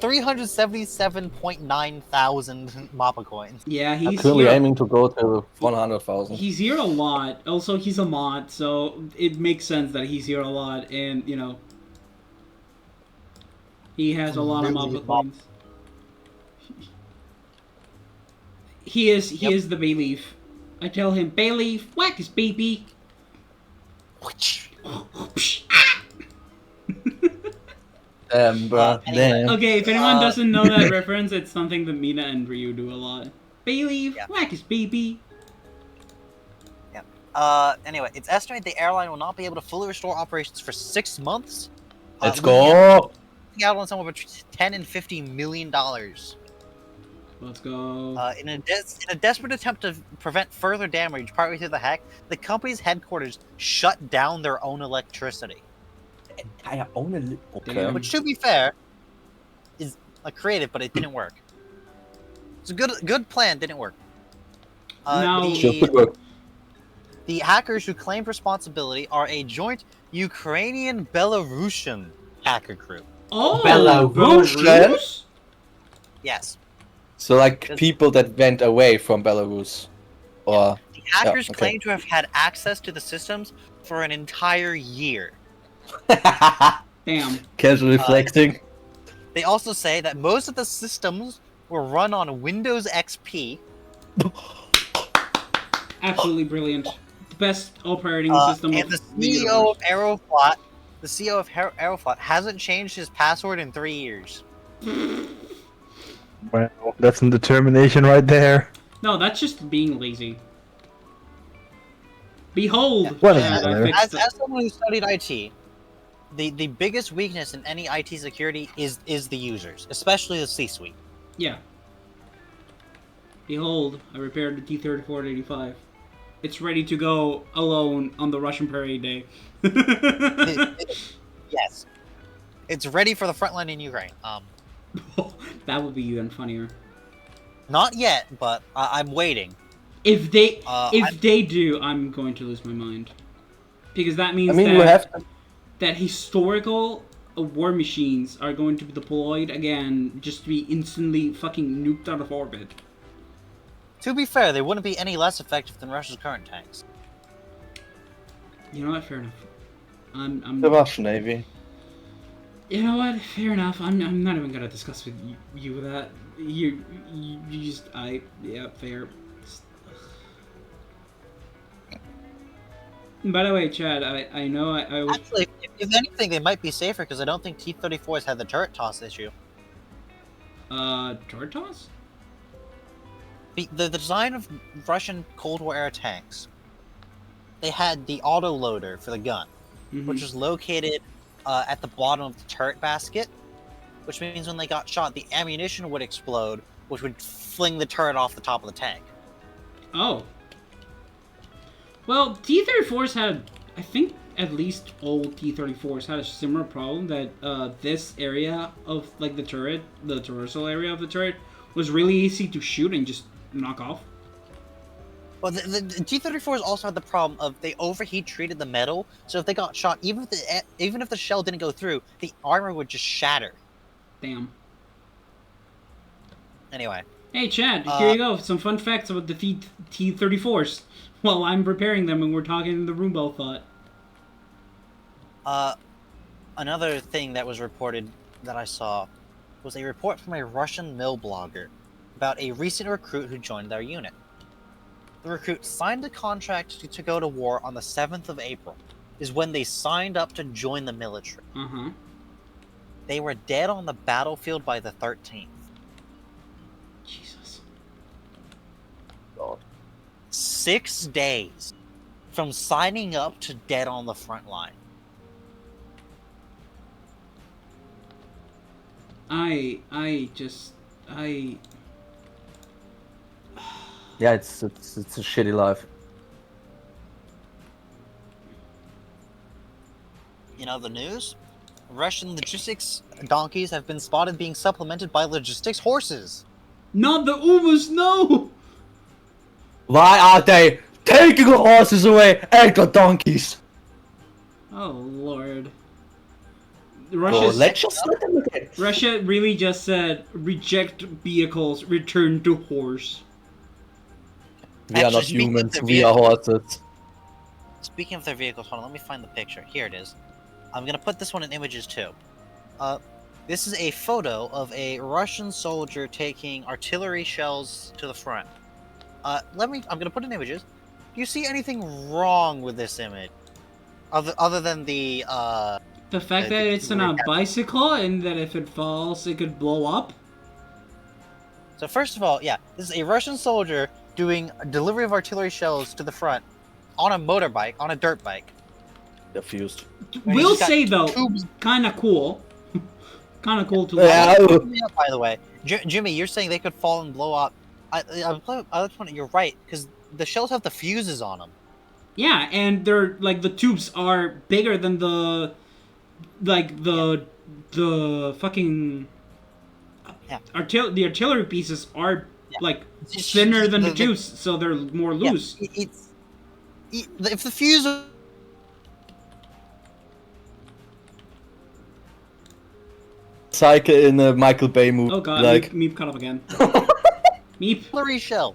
377.9 thousand Mappa coins. Yeah, he's I'm currently here. aiming to go to 100,000. He's here a lot. Also, he's a mod, so it makes sense that he's here a lot, and you know, he has a lot of Mappa coins. He is the Bayleaf. I tell him, Bayleaf, whack his baby. Bruh. Anyway. Damn. Okay, if anyone doesn't know that reference, it's something that Mina and Ryu do a lot. Bayleaf, Yeah. whack his baby. Anyway, it's estimated the airline will not be able to fully restore operations for 6 months. Let's Losing go. out on somewhere between $10 and $50 million. Let's go. In a desperate attempt to prevent further damage partway through the hack, the company's headquarters shut down their own electricity. Okay. Damn. Which, to be fair, is creative, but it didn't work. It's a good plan, didn't work. Now- The hackers who claimed responsibility are a joint Ukrainian-Belarusian hacker group. Oh, Belarus? Belarus? Yes. So like people that went away from Belarus, or The hackers okay. claim to have had access to the systems for an entire year. Damn. casually reflecting. They also say that most of the systems were run on Windows XP. Absolutely brilliant. The best operating system And of the the CEO universe. of Aeroflot hasn't changed his password in 3 years. Well, that's some determination right there. No, that's just being lazy. Behold! What Chad, is I there? fixed it. As someone who studied IT, the biggest weakness in any IT security is the users, especially the C-suite. Yeah. Behold, I repaired the T-34-85. It's ready to go alone on the Russian parade day. Yes, it's ready for the front line in Ukraine. That would be even funnier. Not yet, but I'm waiting. If they I'm- they do, I'm going to lose my mind. Because that means I mean, that, we have to. that historical war machines are going to be deployed again just to be instantly fucking nuked out of orbit. To be fair, they wouldn't be any less effective than Russia's current tanks. You know what? Fair enough. I'm The Russian Navy. You know what? Fair enough. I'm not even gonna discuss with you that. You just yeah, fair. By the way, Chad, I know I was Actually, if anything, they might be safer because I don't think T-34s had the turret toss issue. turret toss? The design of Russian Cold War era tanks, they had the auto loader for the gun, which was located at the bottom of the turret basket, which means when they got shot, the ammunition would explode, which would fling the turret off the top of the tank. Oh. Well, T-34s had, I think, at least old T-34s had a similar problem that this area of like the turret, the torso area of the turret, was really easy to shoot and just knock off. Well, the T-34s also had the problem of they overheat treated the metal, so if they got shot, even if the shell didn't go through, the armor would just shatter. Damn. Anyway. Hey, Chad, here you go. Some fun facts about the T-34s. While I'm preparing them and we're talking in the room both thought. Another thing that was reported that I saw was a report from a Russian mill blogger about a recent recruit who joined their unit. The recruit signed a contract to go to war on the 7th of April, is when they signed up to join the military. Uh-huh. They were dead on the battlefield by the 13th. Jesus. God. 6 days from signing up to dead on the front line. Yeah, it's a shitty life. In other news, Russian logistics donkeys have been spotted being supplemented by logistics horses. Not the Umas, no! Why are they taking the horses away and the donkeys? Oh, Lord. Let's just let them again. Russia really just said, reject vehicles, return to horse. We are not humans, we are horses. Speaking of their vehicles, hold on, let me find the picture. Here it is. I'm gonna put this one in images too. This is a photo of a Russian soldier taking artillery shells to the front. I'm gonna put in images. Do you see anything wrong with this image? Other than the The fact that it's on a bicycle and that if it falls, it could blow up? So first of all, yeah, this is a Russian soldier doing a delivery of artillery shells to the front on a motorbike, on a dirt bike. They're fused. We'll say, though, kind of cool. Kind of cool to look. By the way, Jimmy, you're saying they could fall and blow up. You're right, because the shells have the fuses on them. Yeah, and they're, like, the tubes are bigger than the... Like, the fucking... Yeah. The artillery pieces are, like, thinner than the tubes, so they're more loose. Yeah, if the fuse... Cycle in a Michael Bay movie. Oh god, like... Meep cut up again. Meep. Artillery shells.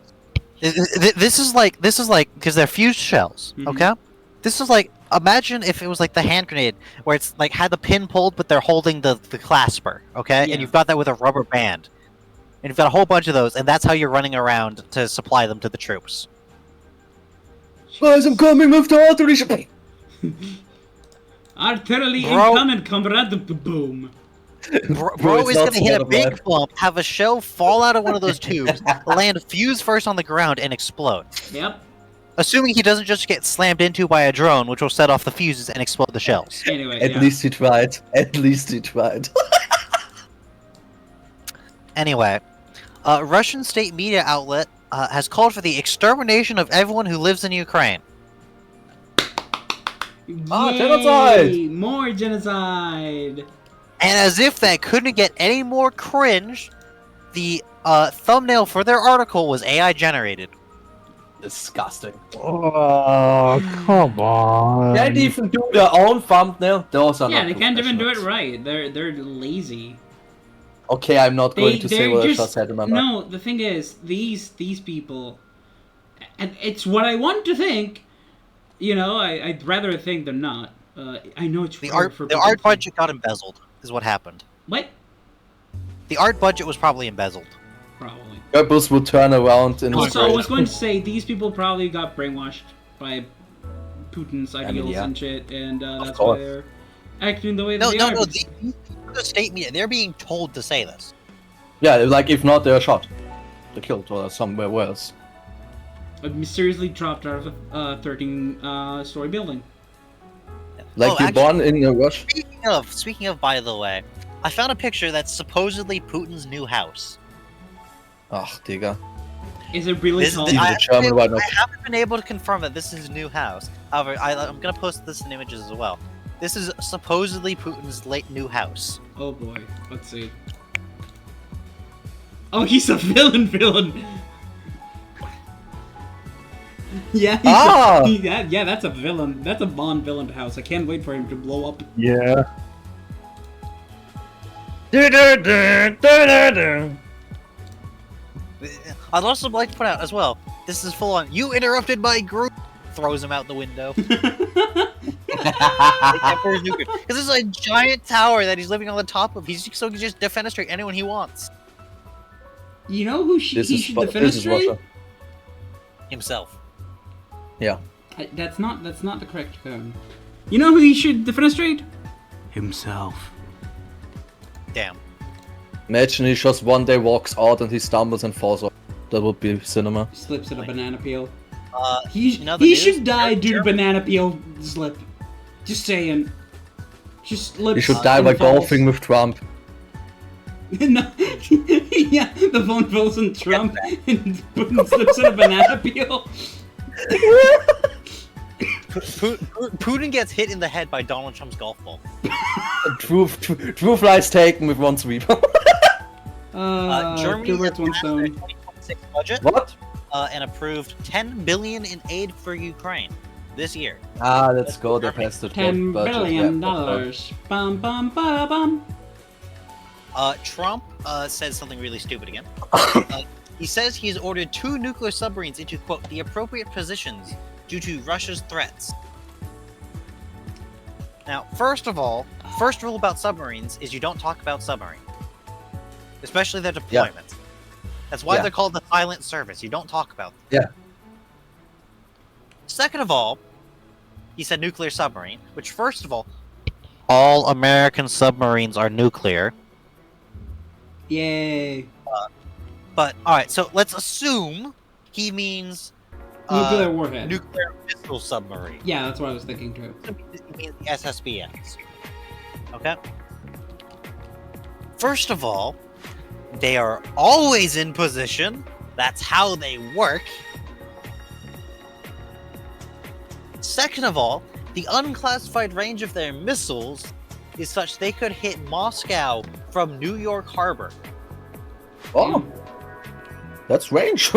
This is like, because they're fused shells, okay? This is like, imagine if it was like the hand grenade, where it's like had the pin pulled, but they're holding the clasper, okay? Yeah. And you've got that with a rubber band. And you've got a whole bunch of those, and that's how you're running around to supply them to the troops. Guys, I'm coming with the artillery. Artillery incoming, comrade. Boom. Bro is gonna hit a big bump, have a shell fall out of one of those tubes, land fuse first on the ground, and explode. Yep. Assuming he doesn't just get slammed into by a drone, which will set off the fuses and explode the shells. Anyway, At least he tried. At least he tried. Anyway, a Russian state media outlet has called for the extermination of everyone who lives in Ukraine. Genocide! More genocide! And as if that couldn't get any more cringe, the thumbnail for their article was AI generated. Disgusting. Oh, come on. Can't even do their own thumbnail. Those are they can't even do it right. They're lazy. Okay, I'm not going to say what I just said in my mind. No, the thing is, these people, and it's what I want to think. You know, I'd rather think than not. I know it's the art budget got embezzled. Is what happened. What? The art budget was probably embezzled. Probably. Goebbels will turn around in Also, I was going to say, these people probably got brainwashed by Putin's ideals and shit, and that's why they're acting the way that they are. No, the state media, they're being told to say this. Yeah, like, if not, they're shot. They're killed or somewhere else. Mysteriously dropped out of a 13-story building. Like you're born in a rush. Speaking of, by the way, I found a picture that's supposedly Putin's new house. Ach, Digga. Is it really tall? I haven't been able to confirm that this is his new house. However, I'm gonna post this in images as well. This is supposedly Putin's new house. Oh boy, let's see. Oh, he's a villain. Yeah, yeah, that's a villain. That's a Bond villain house. I can't wait for him to blow up. Yeah. I'd also like to point out as well, this is full on, you interrupted my group, throws him out the window. Because this is a giant tower that he's living on the top of. So he can just defenestrate anyone he wants. You know who he should defenestrate? Himself. Yeah. That's not the correct term. You know who he should defenestrate? Himself. Damn. Imagine he just one day walks out and he stumbles and falls off. That would be cinema. Slips in a banana peel. He should die due to banana peel slip. Just saying. Just slips. He should die by golfing with Trump. No, yeah, the phone falls on Trump and slips in a banana peel. Putin gets hit in the head by Donald Trump's golf ball. True flights taken with one sweep. Germany has passed their 2026 budget. What? And approved $10 billion in aid for Ukraine this year. Let's go. They passed the $10 billion. Bum bum ba bum. Trump says something really stupid again. He says he has ordered 2 nuclear submarines into, quote, the appropriate positions due to Russia's threats. Now, first of all, first rule about submarines is you don't talk about submarines. Especially their deployment. Yeah. That's why they're called the silent service. You don't talk about them. Yeah. Second of all, he said nuclear submarine, which first of all, all American submarines are nuclear. Yay. But alright, so let's assume he means Nuclear warhead. nuclear missile submarine. Yeah, that's what I was thinking too. It means the SSBNs. Okay? First of all, they are always in position. That's how they work. Second of all, the unclassified range of their missiles is such they could hit Moscow from New York Harbor. Oh, that's range.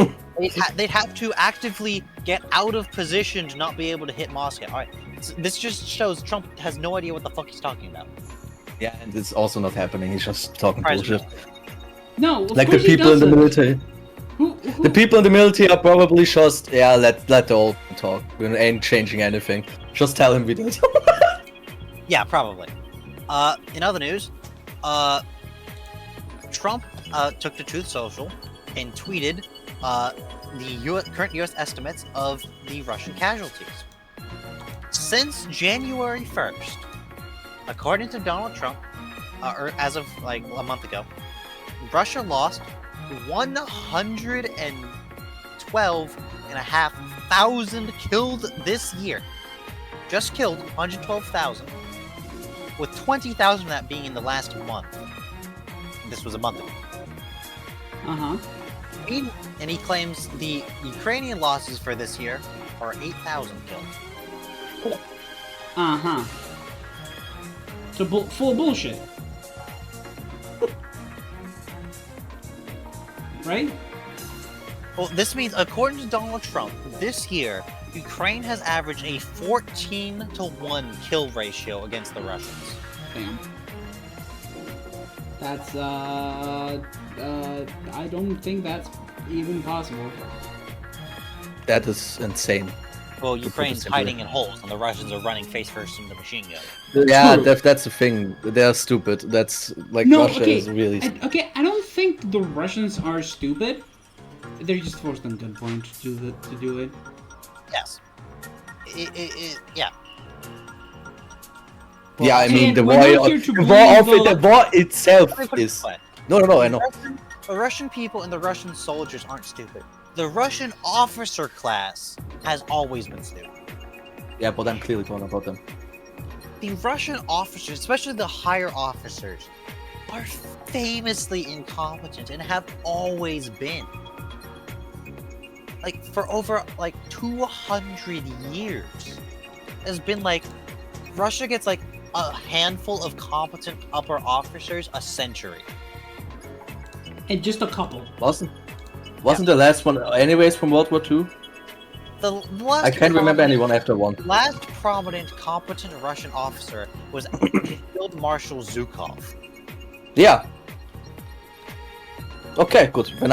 They'd have to actively get out of position to not be able to hit Moscow. Alright, so this just shows Trump has no idea what the fuck he's talking about. Yeah, and it's also not happening. He's just talking President. bullshit. No, of Like the course he people in the doesn't. military. Who? The people in the military are probably just, yeah, let the old man talk. We ain't changing anything. Just tell him we did. Yeah, probably. In other news, Trump took to Truth Social and tweeted the current U.S. estimates of the Russian casualties. Since January 1st, according to Donald Trump, or as of like a month ago, Russia lost 112,500 killed this year. Just killed 112,000, with 20,000 of that being in the last month. This was a month ago. Uh-huh. And he claims the Ukrainian losses for this year are 8,000 killed. Uh-huh. So full bullshit. Right? Well, this means, according to Donald Trump, this year, Ukraine has averaged a 14-to-1 kill ratio against the Russians. Damn. That's, I don't think that's even possible. That is insane. Well, put it Ukraine's simply. hiding in holes, and the Russians are running face first into the machine gun. Yeah, True. that's the thing. They're stupid. That's like No, Russia okay. is really. Okay, I don't think the Russians are stupid. They're just forced on gunpoint to do it. Yes. Yeah. Yeah, I mean And the we're war, not here to the war of believe it, the war itself Let me put it is. this way. No, I know. The Russian people and the Russian soldiers aren't stupid. The Russian officer class has always been stupid. Yeah, but I'm clearly talking about them. The Russian officers, especially the higher officers, are famously incompetent and have always been. Like, for over, 200 years. It's been, Russia gets, a handful of competent upper officers a century. And just a couple. Wasn't the last one anyways from World War II? The last I can't remember anyone after one. Last prominent, competent Russian officer was Field Marshal Zhukov. Yeah. Okay, good. When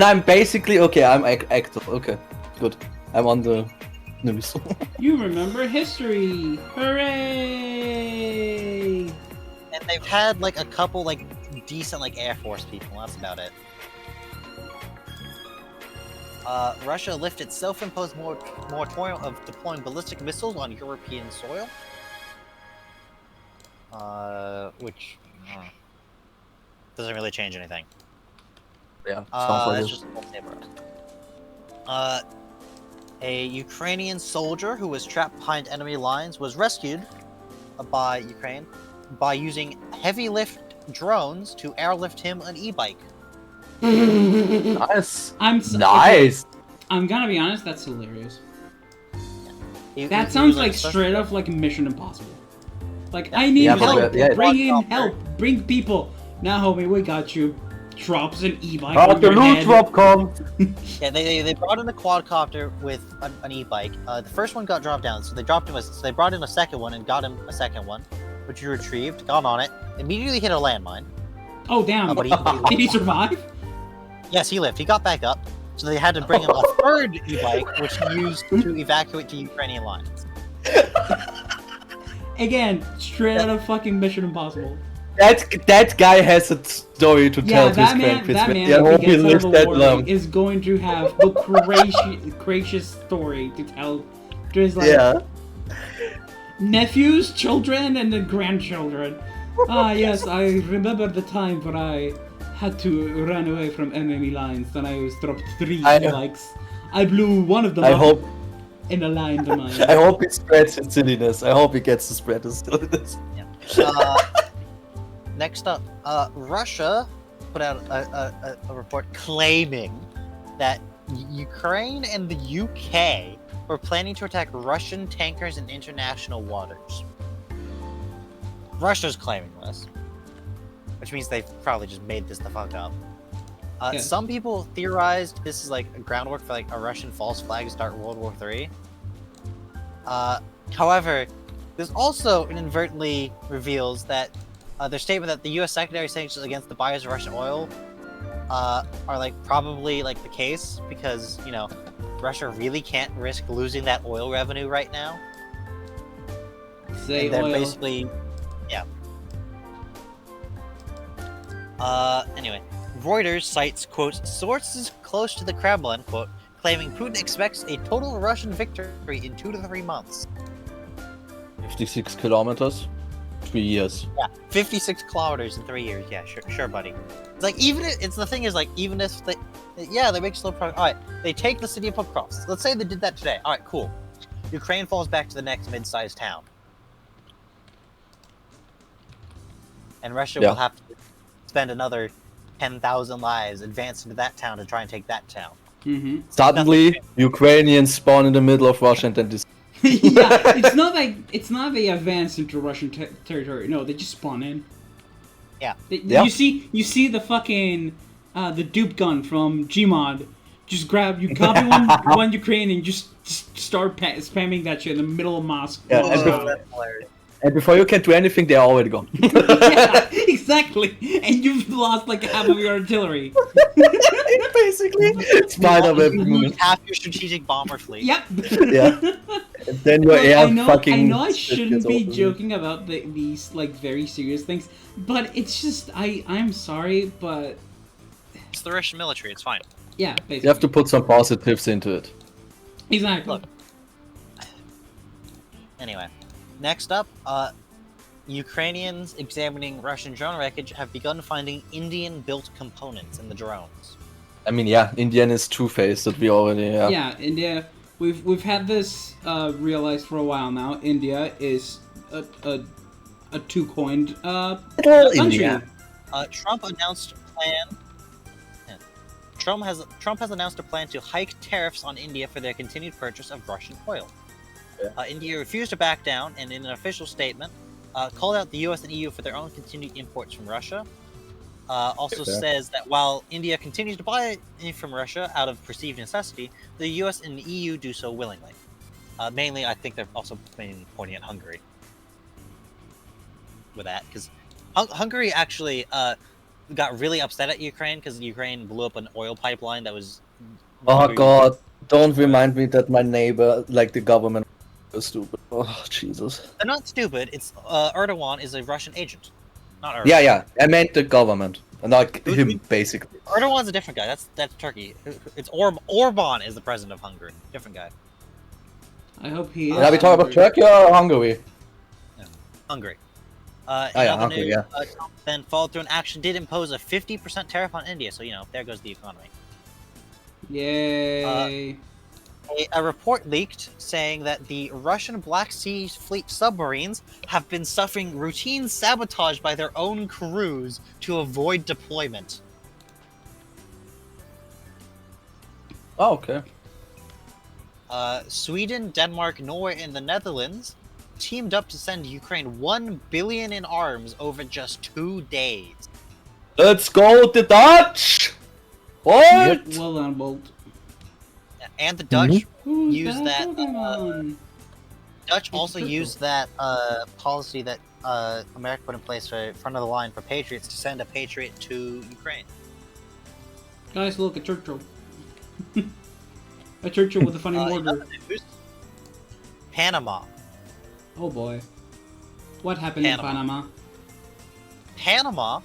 I'm basically okay, I'm active. Okay, good. I'm on the news. You remember history! Hooray! And they've had a couple decent Air Force people. That's about it. Russia lifted self-imposed moratorium of deploying ballistic missiles on European soil. Which doesn't really change anything. Yeah, sounds like That's it. just a saber. A Ukrainian soldier who was trapped behind enemy lines was rescued by Ukraine by using heavy lift drones to airlift him an e-bike. Nice. Nice. I'm gonna be honest. That's hilarious. He That sounds was like special- straight up like Mission Impossible. Like I need Yeah, but help. yeah, Bring in yeah. help. Bring people. Now, homie, we got you. Drops an e-bike How on the your loot head. drop come? Yeah, they brought in a quadcopter with an e-bike. The first one got dropped down, so they brought in a second one and got him a second one, which he retrieved, got on it, immediately hit a landmine. Oh damn! But Did he survive? Yes, he lived. He got back up, so they had to bring him a third e-bike, which he used to evacuate to Ukrainian lines. Again, straight out of fucking Mission Impossible. That guy has a story to Yeah, tell to his that grandkids. man, Yeah, if hope he he gets out lives of that war, long. is going to have the gracious story to tell to his like. Yeah. nephews, children, and then grandchildren. Ah, yes, I remember the time when I had to run away from MMA lines. Then I was dropped 3 likes. I blew one of them up in a line to mine. I hope he spreads his silliness. I hope he gets to spread his silliness. Next up, Russia put out a report claiming that Ukraine and the UK were planning to attack Russian tankers in international waters. Russia's claiming this, which means they've probably just made this the fuck up. Some people theorized this is like a groundwork for like a Russian false flag to start World War III. However, this also inadvertently reveals that their statement that the U.S. secondary sanctions against the buyers of Russian oil are like probably like the case because, you know, Russia really can't risk losing that oil revenue right now. Say they're oil. basically, yeah. Anyway, Reuters cites, quote, sources close to the Kremlin, quote, claiming Putin expects a total Russian victory in 2 to 3 months. 56 kilometers, 3 years. Yeah, 56 kilometers in 3 years. Yeah, sure, buddy. It's like even if, it's the thing is like even if they, they make slow progress. All right, they take the city of Pokrovsk. Let's say they did that today. All right, cool. Ukraine falls back to the next mid-sized town, and Russia will have to spend another 10,000 lives advancing to that town to try and take that town. Mm-hmm. Suddenly, Ukrainians spawn in the middle of Russia and then this. Yeah, it's not they advance into Russian territory. No, they just spawn in. Yeah. You see the fucking the dupe gun from Gmod. Just copy one Ukrainian, just start spamming that shit in the middle of Moscow. Yeah, and before you can do anything, they're already gone. Yeah, exactly. And you've lost like half of your artillery. Basically, you lose half your strategic bomber fleet. Yep. Yeah. And then your air fucking. I know I shouldn't be joking about these like very serious things, but it's just I'm sorry, but it's the Russian military. It's fine. Yeah, basically. You have to put some positives into it. Exactly. Look. Anyway, next up, Ukrainians examining Russian drone wreckage have begun finding Indian-built components in the drones. I mean, yeah, Indian is two-faced that we already. Yeah, India. We've had this realized for a while now. India is a two-coined country. India. Trump announced a plan. Trump has announced a plan to hike tariffs on India for their continued purchase of Russian oil. Yeah. India refused to back down, and in an official statement, called out the U.S. and EU for their own continued imports from Russia. Also says that while India continues to buy from Russia out of perceived necessity, the U.S. and the EU do so willingly. Mainly, I think they're also pointing at Hungary with that, because Hungary actually got really upset at Ukraine because Ukraine blew up an oil pipeline that was... Oh god, don't remind me that my neighbor, like the government, was stupid. Oh, Jesus. They're not stupid, it's Erdogan is a Russian agent. Not Erdogan. Yeah, I meant the government. Not him, basically. Erdogan's a different guy, that's Turkey. It's Orban is the president of Hungary. Different guy. I hope he is. Are we talking about Turkey or Hungary? Yeah. Hungary. Hungary, yeah. Trump then followed through an action, did impose a 50% tariff on India, so, you know, there goes the economy. Yay. A report leaked saying that the Russian Black Sea Fleet submarines have been suffering routine sabotage by their own crews to avoid deployment. Oh, okay. Sweden, Denmark, Norway, and the Netherlands teamed up to send Ukraine $1 billion in arms over just 2 days. Let's go, the Dutch! What? Well done, Bolt. And the Dutch Who's used that. Dutch also purple. used that policy that America put in place for front of the line for Patriots to send a Patriot to Ukraine. Guys, look, a Churchill. A Churchill with a funny mortar. Panama. Oh boy. What happened in Panama? Panama,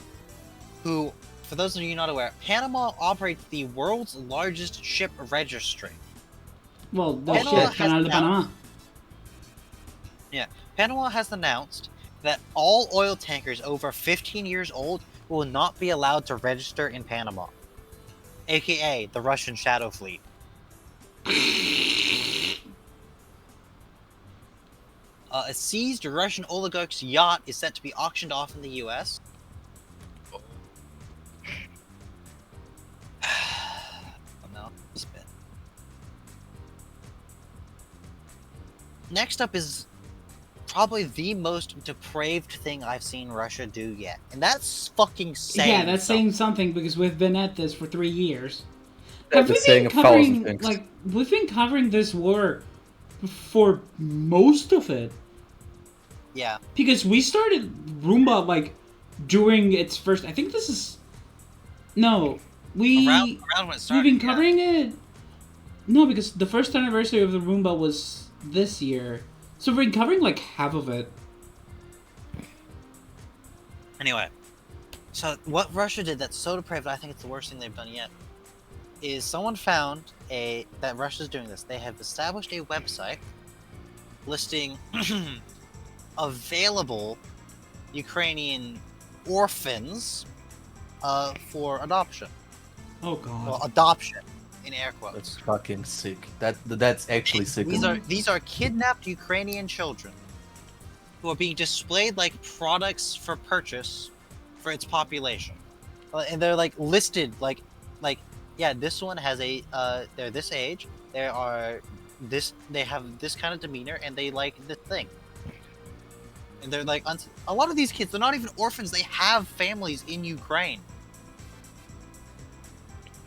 who, for those of you not aware, Panama operates the world's largest ship registry. Well, the Panama shit, Canal de Panama. Panama has announced that all oil tankers over 15 years old will not be allowed to register in Panama, aka the Russian Shadow Fleet. A seized Russian oligarch's yacht is set to be auctioned off in the U.S. Oh no, spin. Next up is probably the most depraved thing I've seen Russia do yet, and that's fucking saying. Yeah, that's saying something because we've been at this for 3 years. Have been saying 1,000 things. Like, we've been covering this war for most of it. Yeah. Because we started Roomba, like, during its first... I think this is... No. Around when it started, we've been covering it... No, because the first anniversary of the Roomba was this year. So we've been covering, like, half of it. Anyway. So, what Russia did that's so depraved, I think it's the worst thing they've done yet, is someone found that Russia's doing this. They have established a website listing available Ukrainian orphans for adoption. Oh god. Well, adoption in air quotes. That's fucking sick. That's actually sick. These are kidnapped Ukrainian children who are being displayed like products for purchase for its population, and they're like listed like. Yeah, this one has they're this age, they have this kind of demeanor, and they like this thing. And they're like, a lot of these kids, they're not even orphans, they have families in Ukraine.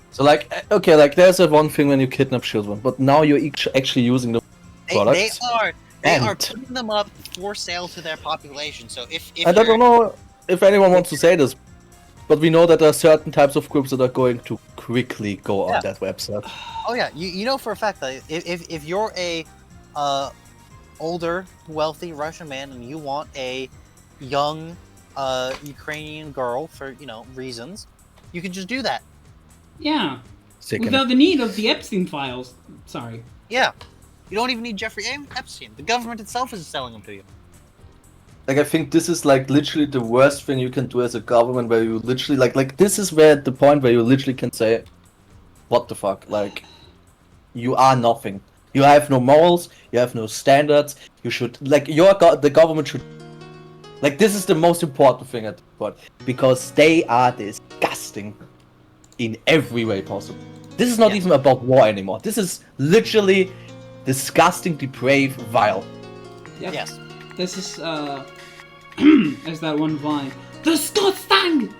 So like, okay, like there's that one thing when you kidnap children, but now you're actually using the products. They are putting them up for sale to their population, so if I don't know if anyone wants to say this, but we know that there are certain types of groups that are going to quickly go on that website. Oh yeah, you know for a fact that if you're a older, wealthy Russian man and you want a young Ukrainian girl for, reasons, you can just do that. Yeah. Without the need of the Epstein files. Sorry. Yeah. You don't even need Jeffrey Epstein. The government itself is selling them to you. Like, I think this is like literally the worst thing you can do as a government, where you literally like this is where the point where you literally can say, what the fuck, like, you are nothing. You have no morals, you have no standards, you should, like, the government should, like, this is the most important thing at the point, because they are disgusting in every way possible. This is not even about war anymore. This is literally disgusting, depraved, vile. Yep. Yes. This is, as that one vine. Disgusting!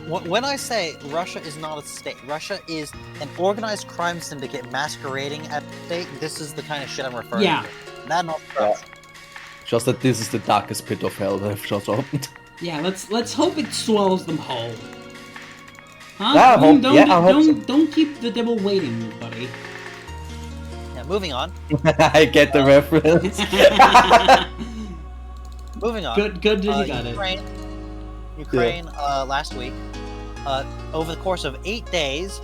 When I say Russia is not a state, Russia is an organized crime syndicate masquerading as a state, this is the kind of shit I'm referring to. That not Russia. Just that this is the darkest pit of hell that I've just opened. Yeah, let's hope it swallows them whole. Huh? Yeah, don't keep the devil waiting, buddy. Yeah, moving on. I get the reference. Moving on. Good, you got it. Ukraine last week, over the course of 8 days,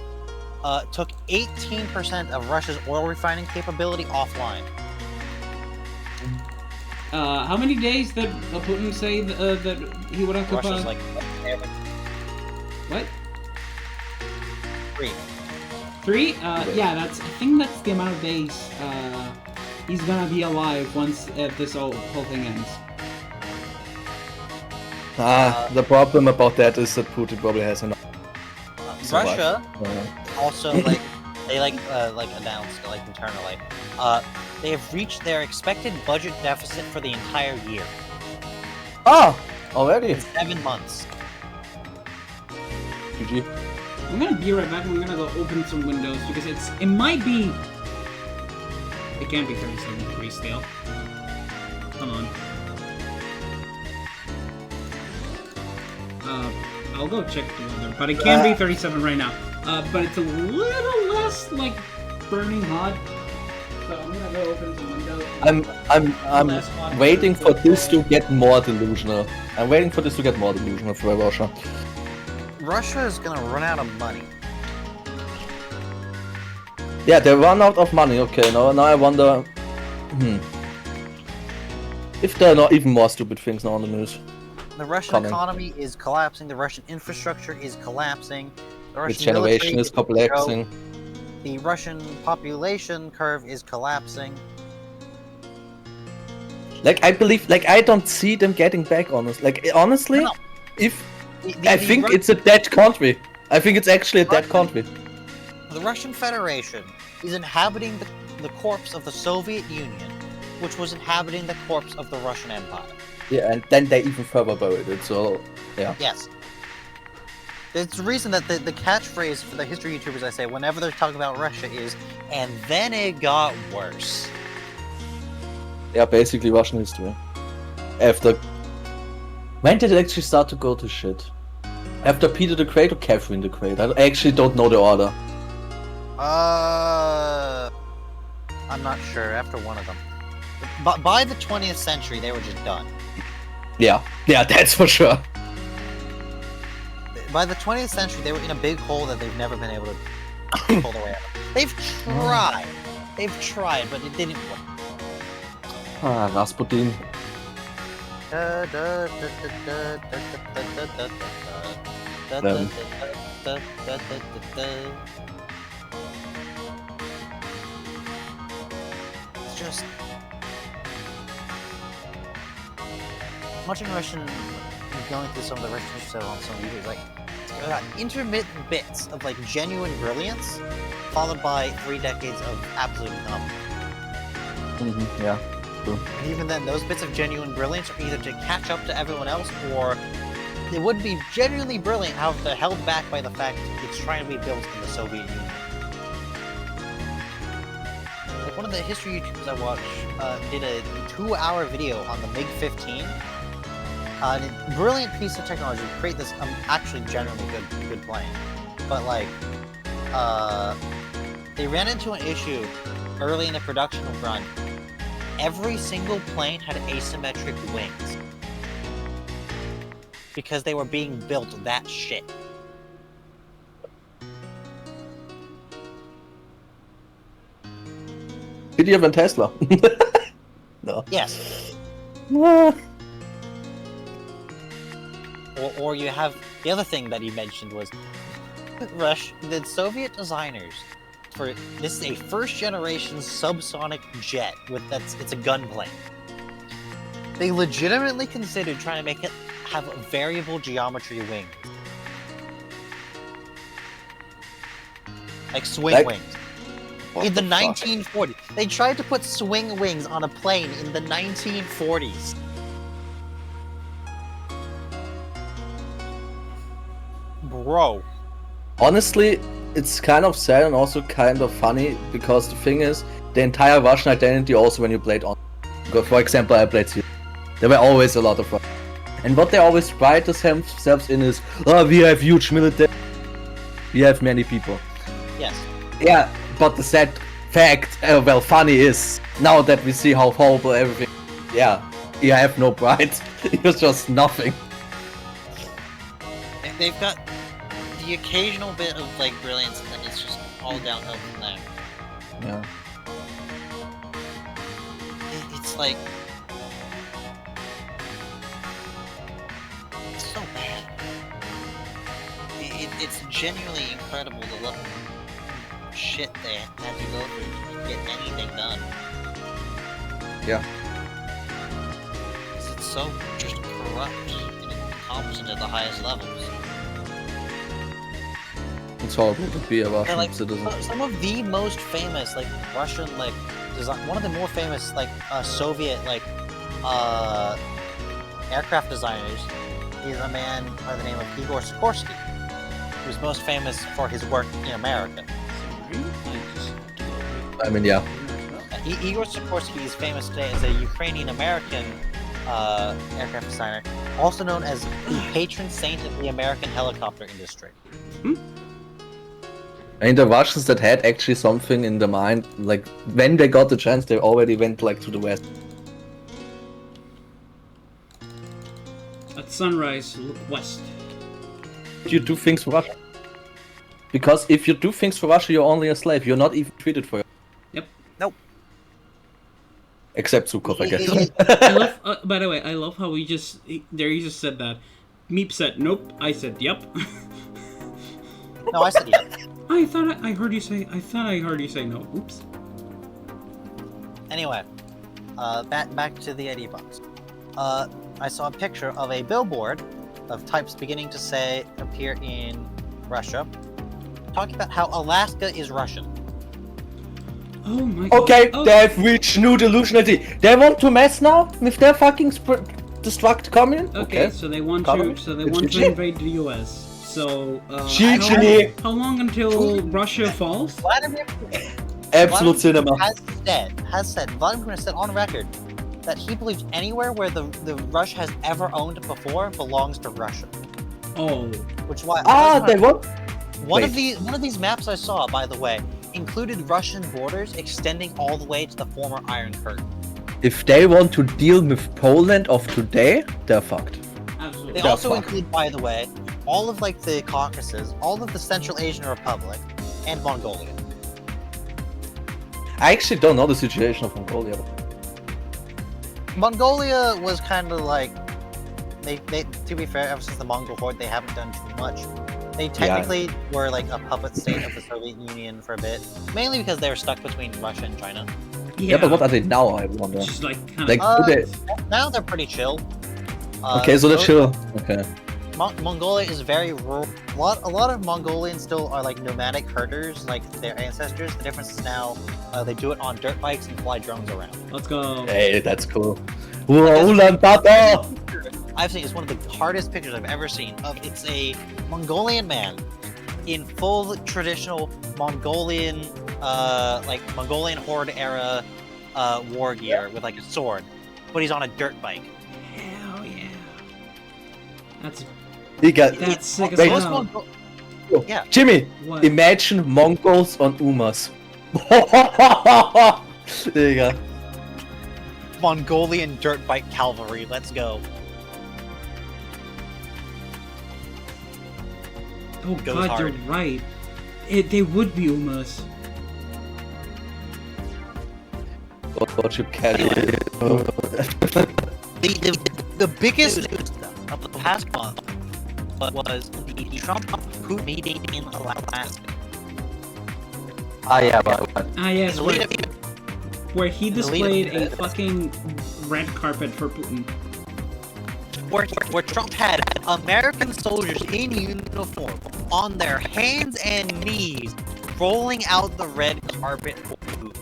took 18% of Russia's oil refining capability offline. How many days did Putin say that he would occupy? Russia's like... What? 3. 3? Yeah, I think that's the amount of days he's gonna be alive once this whole thing ends. The problem about that is that Putin probably has enough. Russia also they announced internally they have reached their expected budget deficit for the entire year. Oh, already 7 months. GG. I'm gonna be right back. We're gonna go open some windows because it might be. It can't be 37 degrees still. Come on. I'll go check the weather, but it can be 37 right now. But it's a little less like burning hot. So I'm gonna go open some windows. I'm waiting for this to get more delusional. I'm waiting for this to get more delusional for Russia. Russia is gonna run out of money. Yeah, they run out of money. Okay, now I wonder. If there are not even more stupid things now on the news. The Russian economy is collapsing. The Russian infrastructure is collapsing. The Russian The generation is collapsing. The Russian population curve is collapsing. Like, I believe, like, I don't see them getting back, honestly, No. if... I think it's a dead country. I think it's actually a dead country. The Russian Federation is inhabiting the corpse of the Soviet Union, which was inhabiting the corpse of the Russian Empire. Yeah, and then they even further buried it, so... Yeah. Yes. It's the reason that the catchphrase for the history YouTubers I say whenever they're talking about Russia is, and then it got worse. Yeah, basically Russian history. After... When did it actually start to go to shit? After Peter the Great or Catherine the Great? I actually don't know the order. I'm not sure. After one of them. But by the 20th century, they were just done. Yeah, that's for sure. By the 20th century, they were in a big hole that they've never been able to pull their way out of. They've tried, but it didn't work. Ah, Rasputin. It's just watching Russian, going through some of the Russian history on some videos, like intermittent bits of like genuine brilliance, followed by 3 decades of absolute dumb. Yeah. And even then, those bits of genuine brilliance are either to catch up to everyone else, or it would be genuinely brilliant, however, they're held back by the fact it's trying to be built in the Soviet Union. Like one of the history YouTubers I watched did a 2-hour video on the MiG-15. A brilliant piece of technology to create this actually generally good plane. But like, they ran into an issue early in the production run. Every single plane had asymmetric wings. Because they were being built that shit. Did you have a Tesla? No. Yes. Or you have... The other thing that he mentioned was... the Soviet designers... This is a first-generation subsonic jet it's a gunplane. They legitimately considered trying to make it have variable geometry wings. Like swing wings. In the 1940s. They tried to put swing wings on a plane in the 1940s. Bro. Honestly, it's kind of sad and also kind of funny, because the thing is, the entire Russian identity also when you played on... For example, I played here. There were always a lot of Russians. And what they always pride themselves in is, oh, we have huge military, we have many people. Yes. Yeah, but the sad fact, funny is, now that we see how horrible everything, yeah, you have no pride. You're just nothing. And they've got the occasional bit of like brilliance, and then it's just all downhill from there. Yeah. It's like... It's so bad. It's genuinely incredible the level of shit they had to go through to get anything done. Yeah. Because it's so just corrupt and incompetent at the highest levels. It's horrible to be a Russian like, citizen. Some of the most famous, like, Russian, like, one of the more famous, like, Soviet, like, aircraft designers is a man by the name of Igor Sikorsky, who's most famous for his work in America. I mean, yeah. Igor Sikorsky is famous today as a Ukrainian-American aircraft designer, also known as the patron saint of the American helicopter industry. I mean, the Russians that had actually something in their mind, like, when they got the chance, they already went, like, to the west. At sunrise, look west. You do things for Russia. Because if you do things for Russia, you're only a slave. You're not even treated for it. Yep. Nope. Except Zukov, I guess. I love. By the way, I love how he just said that. Meep said nope. I said yep. No, I said yeah. I thought I heard you say. I thought I heard you say no. Oops. Anyway, back to the ID box. I saw a picture of a billboard of types beginning to say appear in Russia, talking about how Alaska is Russian. Oh my god. Okay, Oh. they've reached new delusionality. They want to mess now with their fucking destruct communion? Okay, so they want Common? to. So they want to invade the U.S. So. GG. How long until Russia falls? Vladimir Absolute cinema. has said, Vladimir said on record that he believes anywhere where the Russia has ever owned before belongs to Russia. Oh. Which is why They want. one of wait. these maps I saw, by the way, included Russian borders extending all the way to the former Iron Curtain. If they want to deal with Poland of today, they're fucked. Absolutely. They They're also fucked. include, by the way, all of like the Caucasus, all of the Central Asian Republic, and Mongolia. I actually don't know the situation of Mongolia. Mongolia was kind of like they to be fair, ever since the Mongol horde, they haven't done too much. They technically were like a puppet state of the Soviet Union for a bit, mainly because they were stuck between Russia and China. Yeah, but what are they now, I wonder? Just like kind Like, of. do they... Now they're pretty chill. Okay, so they're chill. Okay. Mongolia is very rural. A lot of Mongolians still are like nomadic herders, like their ancestors. The difference is now they do it on dirt bikes and fly drones around. Let's go. Hey, that's cool. Ulaanbaatar! I've seen it's one of the hardest pictures I've ever seen. It's a Mongolian man in full traditional Mongolian, like Mongolian horde era war gear with like a sword, but he's on a dirt bike. Hell yeah. That's He got... sick as Wait. hell. Yeah. Jimmy, What? imagine Mongols on Umas. There you go. Mongolian dirt bike cavalry. Let's go. Oh Goes god, hard. you're right. They would be Umas. What you carry? The biggest news of the past month was the Trump-Putin meeting in Alaska. Ah, yeah, but... Ah yes, In the lead up where he in the lead displayed up a to- fucking red carpet for Putin. where Trump had American soldiers in uniform on their hands and knees rolling out the red carpet for Putin.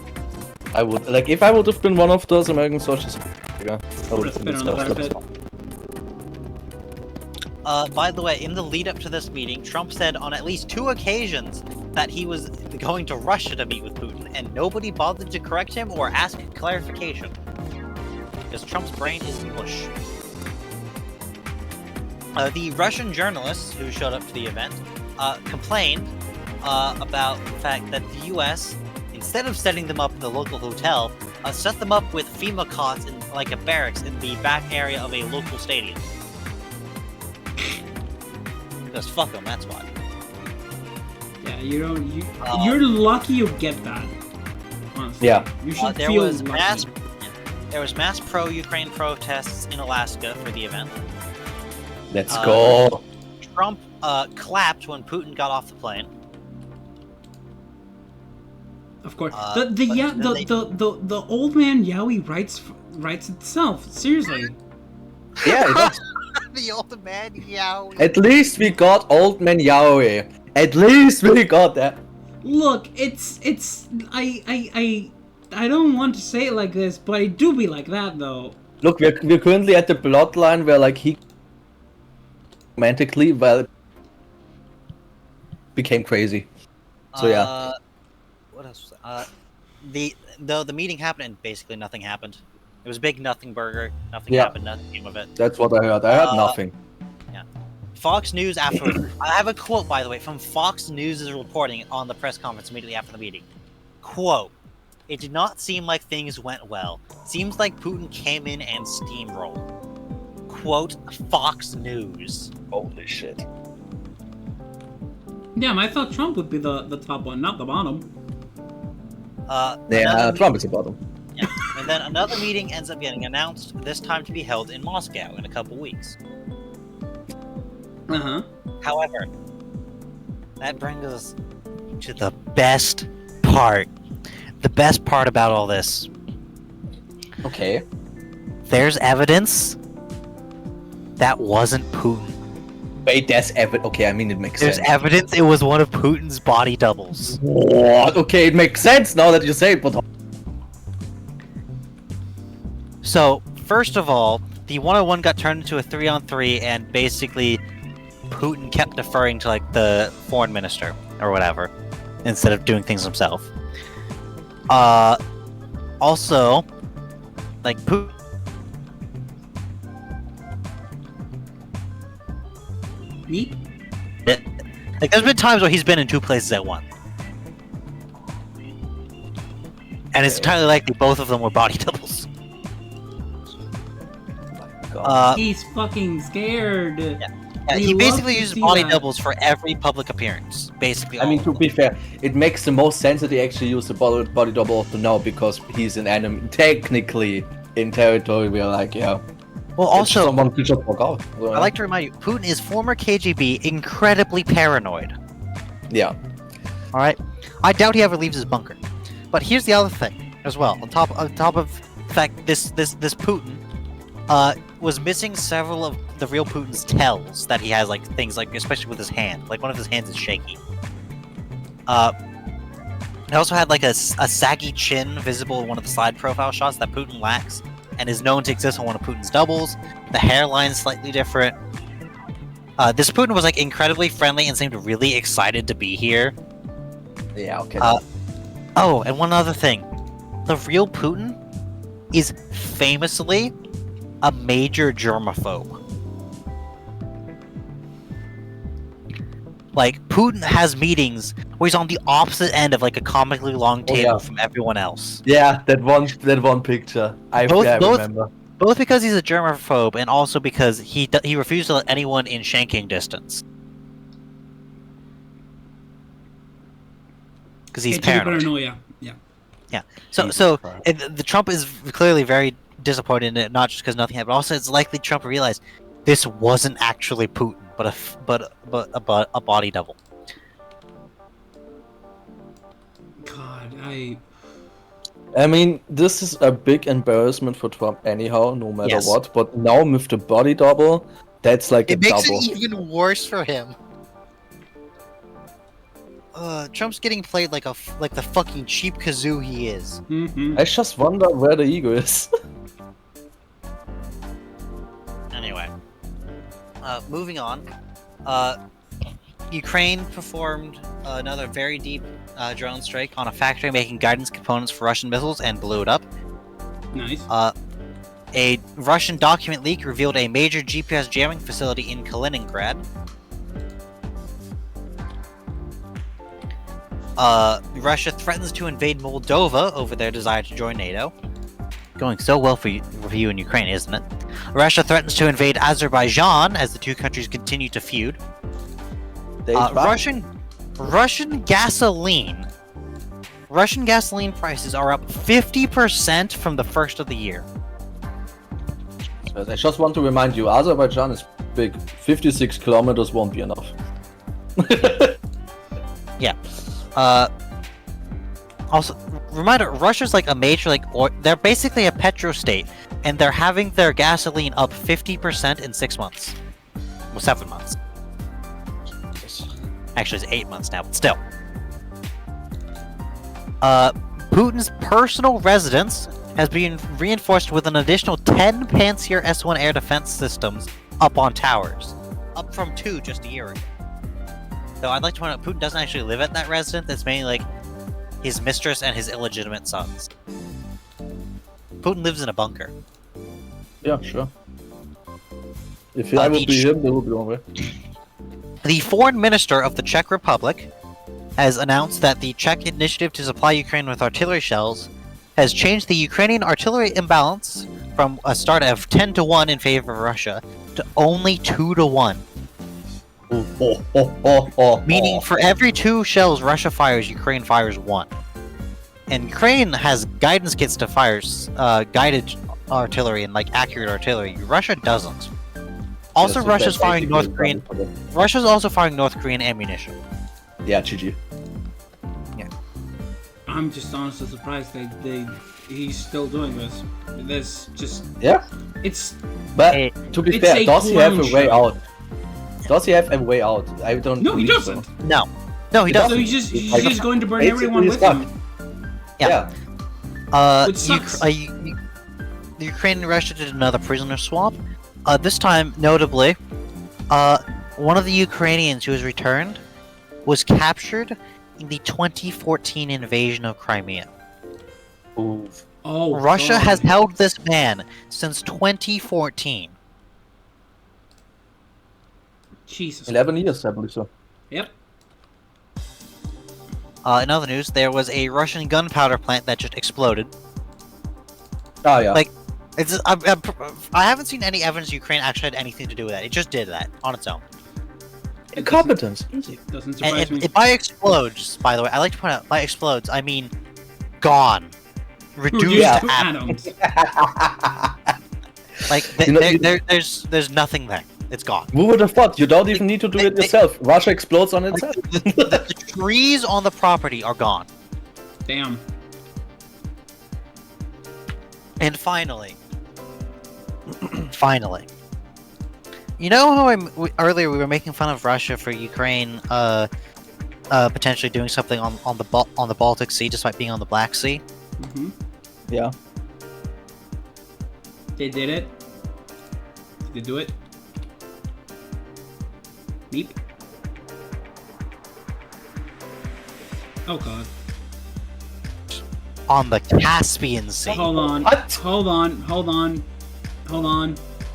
I would... Like, if I would have been one of those American soldiers... Yeah, I would have Spit on the carpet. By the way, in the lead up to this meeting, Trump said on at least 2 occasions that he was going to Russia to meet with Putin, and nobody bothered to correct him or ask clarification. Because Trump's brain is mush. The Russian journalists who showed up to the event complained about the fact that the US, instead of setting them up in the local hotel, set them up with FEMA cots in like a barracks in the back area of a local stadium. Because fuck them, that's why. Yeah, you're lucky you get that. Honestly. Yeah. You should There feel was lucky. mass pro-Ukraine protests in Alaska for the event. Let's go! Trump clapped when Putin got off the plane. Of course. but The old man Yowie writes itself. Seriously. Yeah, it does. The old man, yeah. At least we got Old Man Yahweh. At least we got that. Look, it's I don't want to say it like this, but it do be like that though. Look, we're currently at the plotline where like he romantically became crazy. So yeah. What else? The meeting happened and basically nothing happened. It was a big nothing burger. Nothing Yeah. happened. Nothing came of it. That's what I heard. I heard nothing. Fox News afterwards. I have a quote, by the way, from Fox News' reporting on the press conference immediately after the meeting. Quote, "It did not seem like things went well. Seems like Putin came in and steamrolled." Quote, Fox News. Holy shit. Damn, I thought Trump would be the top one, not the bottom. Yeah, Trump is the bottom. And then another meeting ends up getting announced, this time to be held in Moscow in a couple weeks. However, that brings us to the best part. The best part about all this. Okay. There's evidence that wasn't Putin. Wait, there's evidence. Okay, I mean, it makes sense. There's evidence it was one of Putin's body doubles. What? Okay, it makes sense now that you say it, but... So, first of all, the 1-on-1 got turned into a 3-on-3, and basically Putin kept deferring to, like, the foreign minister, or whatever, instead of doing things himself. Also, like, Putin... Neat. Like, there's been times where he's been in two places at once. And it's entirely likely both of them were body doubles. He's fucking scared. Yeah, he basically uses body doubles for every public appearance. Basically, I mean, to be fair, it makes the most sense that he actually used the body double also now because he's an enemy, technically in territory where, like, yeah. Well, also, someone could just walk out. I like to remind you, Putin is former KGB, incredibly paranoid. Yeah. All right. I doubt he ever leaves his bunker. But here's the other thing, as well. On top of the fact this Putin was missing several of the real Putin's tells that he has, like things like, especially with his hand, like one of his hands is shaky. He also had like a saggy chin visible in one of the side profile shots that Putin lacks, and is known to exist on one of Putin's doubles. The hairline's slightly different. This Putin was like incredibly friendly and seemed really excited to be here. Yeah, okay. Oh, and one other thing. The real Putin is famously a major germaphobe. Like, Putin has meetings where he's on the opposite end of like a comically long table from everyone else. Yeah, that one picture. I remember. Both because he's a germaphobe and also because he refuses to let anyone in shanking distance. Because he's paranoid. Yeah. So the Trump is clearly very disappointed in it, not just because nothing happened, but also it's likely Trump realized this wasn't actually Putin, but a body double. God, I mean, this is a big embarrassment for Trump anyhow, no matter what. But now with the body double, that's like a double. It makes it even worse for him. Trump's getting played like the fucking cheap kazoo he is. Mm-hmm. I just wonder where the ego is. Anyway, moving on. Ukraine performed another very deep drone strike on a factory making guidance components for Russian missiles and blew it up. Nice. A Russian document leak revealed a major GPS jamming facility in Kaliningrad. Russia threatens to invade Moldova over their desire to join NATO. Going so well for you in Ukraine, isn't it? Russia threatens to invade Azerbaijan as the two countries continue to feud. Russian gasoline prices are up 50% from the first of the year. I just want to remind you, Azerbaijan is big. 56 kilometers won't be enough. Yeah. Also, reminder, Russia's like a major, they're basically a petro-state, and they're having their gasoline up 50% in 6 months. Well, 7 months. Actually, it's 8 months now, but still. Putin's personal residence has been reinforced with an additional 10 Pantsir S-1 air defense systems up on towers. Up from 2 just a year ago. Though I'd like to point out, Putin doesn't actually live at that residence. It's mainly like his mistress and his illegitimate sons. Putin lives in a bunker. Yeah, sure. If I would be him, they would be on way. The foreign minister of the Czech Republic has announced that the Czech initiative to supply Ukraine with artillery shells has changed the Ukrainian artillery imbalance from a start of 10-1 in favor of Russia to only 2-1. Meaning for every 2 shells Russia fires, Ukraine fires 1. And Ukraine has guidance kits to fire guided artillery and like accurate artillery. Russia doesn't. Also, so Russia's that's firing basically North Korean. Russia's also firing North Korean ammunition. Yeah, GG. I'm just honestly surprised he's still doing this. This just Yeah. it's But Hey, to be it's fair, a does he have a clown way show. out? Does he have a way out? I don't. no, he believe so. doesn't. No, he He doesn't. So he's Like, just going to burn basically everyone he's with stuck. him. Yeah. Which sucks. The Ukraine and Russia did another prisoner swap. This time, notably, one of the Ukrainians who was returned was captured in the 2014 invasion of Crimea. Ooh. Oh, Russia God. has held this man since 2014. Jesus. 11 years, I believe so. Yep. In other news, there was a Russian gunpowder plant that just exploded. Ah, yeah. Like, I haven't seen any evidence Ukraine actually had anything to do with that. It just did that on its own. Incompetence. It doesn't surprise me. And by explodes, by the way, I like to point out, by explodes, I mean gone. Reduced Reduced to to atoms. Like, You know, there's nothing there. It's gone. Who would have thought? You don't even need to do it yourself. Russia explodes on itself. The trees on the property are gone. Damn. And finally, you know how earlier we were making fun of Russia for Ukraine potentially doing something on the Baltic Sea despite being on the Black Sea? Mm-hmm. Yeah. They did it. Did they do it? Meep. Oh god. On the Caspian Sea. Hold on. What? Hold on. Hold on. Hold on.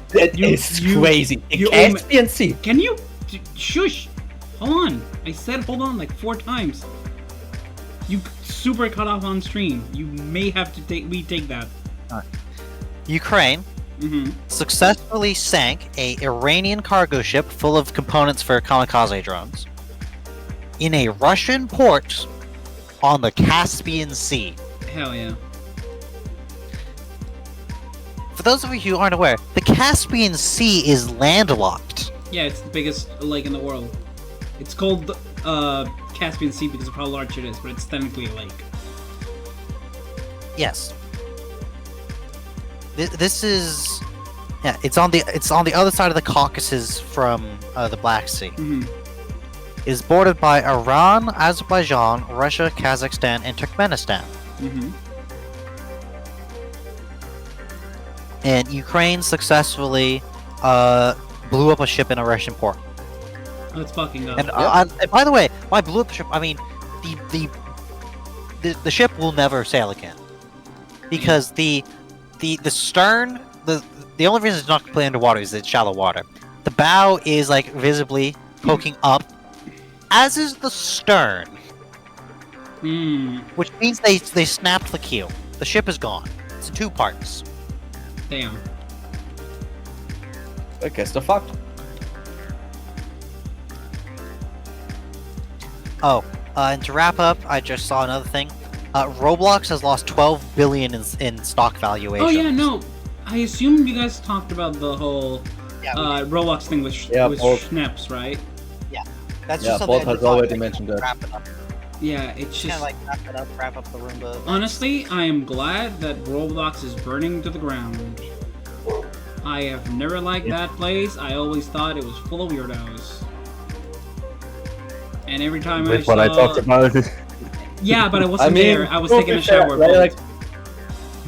That You- is you- crazy. you The Caspian Sea. Can you shush? Hold on. I said hold on like 4 times. You super cut off on stream. You may have to retake that. Ukraine Mm-hmm. successfully sank a Iranian cargo ship full of components for kamikaze drones in a Russian port on the Caspian Sea. Hell yeah. For those of you who aren't aware, the Caspian Sea is landlocked. Yeah, it's the biggest lake in the world. It's called Caspian Sea because of how large it is, but it's technically a lake. Yes. This is, yeah. It's on the other side of the Caucasus from the Black Sea. Mm-hmm. It is bordered by Iran, Azerbaijan, Russia, Kazakhstan, and Turkmenistan. Mm-hmm. And Ukraine successfully blew up a ship in a Russian port. Let's fucking go. And by the way, why blew up the ship? I mean, the ship will never sail again because the stern, the only reason it's not completely underwater is it's shallow water. The bow is like visibly poking up, as is the stern, which means they snapped the keel. The ship is gone. It's in 2 parts. Damn. I guess they're fucked. Oh, and to wrap up, I just saw another thing. Roblox has lost 12 billion in stock valuation. Oh yeah, no. I assume you guys talked about the whole Roblox thing with Bolt. Schnaps, right? That's Yeah, just something Bolt I has just thought already I'd mentioned that. Wrap it up. Yeah, it's Kind just of like wrap up the Roomba. honestly, I am glad that Roblox is burning to the ground. I have never liked that place. I always thought it was full of weirdos. And every time I With saw... what I talked about. Yeah, but I wasn't there. I was to taking be a shower. fair, but- like,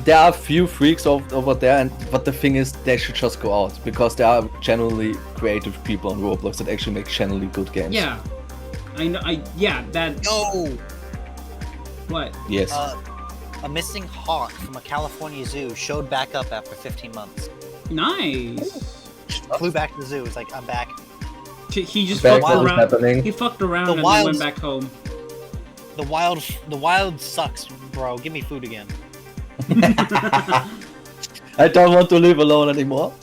there are a few freaks over there, but the thing is, they should just go out because there are genuinely creative people on Roblox that actually make genuinely good games. Yeah. I know. That. Yo! What? Yes. A missing hawk from a California zoo showed back up after 15 months. Nice. Flew back to the zoo. It's like, I'm back. He just Back fucked what was around. happening. He fucked around The and then wilds- went back home. The wild sucks, bro. Give me food again. I don't want to live alone anymore.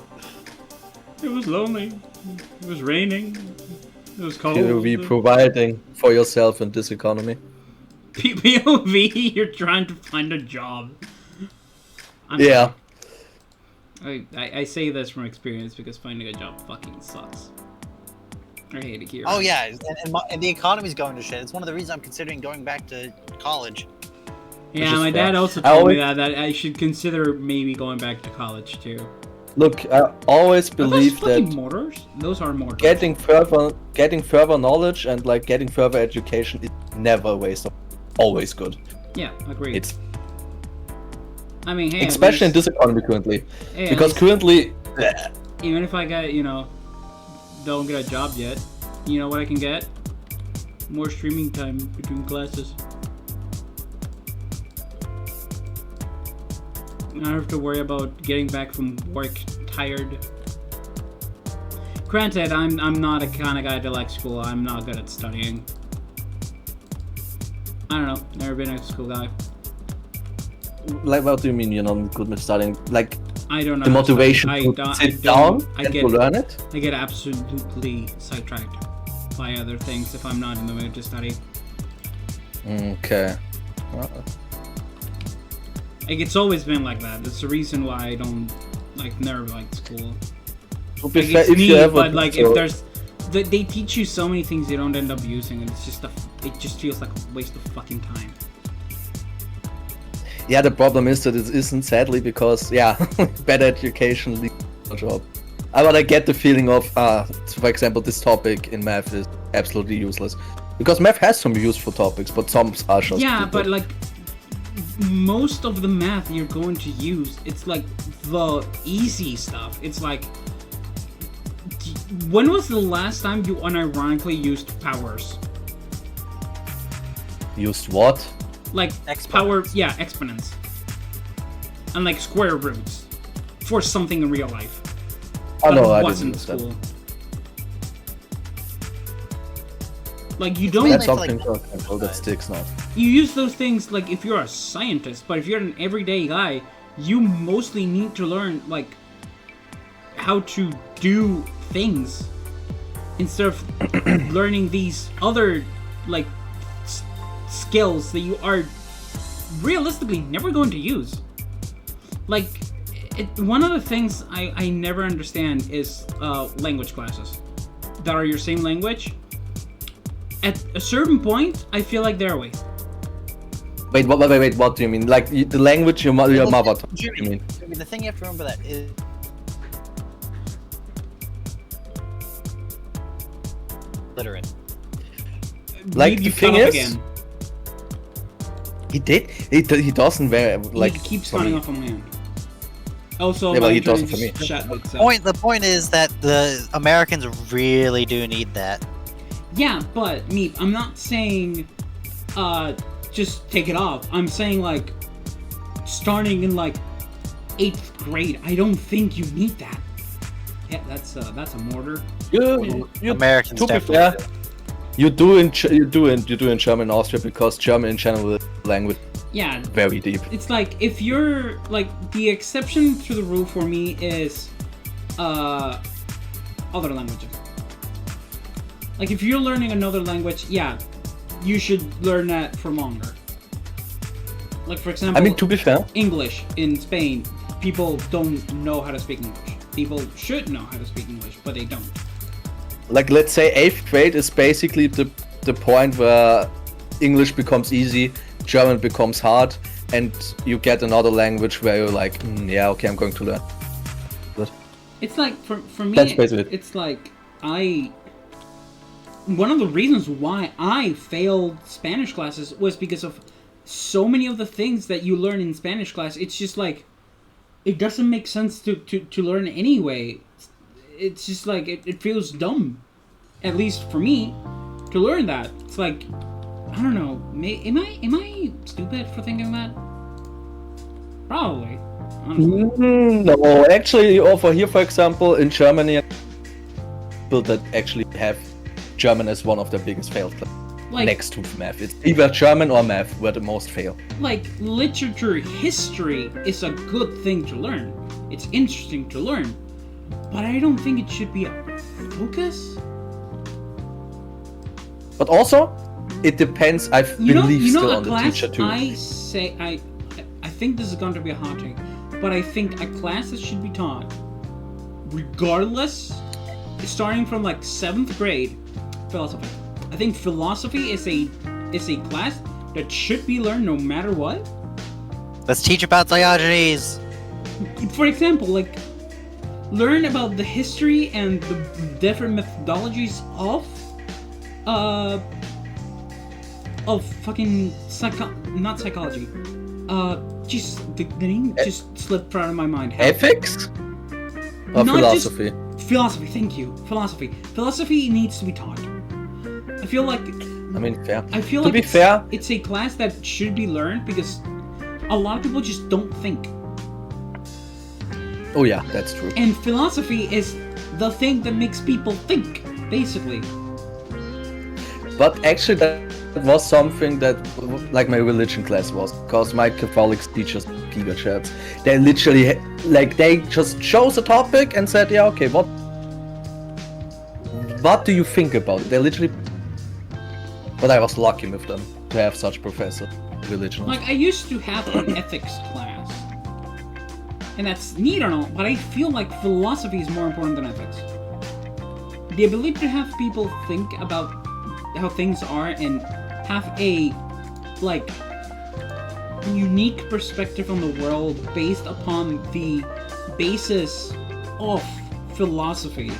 It was lonely. It was raining. It was cold. You'll be providing for yourself in this economy. POV, you're trying to find a job. Yeah. I say this from experience because finding a job fucking sucks. I hate it here. Oh yeah, and the economy's going to shit. It's one of the reasons I'm considering going back to college. Yeah, my dad also told me that I should consider maybe going back to college too. Look, I always believe that mortars? Those are mortars. getting further knowledge and like getting further education is never a waste of. Always good. Yeah, agreed. It's I mean, hey, especially in this economy currently, hey, because currently, even if I get don't get a job yet, you know what I can get? More streaming time between classes. I don't have to worry about getting back from work tired. Granted, I'm not a kind of guy that likes school. I'm not good at studying. I don't know. Never been a school guy. like, what do you mean you're not good with studying? Like, I don't know. the motivation to sit down and to learn it? I get absolutely sidetracked by other things if I'm not in the mood to study. Okay. Like, it's always been like that. That's the reason why I don't, never liked school. To be Like, fair, it's if neat, you ever but, like, if there's... They teach you so many things you don't end up using, and it's just it just feels like a waste of fucking time. Yeah, the problem is that it isn't, sadly, because, yeah, better education leads to a job. But I get the feeling of, for example, this topic in math is absolutely useless. Because math has some useful topics, but some are just stupid. But, like, most of the math you're going to use, it's, like, the easy stuff. It's, like... When was the last time you unironically used powers? Used what? Like, exponents. And, like, square roots. For something in real life. Oh no, I wasn't didn't use school. that. Like, you don't... That's something that sticks now. You use those things, like, if you're a scientist, but if you're an everyday guy, you mostly need to learn, like, how to do things instead of learning these other, like, skills that you are realistically never going to use. Like, one of the things I never understand is language classes that are your same language. At a certain point, I feel like they're a waste. Wait, what do you mean? Like, the language your mother tongue, you mean? I mean, the thing you have to remember that is... literate. Like, the thing is... He doesn't wear, like... He keeps running off on my end. Also, yeah, but he doesn't for me. The point is that the Americans really do need that. Yeah, but, Meep, I'm not saying, just take it off. I'm saying, like, starting in, like, 8th grade, I don't think you need that. Yeah, that's a mortar. You Americans to be fair, you do in German and Austria, because German in general is language. Yeah. Very deep. It's like, if you're, like, the exception to the rule for me is, other languages. Like, if you're learning another language, yeah, you should learn that for longer. Like, for example, I mean, to be fair, English in Spain, people don't know how to speak English. People should know how to speak English, but they don't. Like, let's say 8th grade is basically the point where English becomes easy, German becomes hard, and you get another language where you're like, yeah, okay, I'm going to learn. But it's like, for me, that's basically it. It's like, one of the reasons why I failed Spanish classes was because of so many of the things that you learn in Spanish class. It's just like, it doesn't make sense to learn anyway. It's just like, it feels dumb. At least for me, to learn that. It's like, I don't know, am I stupid for thinking that? Probably, honestly. No, actually, over here, for example, in Germany, people that actually have German as one of their biggest failed classes. Like, next to math. It's either German or math where the most fail. Like, literature history is a good thing to learn. It's interesting to learn. But I don't think it should be a focus. But also, it depends. I You know, believe still a on the class teacher too. I think this is going to be a hot take, but I think a class that should be taught, regardless, starting from like 7th grade, philosophy. I think philosophy is a class that should be learned no matter what. Let's teach about Diogenes. For example, like learn about the history and the different methodologies of fucking not psychology. Just the name just slipped out of my mind. Ethics? Or Not philosophy? Philosophy, thank you. Philosophy. Philosophy needs to be taught. I feel like I mean, fair. I feel To like be fair, it's a class that should be learned because a lot of people just don't think. oh yeah, that's true. And philosophy is the thing that makes people think, basically. But actually, that was something that, like, my religion class was, because my Catholic teachers, giga chats, they literally, like, they just chose a topic and said, yeah, okay, what do you think about it? They literally. But I was lucky with them to have such professor, religion. Like, I used to have an ethics class. And that's neat or not, but I feel like philosophy is more important than ethics. The ability to have people think about how things are and have a, like, unique perspective on the world based upon the basis of philosophy.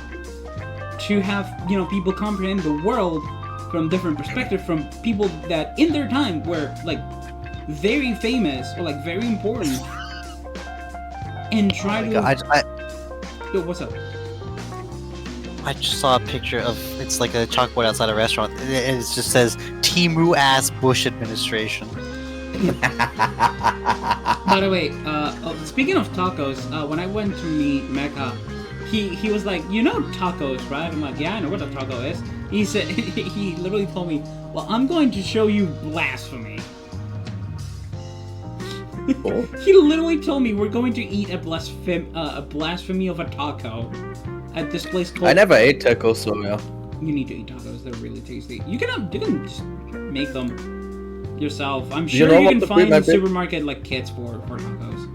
To have, you know, people comprehend the world from different perspectives, from people that in their time were, like, very famous or, like, very important. And try to... Yo, what's up? I just saw a picture of, it's like a chalkboard outside a restaurant. It just says, Timu ass Bush administration. By the way, speaking of tacos, when I went to meet Mecca, he was like, you know tacos, right? I'm like, yeah, I know what a taco is. He said, he literally told me, well, I'm going to show you blasphemy. Oh. He literally told me we're going to eat a blasphemy of a taco at this place called... I never ate tacos, so yeah. You need to eat tacos, they're really tasty. You can just make them yourself. I'm sure you can find in the supermarket like kits for tacos.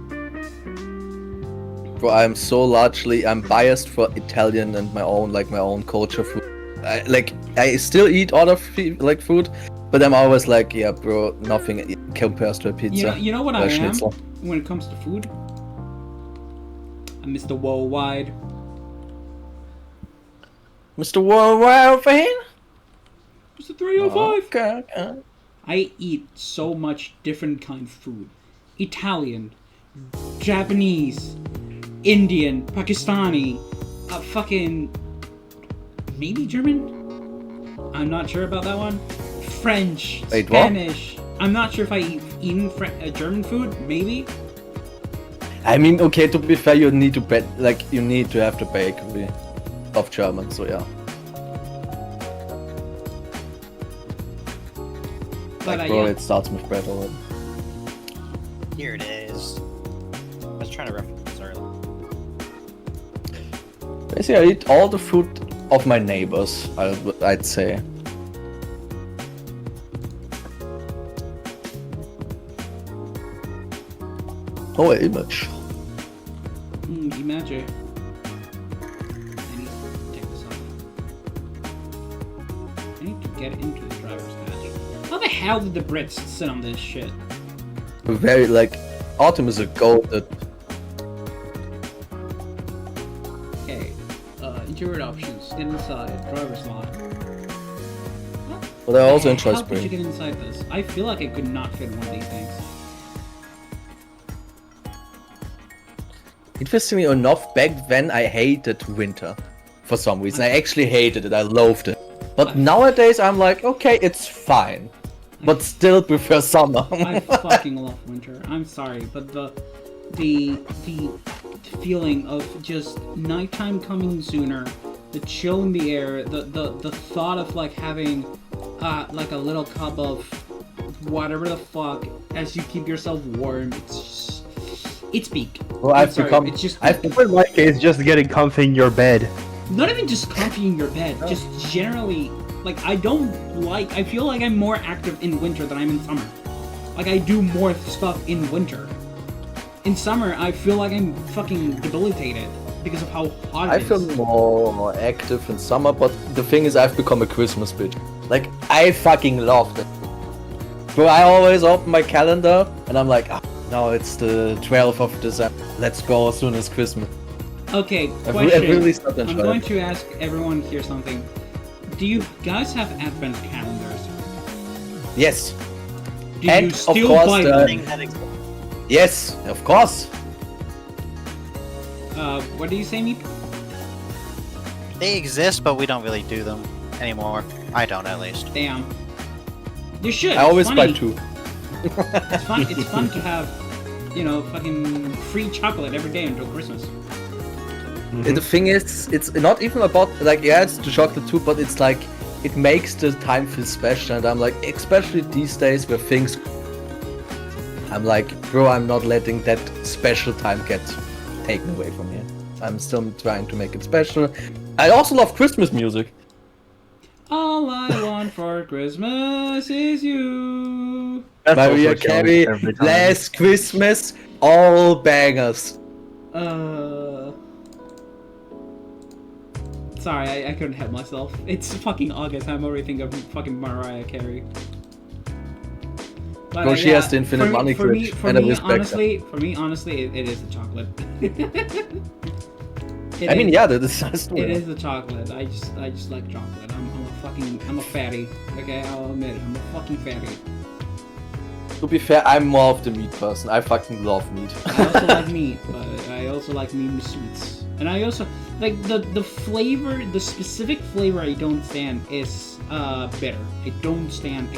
Bro, I'm biased for Italian and my own culture food. I still eat other food, but I'm always like, yeah, bro, nothing compares to a pizza. You know what I am when it comes to food? I'm Mr. Worldwide. Mr. Worldwide over here? Mr. 305. Okay. I eat so much different kind of food. Italian, Japanese, Indian, Pakistani, fucking... maybe German? I'm not sure about that one. French, Wait, Spanish. What? I'm not sure if I eaten German food. Maybe. I mean, okay. To be fair, you need to have the bakery of German. So yeah. But bro, yeah. it starts with bread already. Here it is. I was trying to reference this earlier. Basically, I eat all the food of my neighbors, I'd say. Oh, image. Image. I need to take this off. I need to get into the driver's hatch. How the hell did the Brits sit on this shit? Very, Autumn is a goat that... Okay, interior options, get inside, driver's line. But I also enjoy How could spring. you get inside this? I feel like I could not fit in one of these things. Interestingly enough, back then I hated winter. For some reason. I actually hated it, I loathed it. But nowadays I'm like, okay, it's fine. But still prefer summer. I fucking love winter. I'm sorry, but the feeling of just nighttime coming sooner, the chill in the air, the thought of having like a little cup of whatever the fuck as you keep yourself warm, it's peak. Well, I've in my case, just getting comfy in your bed. Not even just comfy in your bed, just generally Like, I feel like I'm more active in winter than I'm in summer. Like, I do more stuff in winter. In summer, I feel like I'm fucking debilitated because of how hot it is. I feel more active in summer, but the thing is, I've become a Christmas bitch. Like, I fucking love it. Bro, I always open my calendar, and I'm like, no, it's the 12th of December. Let's go as soon as Christmas. Okay, I've question. really started I'm enjoying going it. to ask everyone here something. Do you guys have advent calendars? Yes. Do And, you of still course, buy the- them? Yes, of course. What do you say, Meep? They exist, but we don't really do them anymore. I don't, at least. Damn. You should. I always it's buy funny. 2. It's fun. It's fun to have, you know, fucking free chocolate every day until Christmas. The thing is, it's not even about, like, yeah, it's the chocolate too, but it's like, it makes the time feel special, and I'm like, especially these days where things, I'm like, bro, I'm not letting that special time get taken away from me. I'm still trying to make it special. I also love Christmas music. All I want for Christmas is you. That's Mariah also a challenge Carey, every time. Last Christmas, all bangers. Sorry, I couldn't help myself. It's fucking August. I'm already thinking of fucking Mariah Carey. But, Bro, she has the infinite money glitch, and I respect that. For me, honestly, it is the chocolate. I mean, yeah, that is nice. It is the chocolate. I just like chocolate. I'm a fatty. Okay, I'll admit it. I'm a fucking fatty. To be fair, I'm more of the meat person. I fucking love meat. I also like meat, but I also like meat with sweets. And I also like the flavor, the specific flavor I don't stand is bitter. I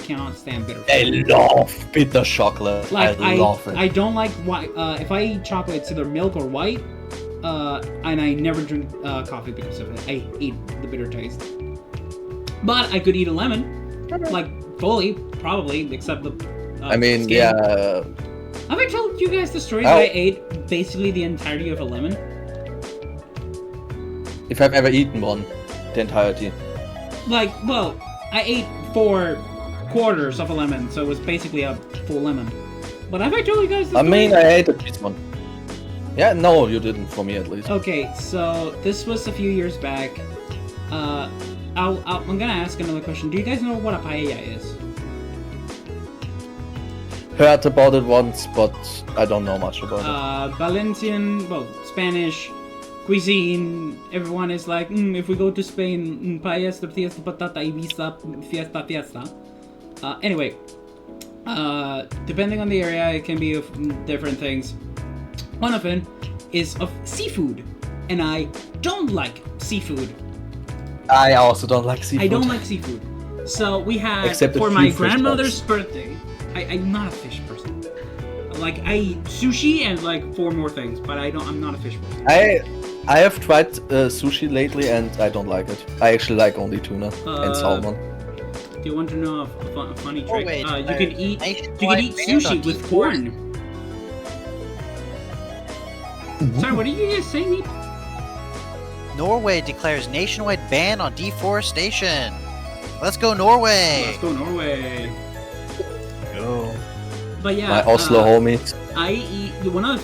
cannot stand bitter. I love bitter chocolate. Like I love it. I don't like white. If I eat chocolate, it's either milk or white. And I never drink coffee because of it. I hate the bitter taste. But I could eat a lemon, like fully, probably, except the. I mean, skin. yeah. Have I told you guys the story that I ate basically the entirety of a lemon? If I've ever eaten one, the entirety. Like, well, I ate 4 quarters of a lemon, so it was basically a full lemon. But have I told you guys the story? I mean, I ate a piece one. Yeah, no, you didn't, for me at least. Okay, so this was a few years back. I'm gonna ask another question. Do you guys know what a paella is? Heard about it once, but I don't know much about it. Valencian, well, Spanish cuisine. Everyone is like, if we go to Spain, paellas, tortillas de patata, Ibiza, fiesta, fiesta. Anyway, depending on the area, it can be of different things. One of them is of seafood, and I don't like seafood. I also don't like seafood. I don't like seafood. So we had, Except a for few my fish grandmother's balls. birthday, I'm not a fish person. Like, I eat sushi and like 4 more things, but I'm not a fish person. I have tried sushi lately and I don't like it. I actually like only tuna and salmon. Do you want to know a funny trick? Oh, wait, you can eat nationwide ban sushi on with deforest- corn. Sorry, what did you guys say, me? Norway declares nationwide ban on deforestation. Let's go, Norway! Let's go Norway. Go. But yeah, My Oslo homies. I eat one of.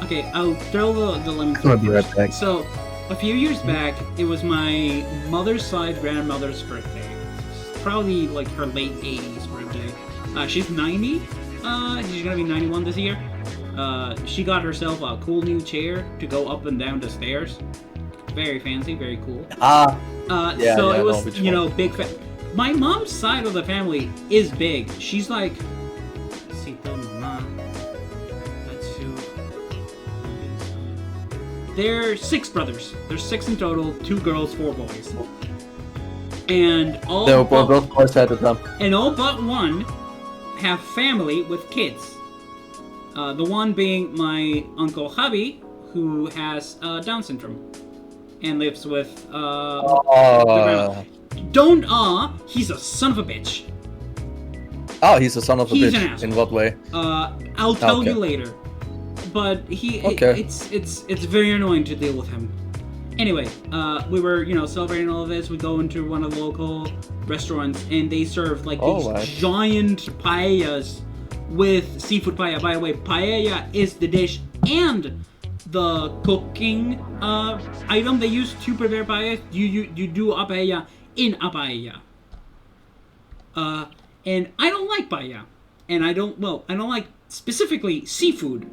Okay, I'll throw the lemon. I'll be right back. So, a few years back, it was my mother's side grandmother's birthday. Probably like her late 80s birthday. She's 90. She's gonna be 91 this year. She got herself a cool new chair to go up and down the stairs. Very fancy, very cool. Yeah, So yeah, I it know was, which you know, one. big. My mom's side of the family is big. She's like. They're 6 brothers. There's 6 in total. 2 girls, 4 boys. And all They were but, both boys at the time. and all but one have family with kids. The one being my uncle Javi, who has Down syndrome and lives with the grandma. Don't he's a son of a bitch. Oh, he's a son of a He's an bitch. asshole. In what way? I'll tell you later. But Okay. it's very annoying to deal with him. Anyway, we were, celebrating all of this. We go into one of the local restaurants, and they serve like these giant paellas with seafood paella. By the way, paella is the dish and the cooking item they use to prepare paella. You do a paella in a paella. And I don't like paella, and I don't like specifically seafood,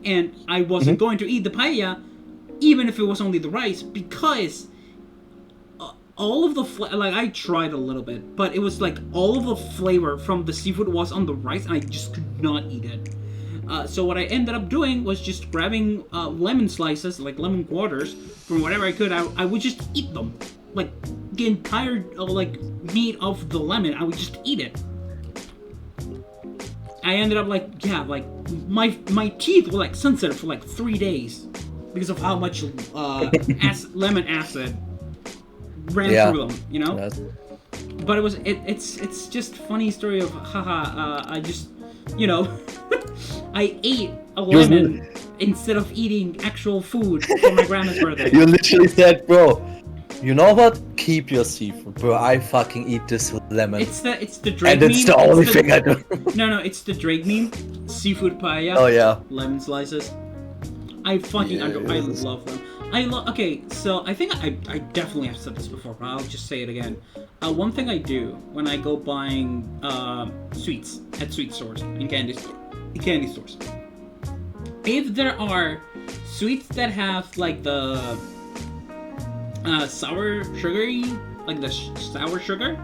and I wasn't going to eat the paella. Even if it was only the rice, because all of the I tried a little bit, but it was like all of the flavor from the seafood was on the rice, and I just could not eat it. So what I ended up doing was just grabbing lemon slices, like lemon quarters, from whatever I could. I would just eat them, like the entire meat of the lemon. I would just eat it. I ended up my teeth were like sensitive for like 3 days. Because of how much lemon acid ran through them, Yes. But it's just funny story of I just I ate a lemon instead of eating actual food for my grandma's birthday. You literally said, bro, you know what? Keep your seafood, bro. I fucking eat this lemon. It's the Drake meme. And it's the only thing I do. No, it's the Drake meme. Seafood paella. Oh yeah. Lemon slices. I fucking I love them. Okay, so I think I definitely have said this before, but I'll just say it again. One thing I do when I go buying sweets at sweet stores and candy stores, if there are sweets that have like the sour sugary, like the sour sugar,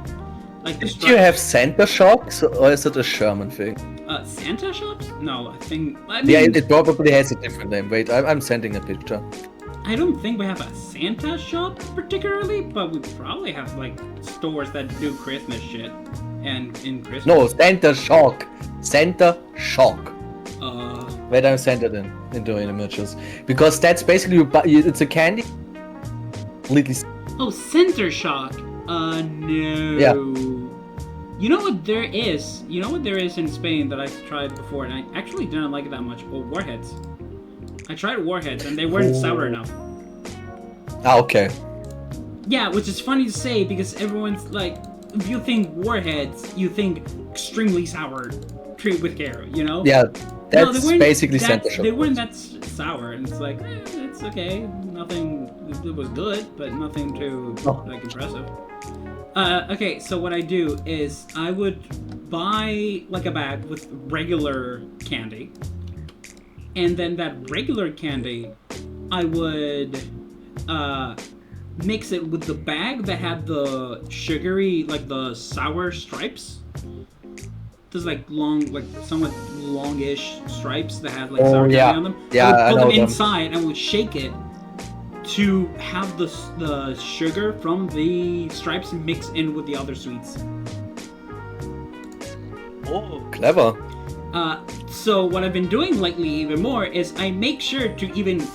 like the. Do you have Santa shocks, or is it a Sherman thing? Santa shops? No, I mean, yeah, it probably has a different name. Wait, I'm sending a picture. I don't think we have a Santa shop particularly, but we probably have like stores that do Christmas shit and in Christmas. No, Santa shock. Santa shock. Wait, I'm sending it into images because that's basically it's a candy. Completely. Oh, Center Shock. No. Yeah. You know what there is? You know what there is in Spain that I've tried before, and I actually didn't like it that much? Well, Warheads. I tried Warheads, and they weren't sour enough. Ah, okay. Yeah, which is funny to say, because everyone's like, if you think Warheads, you think extremely sour, treat with care, Yeah, that's basically Center Shock. They weren't that sour, and it's like, it's okay. Nothing, it was good, but nothing too, impressive. Okay, so what I do is I would buy like a bag with regular candy, and then that regular candy I would mix it with the bag that had the sugary, like the sour stripes. There's like somewhat longish stripes that have like sour candy on them. Yeah, I would put them them inside and would shake it to have the sugar from the stripes mix in with the other sweets. Oh, clever. So what I've been doing lately even more is I make sure to even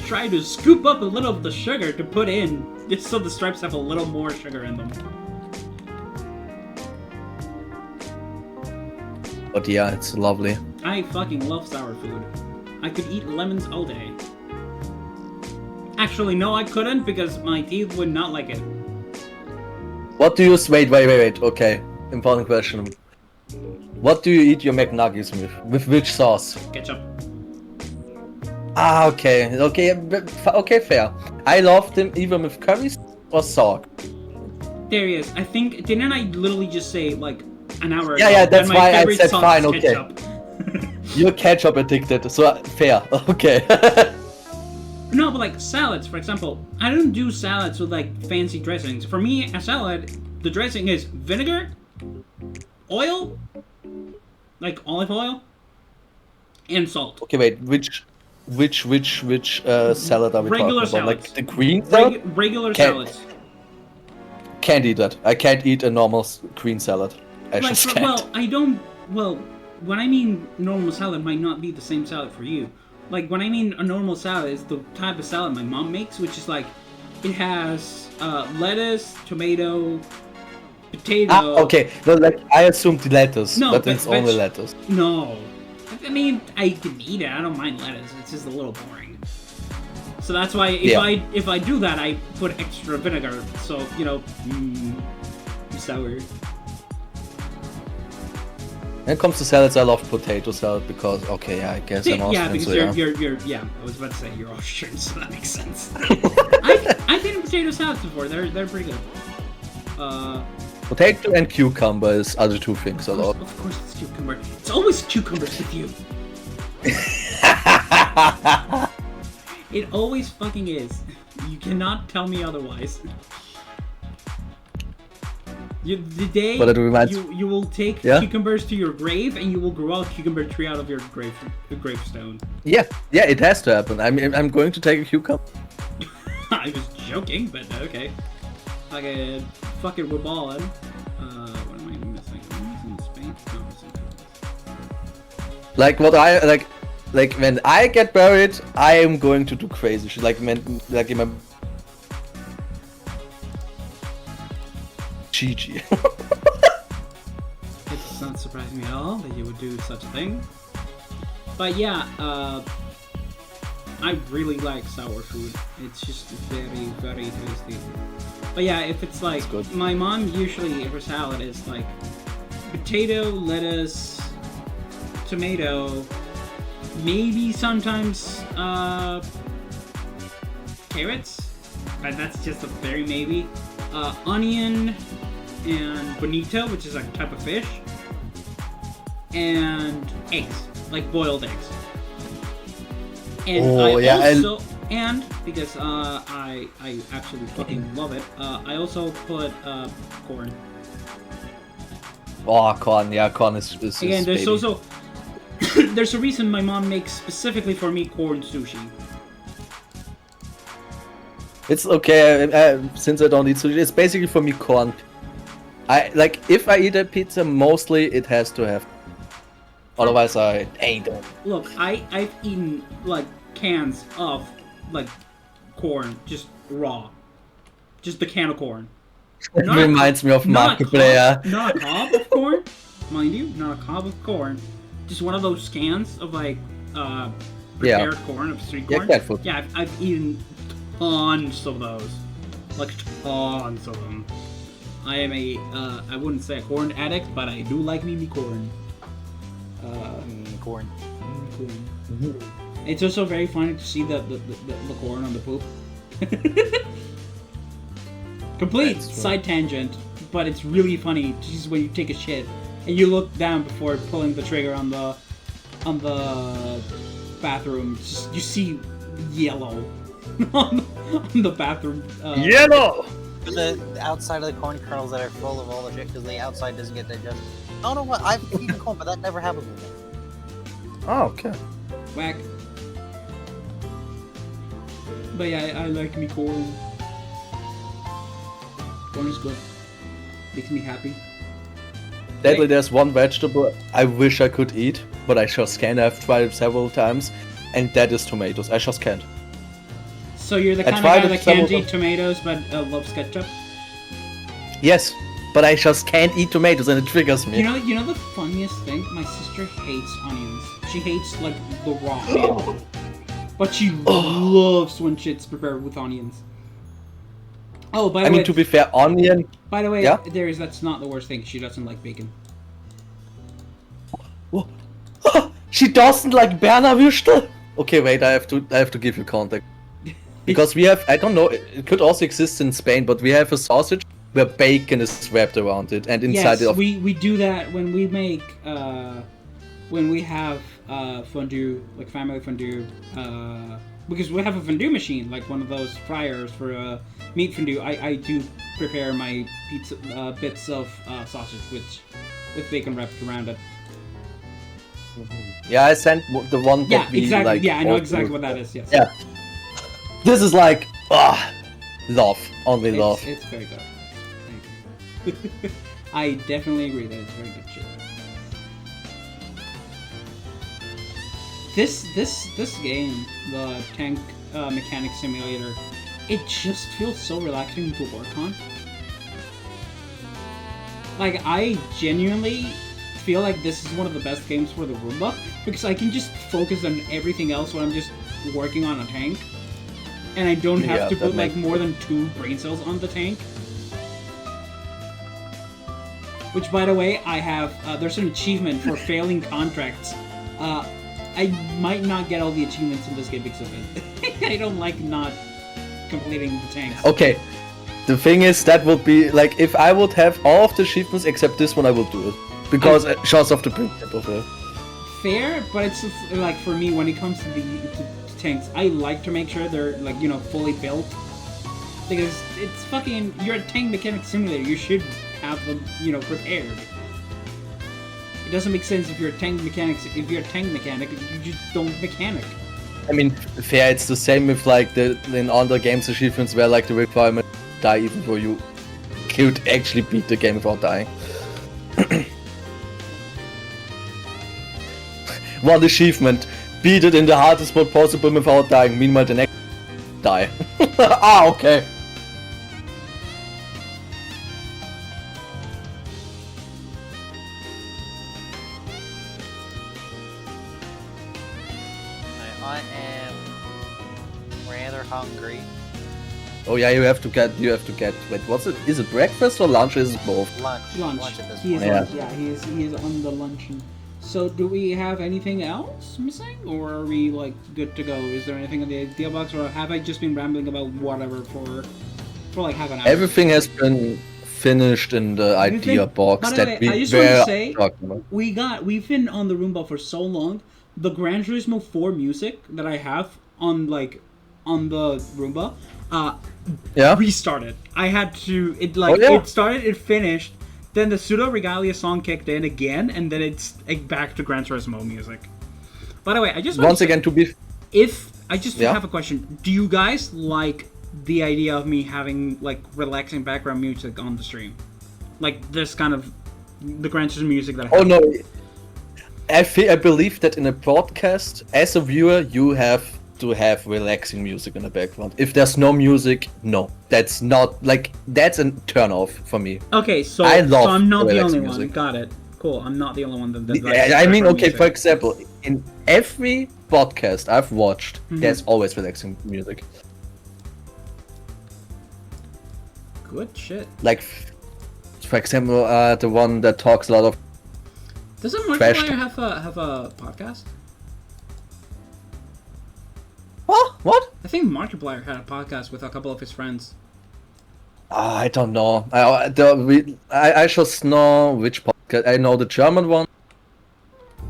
try to scoop up a little of the sugar to put in, just so the stripes have a little more sugar in them. But yeah, it's lovely. I fucking love sour food. I could eat lemons all day. Actually, no, I couldn't because my teeth would not like it. What do you... Wait. Okay. Important question. What do you eat your McNuggets with? With which sauce? Ketchup. Ah, okay. Okay, fair. I love them even with curry or sauce. There he is. I think... Didn't I literally just say, like, an hour ago? Yeah, that's why I said fine, okay. Ketchup. You're ketchup addicted, so fair. Okay. No, but like salads, for example, I don't do salads with like fancy dressings. For me, a salad, the dressing is vinegar, oil, like olive oil, and salt. Okay, wait, which salad are we Regular talking about? Salads. Like the green salad? Regular salads. Can't eat that. I can't eat a normal green salad. I just can't. Well, I don't. Well, when I mean normal salad, might not be the same salad for you. Like, when I mean a normal salad, is the type of salad my mom makes, which is like, it has lettuce, tomato, potato. Ah, okay. No, like, I assumed the lettuce, no, but it's only lettuce. No. I mean, I can eat it. I don't mind lettuce. It's just a little boring. So that's why if I do that, I put extra vinegar. So you know, sour. When it comes to salads, I love potato salad because, okay, I guess I'm Austrian, Yeah, because so you're I was about to say you're Austrian, so that makes sense. I've eaten potato salads before. They're pretty good. Potato and cucumber are the two things I love. Of course, it's cucumber. It's always cucumbers with you. It always fucking is. You cannot tell me otherwise. The day But it reminds you will take cucumbers to your grave and you will grow a cucumber tree out of your gravestone. Yeah, it has to happen. I'm going to take a cucumber. I was joking, but okay. Like a fucking ballin'. What am I missing? Am I missing Spain? No, I'm missing. Like what I like when I get buried, I am going to do crazy shit. Like in my GG. It does not surprise me at all that you would do such a thing. But yeah, I really like sour food. It's just very, very tasty. But yeah, if it's like, my mom usually, her salad is like potato, lettuce, tomato, maybe sometimes carrots, but that's just a very maybe. Onion and bonito, which is like a type of fish, and eggs, like boiled eggs. And and because I absolutely fucking love it, I also put corn. Oh, corn! Yeah, corn is Again, there's baby. also there's a reason my mom makes specifically for me corn sushi. It's okay, since I don't eat sushi, it's basically for me corn. If I eat a pizza, mostly it has to have. Otherwise, I ain't it. Look, I've eaten like cans of like corn, just raw, just the can of corn. It reminds me of Markiplier. Not a cob of corn, mind you, not a cob of corn. Just one of those cans of like prepared corn, of street corn. Yeah, cat food. Yeah, I've eaten tons of those, like tons of them. I am a I wouldn't say a corn addict, but I do like me corn. Corn. Corn. It's also very funny to see the corn on the poop. Complete side tangent, but it's really funny just when you take a shit and you look down before pulling the trigger on the bathroom. Just, you see yellow on the bathroom. Yellow. The outside of the corn kernels that are full of all the shit because the outside doesn't get digested. I don't know what I've eaten corn, but that never happens with me. Oh, okay. Whack. But yeah, I like me corn. Corn is good. Makes me happy. Deadly, there's one vegetable I wish I could eat, but I just can't. I've tried it several times, and that is tomatoes. I just can't. So you're the kind of guy that can't eat tomatoes but loves ketchup? Yes, but I just can't eat tomatoes and it triggers me. You know the funniest thing? My sister hates onions. She hates like the raw onion. But she loves when shit's prepared with onions. Oh, by the way, to be fair, onion. By the way, that's not the worst thing. She doesn't like bacon. She doesn't like Berner Würstel? Okay, wait, I have to give you context. Because we have, I don't know, it could also exist in Spain, but we have a sausage where bacon is wrapped around it and inside it. We do that when we make, when we have fondue, like family fondue, because we have a fondue machine, like one of those fryers for meat fondue. I do prepare my pizza bits of sausage with bacon wrapped around it. Yeah, I sent the one that we exactly. like. Yeah, I know exactly what that is. Yes. Yeah. This is like, love. Only love. It's very good. Thank you. I definitely agree that it's very good shit. This game, the Tank Mechanic Simulator, it just feels so relaxing to work on. Like, I genuinely feel like this is one of the best games for the Roomba, because I can just focus on everything else when I'm just working on a tank. and I don't have Yeah, to that put like makes more than 2 brain cells on the tank. Which, by the way, I have. There's an achievement for failing contracts. I might not get all the achievements in this game because of it. I don't like not completing the tanks. Okay. The thing is, that would be like if I would have all of the achievements except this one, I would do it because shots of the principle of it. Fair, but it's just, like for me when it comes to the tanks, I like to make sure they're like fully built because it's fucking you're a tank mechanic simulator. You should have them prepared. It doesn't make sense if you're a tank mechanic. If you're a tank mechanic, you just don't mechanic. I mean, fair. It's the same with like in other games achievements where like the requirement die even though you could actually beat the game without dying. One achievement: beat it in the hardest mode possible without dying. Meanwhile, the next die. Ah, okay. I am rather hungry. Oh yeah, you have to get. Wait, what's it? Is it breakfast or lunch? Or is it both? Lunch at this He is point. lunch. Yeah, he is on the luncheon. So, do we have anything else missing, or are we like good to go? Is there anything in the idea box, or have I just been rambling about whatever for like half an hour? Everything has been finished in the idea box By the that way, I we just want to were say talking about. we've been on the Roomba for so long. The Gran Turismo 4 music that I have on the Roomba, Yeah. restarted. I had to it started, it finished, then the Pseudo Regalia song kicked in again, and then it's back to Gran Turismo music. By the way, I just want Once again to be. have a question. Do you guys like the idea of me having like relaxing background music on the stream, like this kind of the Gran Turismo music that I have? Oh no. I believe that in a broadcast, as a viewer, you have to have relaxing music in the background. If there's no music, no, that's not like that's a turn off for me. Okay, so I love I'm not the only relaxing one. music. Got it. Cool. I'm not the only one that likes Yeah, I mean, background okay, music. for example, in every podcast I've watched, there's always relaxing music. Good shit. Like, for example, the one that talks a lot of. Doesn't Trash Markiplier have a podcast? What? I think Markiplier had a podcast with a couple of his friends. I don't know. I just know which podcast. I know the German one.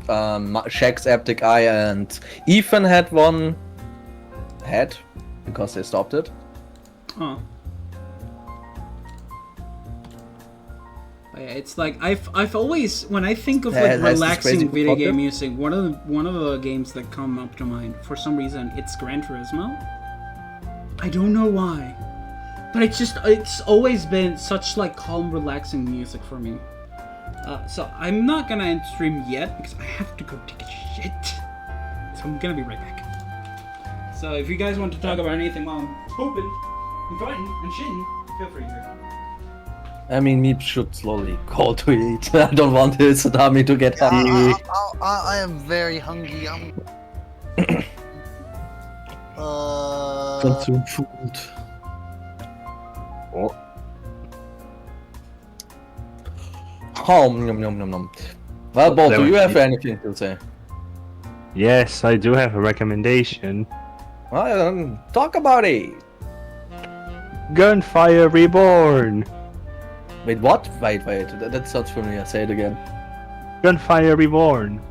Shaq's Optic Eye and Ethan had one. Because they stopped it. Oh. But yeah, it's like I've always when I think of like Has this relaxing crazy video game podcast? music, one of the games that come up to mind for some reason it's Gran Turismo. I don't know why, but it's always been such like calm, relaxing music for me. So I'm not gonna end stream yet because I have to go take a shit. So I'm gonna be right back. So if you guys want to talk about anything while I'm pooping and fighting and shitting, feel free to. I mean, me should slowly go to eat. I don't want this army to get hungry. I am very hungry. Consume food. Oh. Nom nom nom nom. Well, Bob, do you have anything to say? Yes, I do have a recommendation. Well, talk about it. Gunfire Reborn! Wait, what? Wait. That sounds familiar. Say it again. Gunfire Reborn.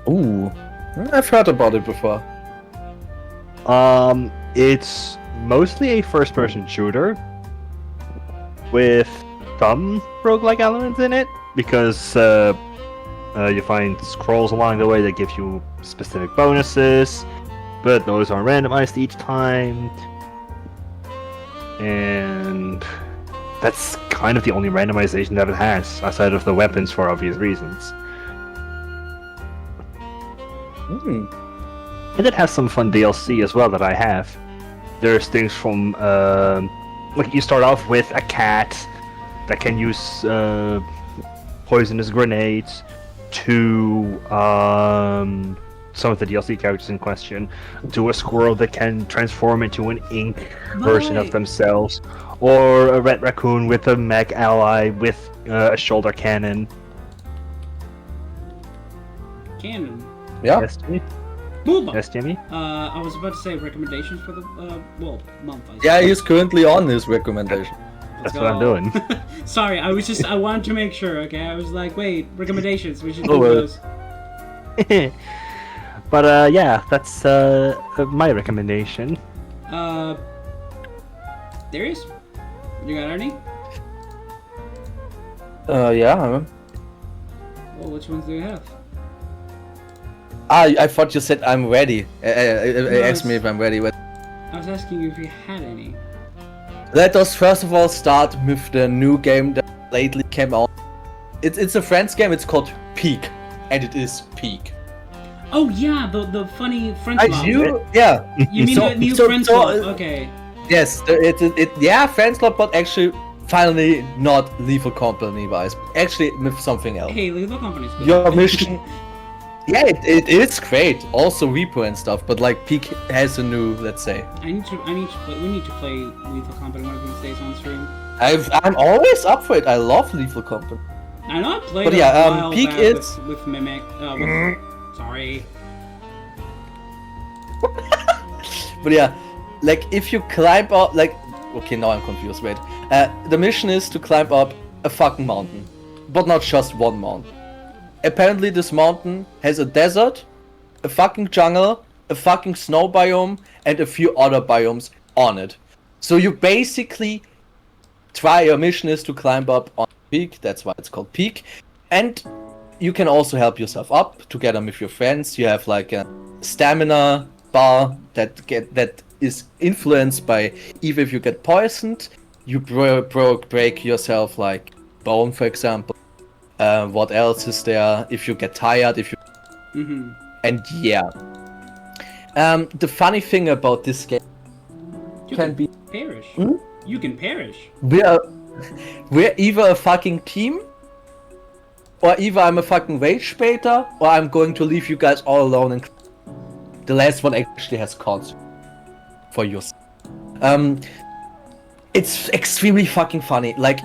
Ooh, I've heard about it before. It's mostly a first-person shooter with some roguelike elements in it because you find scrolls along the way that give you specific bonuses, but those are randomized each time, and that's kind of the only randomization that it has, aside of the weapons for obvious reasons. And it has some fun DLC as well that I have. There's things from, like you start off with a cat that can use poisonous grenades, to some of the DLC characters in question, to a squirrel that can transform into an ink version of themselves, or a red raccoon with a mech ally with a shoulder cannon. Cannon. Yeah. Yes, Jimmy? Booba. Yes, Jimmy? I was about to say recommendations for the month. I Yeah, he's currently on his recommendation. That's what I'm doing. Sorry, I wanted to make sure. Okay, I was like, wait, recommendations. We should Oh, do well. those. But yeah, that's my recommendation. Darius, you got any? Yeah. Well, which ones do you have? I thought you said I'm ready. Ask me if I'm ready. But I was asking you if you had any. let us first of all start with the new game that lately came out. It's a friends game. It's called Peak, and it is Peak. Oh yeah, the funny French mob. Yeah. You mean the new French mob? Okay. Yes, yeah, Friends Club, but actually, finally not Lethal Company wise. Actually, with something else. Hey, Lethal Company's good. Your mission. Yeah, it is great. Also Reaper and stuff, but like Peak has a new, let's say. We need to play Lethal Company one of these days on stream. I'm always up for it. I love Lethal Company. I know I played But a yeah, while Peak back is- with Mimic. Sorry. But yeah, like if you climb up, like, okay, now I'm confused. Wait, the mission is to climb up a fucking mountain, but not just one mountain. Apparently, this mountain has a desert, a fucking jungle, a fucking snow biome, and a few other biomes on it. So you basically your mission is to climb up on Peak. That's why it's called Peak, and you can also help yourself up together with your friends. You have like a stamina bar that is influenced by either if you get poisoned, you break yourself like bone, for example. What else is there? If you get tired, and yeah. The funny thing about this game can be perish. You can perish. We're either a fucking team, or either I'm a fucking rage baiter, or I'm going to leave you guys all alone, and the last one actually has consequences for you. It's extremely fucking funny. Like,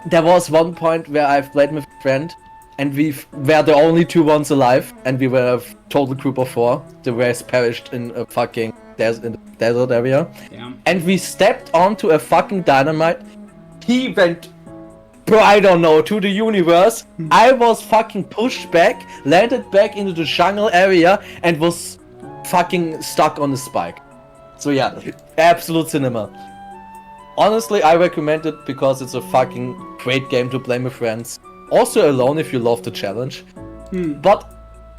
there was one point where I've played with a friend, and we were the only two ones alive, and we were a total group of 4. The rest perished in a fucking desert area. Damn. And we stepped onto a fucking dynamite. He went, bro, I don't know, to the universe. I was fucking pushed back, landed back into the jungle area, and was fucking stuck on the spike. So yeah, absolute cinema. Honestly, I recommend it because it's a fucking great game to play with friends. Also alone if you love the challenge. But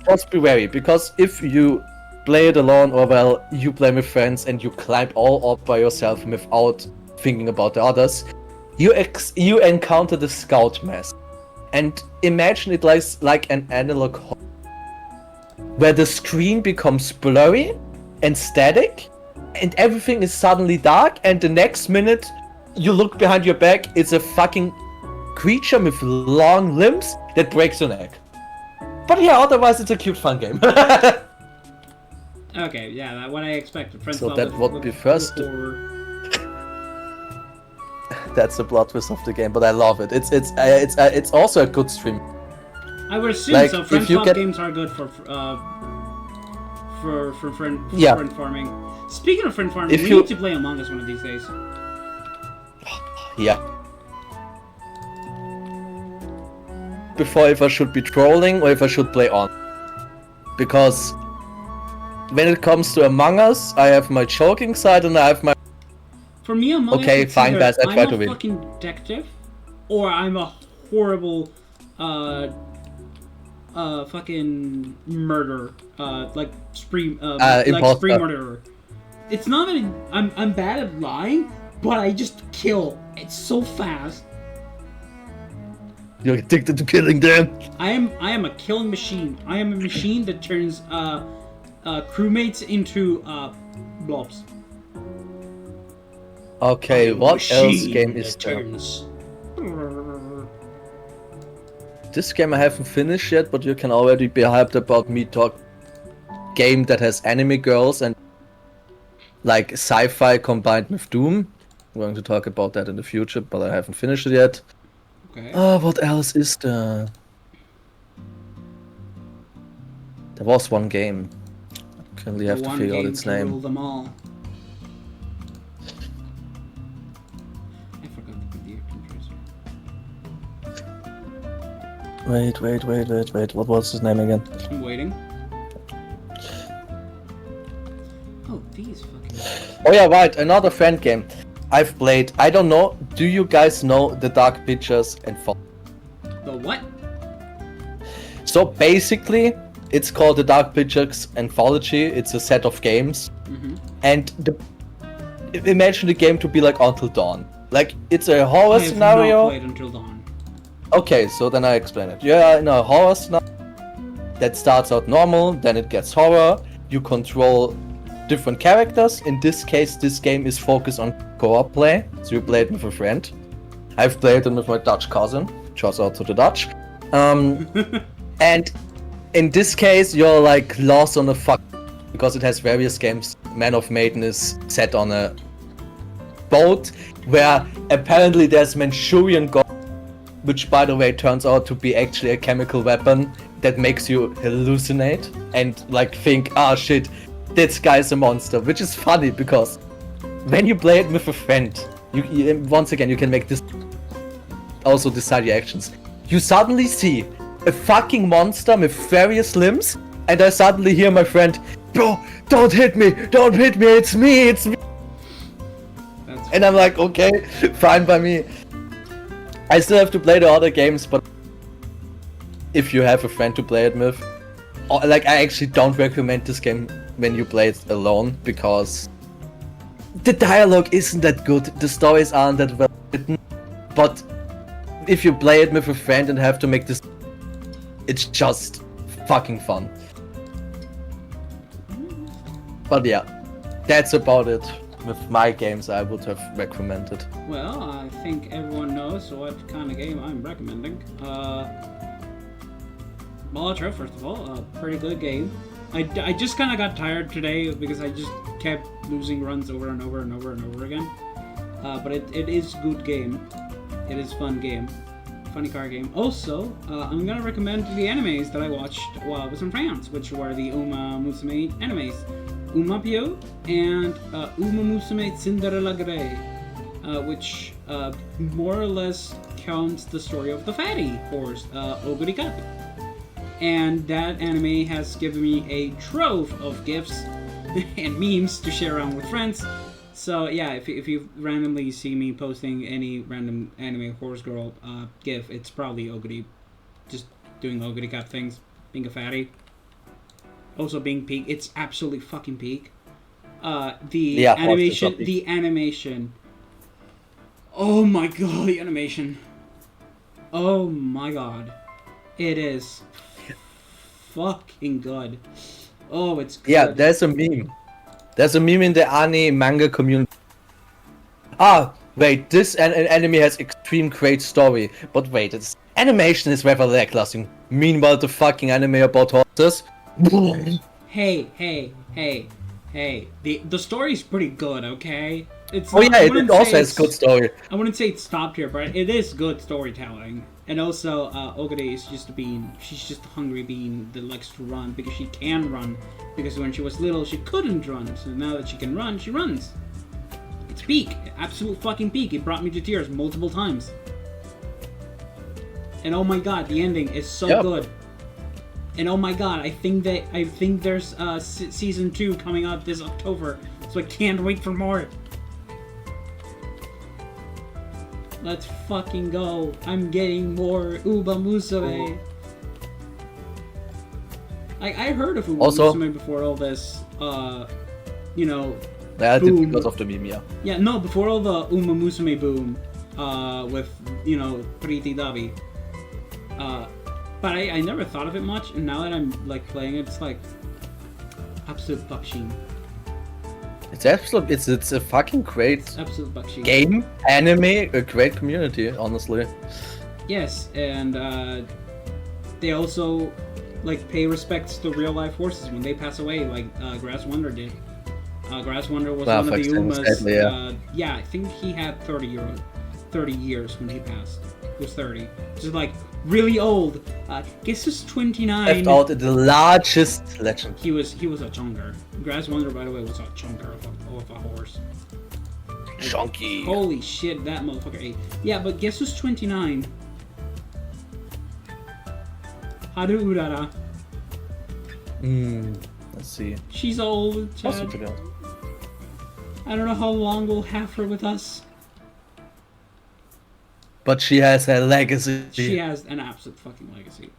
just be wary, because if you play it alone, or well, you play with friends and you climb all up by yourself without thinking about the others, you encounter the scout mess. And imagine it like an analog horror, where the screen becomes blurry and static, and everything is suddenly dark, and the next minute you look behind your back, it's a fucking creature with long limbs that breaks your neck. But yeah, otherwise it's a cute fun game. Okay, yeah, that's what I expected. Friends So Club that would be first. That's the plot twist of the game, but I love it. It's also a good stream. I would assume Like, so. if Friends you Club get- games are good for friend Yeah. friend farming. Speaking of friend farming, If we you- need to play Among Us one of these days. Yeah. Before if I should be trolling or if I should play on. Because when it comes to Among Us, I have my joking side and I have my... For me, Among Us, Okay, it's fine, either guys, I try I'm to a win. fucking detective, or I'm a horrible, fucking murderer, like spree imposter. murderer. It's not that I'm bad at lying, but I just kill. It's so fast. You're addicted to killing them. I am a killing machine. I am a machine that turns crewmates into blobs. Okay, what else game is there? turns. This game I haven't finished yet, but you can already be hyped about me talk. game that has anime girls and like sci-fi combined with Doom. I'm going to talk about that in the future, but I haven't finished it yet. Okay. What else is there? There was one game. I currently have to figure out its name. Rule them all. I forgot to put the compressor. Wait. What was his name again? I'm waiting. Oh, these fucking. Oh yeah, right. Another friend game. I've played. I don't know. Do you guys know the Dark Pictures and Fall? The what? So basically, it's called the Dark Pictures Anthology. It's a set of games, and imagine the game to be like Until Dawn. Like it's a horror scenario. I have not played Until Dawn. Okay, so then I explain it. You're in a horror scenario that starts out normal, then it gets horror. You control different characters. In this case, this game is focused on co-op play, so you play it with a friend. I've played it with my Dutch cousin. Shouts out to the Dutch. And in this case, you're like lost on a because it has various games. Man of Maiden is set on a boat where apparently there's Manchurian gold, which by the way turns out to be actually a chemical weapon that makes you hallucinate and like think, ah shit, this guy's a monster, which is funny because when you play it with a friend, you once again you can make this also decide your actions. You suddenly see a fucking monster with various limbs, and I suddenly hear my friend, bro, don't hit me, it's me. And I'm like, okay, fine by me. I still have to play the other games, but if you have a friend to play it with, like I actually don't recommend this game when you play it alone, because the dialogue isn't that good, the stories aren't that well written, but if you play it with a friend and have to make this, it's just fucking fun. But yeah, that's about it with my games I would have recommended. Well, I think everyone knows what kind of game I'm recommending. Molotov, first of all, a pretty good game. I just kind of got tired today because I just kept losing runs over and over and over and over again. But it is good game. It is fun game. Funny car game. Also, I'm gonna recommend the animes that I watched while I was in France, which were the Uma Musume animes. Uma Pio and Uma Musume Cinderella Grey, which more or less counts the story of the fatty horse, Oguri Cup. And that anime has given me a trove of gifs and memes to share around with friends. So yeah, if you randomly see me posting any random anime horse girl gif, it's probably Oguri, just doing Oguri Cup things, being a fatty. Also being peak, it's absolutely fucking peak. The animation. Oh my god, the animation. Oh my god. It is fucking good. Oh, it's good. Yeah, there's a meme. There's a meme in the anime manga community. Ah, wait, this anime has extreme great story. But wait, its animation is rather lacklustre. Meanwhile, the fucking anime about horses. Hey. The story's pretty good, okay? It's oh yeah, it also has good story. I wouldn't say it stopped here, but it is good storytelling. And also, Ogure is she's just a hungry bean that likes to run because she can run. Because when she was little, she couldn't run. So now that she can run, she runs. It's peak. Absolute fucking peak. It brought me to tears multiple times. And oh my god, the ending is so good. And oh my god, I think there's season 2 coming out this October. So I can't wait for more. Let's fucking go. I'm getting more Uba Musume. I heard of Uba Musume before all this, you know, yeah, boom. Because of the meme, yeah. Yeah, no, before all the Uma Musume boom, with, you know, Pretty Dabi. But I never thought of it much, and now that I'm, like, playing it, it's like, absolute buckshin. It's absolute. It's a fucking great game, anime, a great community, honestly. Yes, and they also like pay respects to real life horses when they pass away, like Grass Wonder did. Grass Wonder was one of the Umas. Sadly, yeah, I think he had 30 years when he passed. He was 30. Just like really old. Guess who's 29? Left out the largest legend. He was a chunker. Grass Wonder, by the way, was a chunker of a horse. Chunky. Holy shit, that motherfucker ate. Yeah, but guess who's 29? Haru Urara. Let's see. She's old, Chad. Also pretty old. I don't know how long we'll have her with us. But she has a legacy. She has an absolute fucking legacy.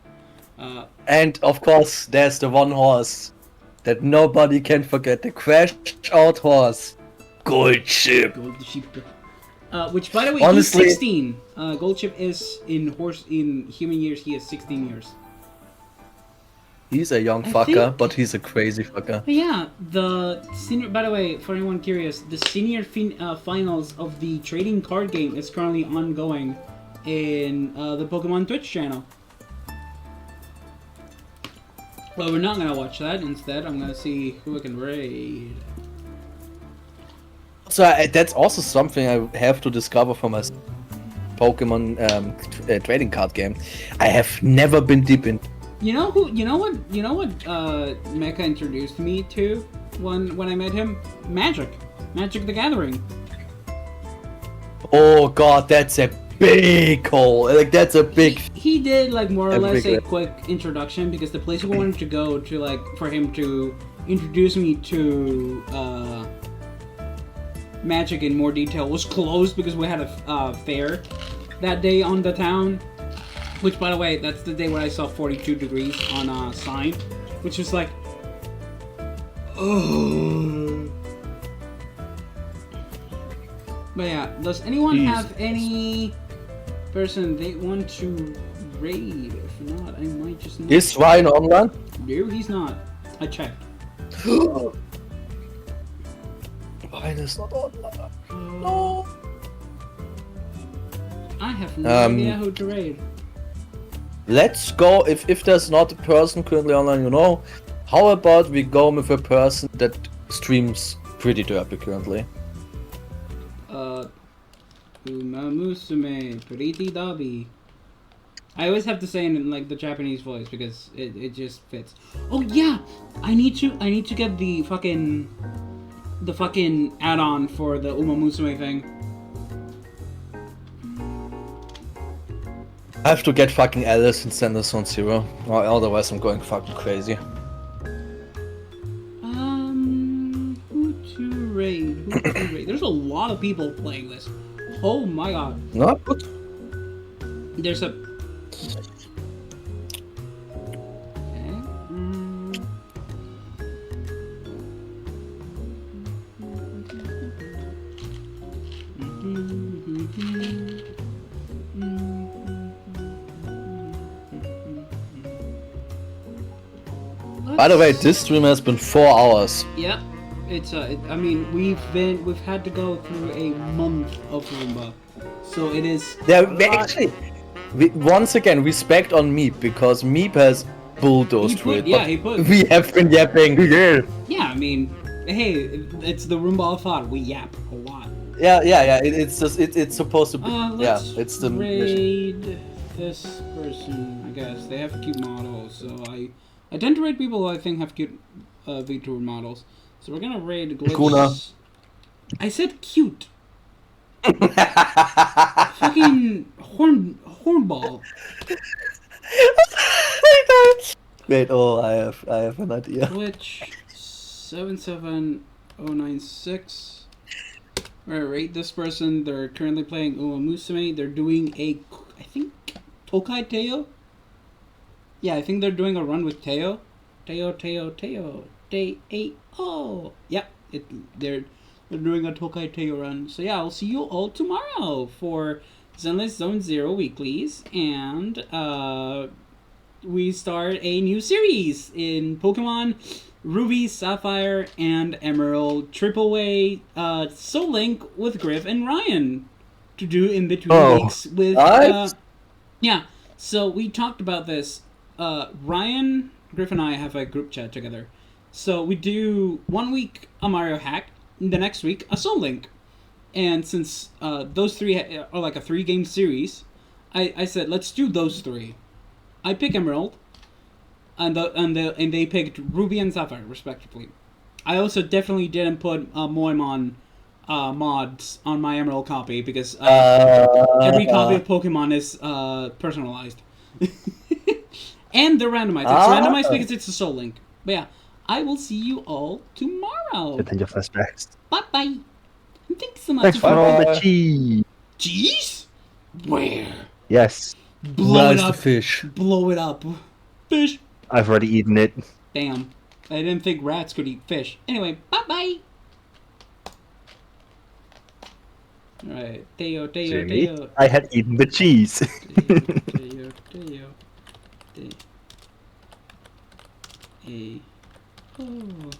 And of course, there's the one horse that nobody can forget. The crashed out horse. Gold Chip. Gold Chip. Which, by the way, Honestly, he's 16. Gold Chip is in human years. He is 16 years. He's a young fucker, but he's a crazy fucker. But yeah, the senior. By the way, for anyone curious, the senior finals of the trading card game is currently ongoing in the Pokemon Twitch channel. Well, we're not gonna watch that. Instead, I'm gonna see who I can raid. So that's also something I have to discover for my Pokemon trading card game. I have never been deep in. You know who? You know what? Mecha introduced me to when I met him. Magic the Gathering. Oh god, that's a big hole. Like that's a big. He did like more or less a quick introduction because the place we wanted to go to, like, for him to introduce me to Magic in more detail was closed because we had a fair that day on the town. Which, by the way, that's the day when I saw 42 degrees on a sign, which was like, oh. But yeah, does anyone have any person they want to raid? If not, I might just. Not. Is Ryan online? No, he's not. I checked. Ryan is not online. No. I have no idea who to raid. Let's go, if there's not a person currently online, you know, how about we go with a person that streams pretty derpy currently? Umamusume, Pretty Dabi. I always have to say in like the Japanese voice because it just fits. Oh yeah! I need to get the fucking add-on for the Umamusume thing. I have to get fucking Alice and send us on Zero, or otherwise I'm going fucking crazy. Who to raid? There's a lot of people playing this. Oh my god. Not good. There's a... By the way, this stream has been 4 hours. Yep. It's I mean, we've had to go through a month of Roomba, so it is. Yeah, actually, once again, respect on Meep because Meep has bulldozed through it. Yeah, he put. We have been yapping. Yeah, I mean, hey, it's the Roomba of thought. We yap a lot. Yeah. It's just it's supposed to be. Yeah, it's the raid mission. This person. I guess they have cute models, so I tend to raid people who I think have cute VTuber models. So we're gonna raid Glitch. Kuna. I said cute. Fucking hornball. Wait, I have an idea. Glitch 77096. We're gonna rate this person. They're currently playing Umamusume. They're doing I think Tokai Teo. Yeah, I think they're doing a run with Teo. Teo. Oh, yep. They're doing a Tokai Teo run. So yeah, I'll see you all tomorrow for Zenless Zone Zero weeklies, and we start a new series in Pokemon Ruby, Sapphire, and Emerald Triple Way Soul Link with Griff and Ryan to do in between weeks with nice. yeah. So we talked about this. Ryan Griff and I have a group chat together. So we do 1 week a Mario hack, and the next week a Soul Link. And since those three are like a 3-game series, I said let's do those 3. I pick Emerald, and they picked Ruby and Sapphire respectively. I also definitely didn't put Moemon mods on my Emerald copy because every copy of Pokemon is personalized. And they're randomized. It's randomized because it's a Soul Link. But yeah, I will see you all tomorrow. Attention flashbacks. Bye bye. Thanks so much. Thanks for all the cheese. Cheese? Where? Yes. Blow it Nice up. fish. Blow it up. Fish. I've already eaten it. Damn. I didn't think rats could eat fish. Anyway, bye bye. Alright. Teo. Jimmy, I had eaten the cheese. Teo. Oh.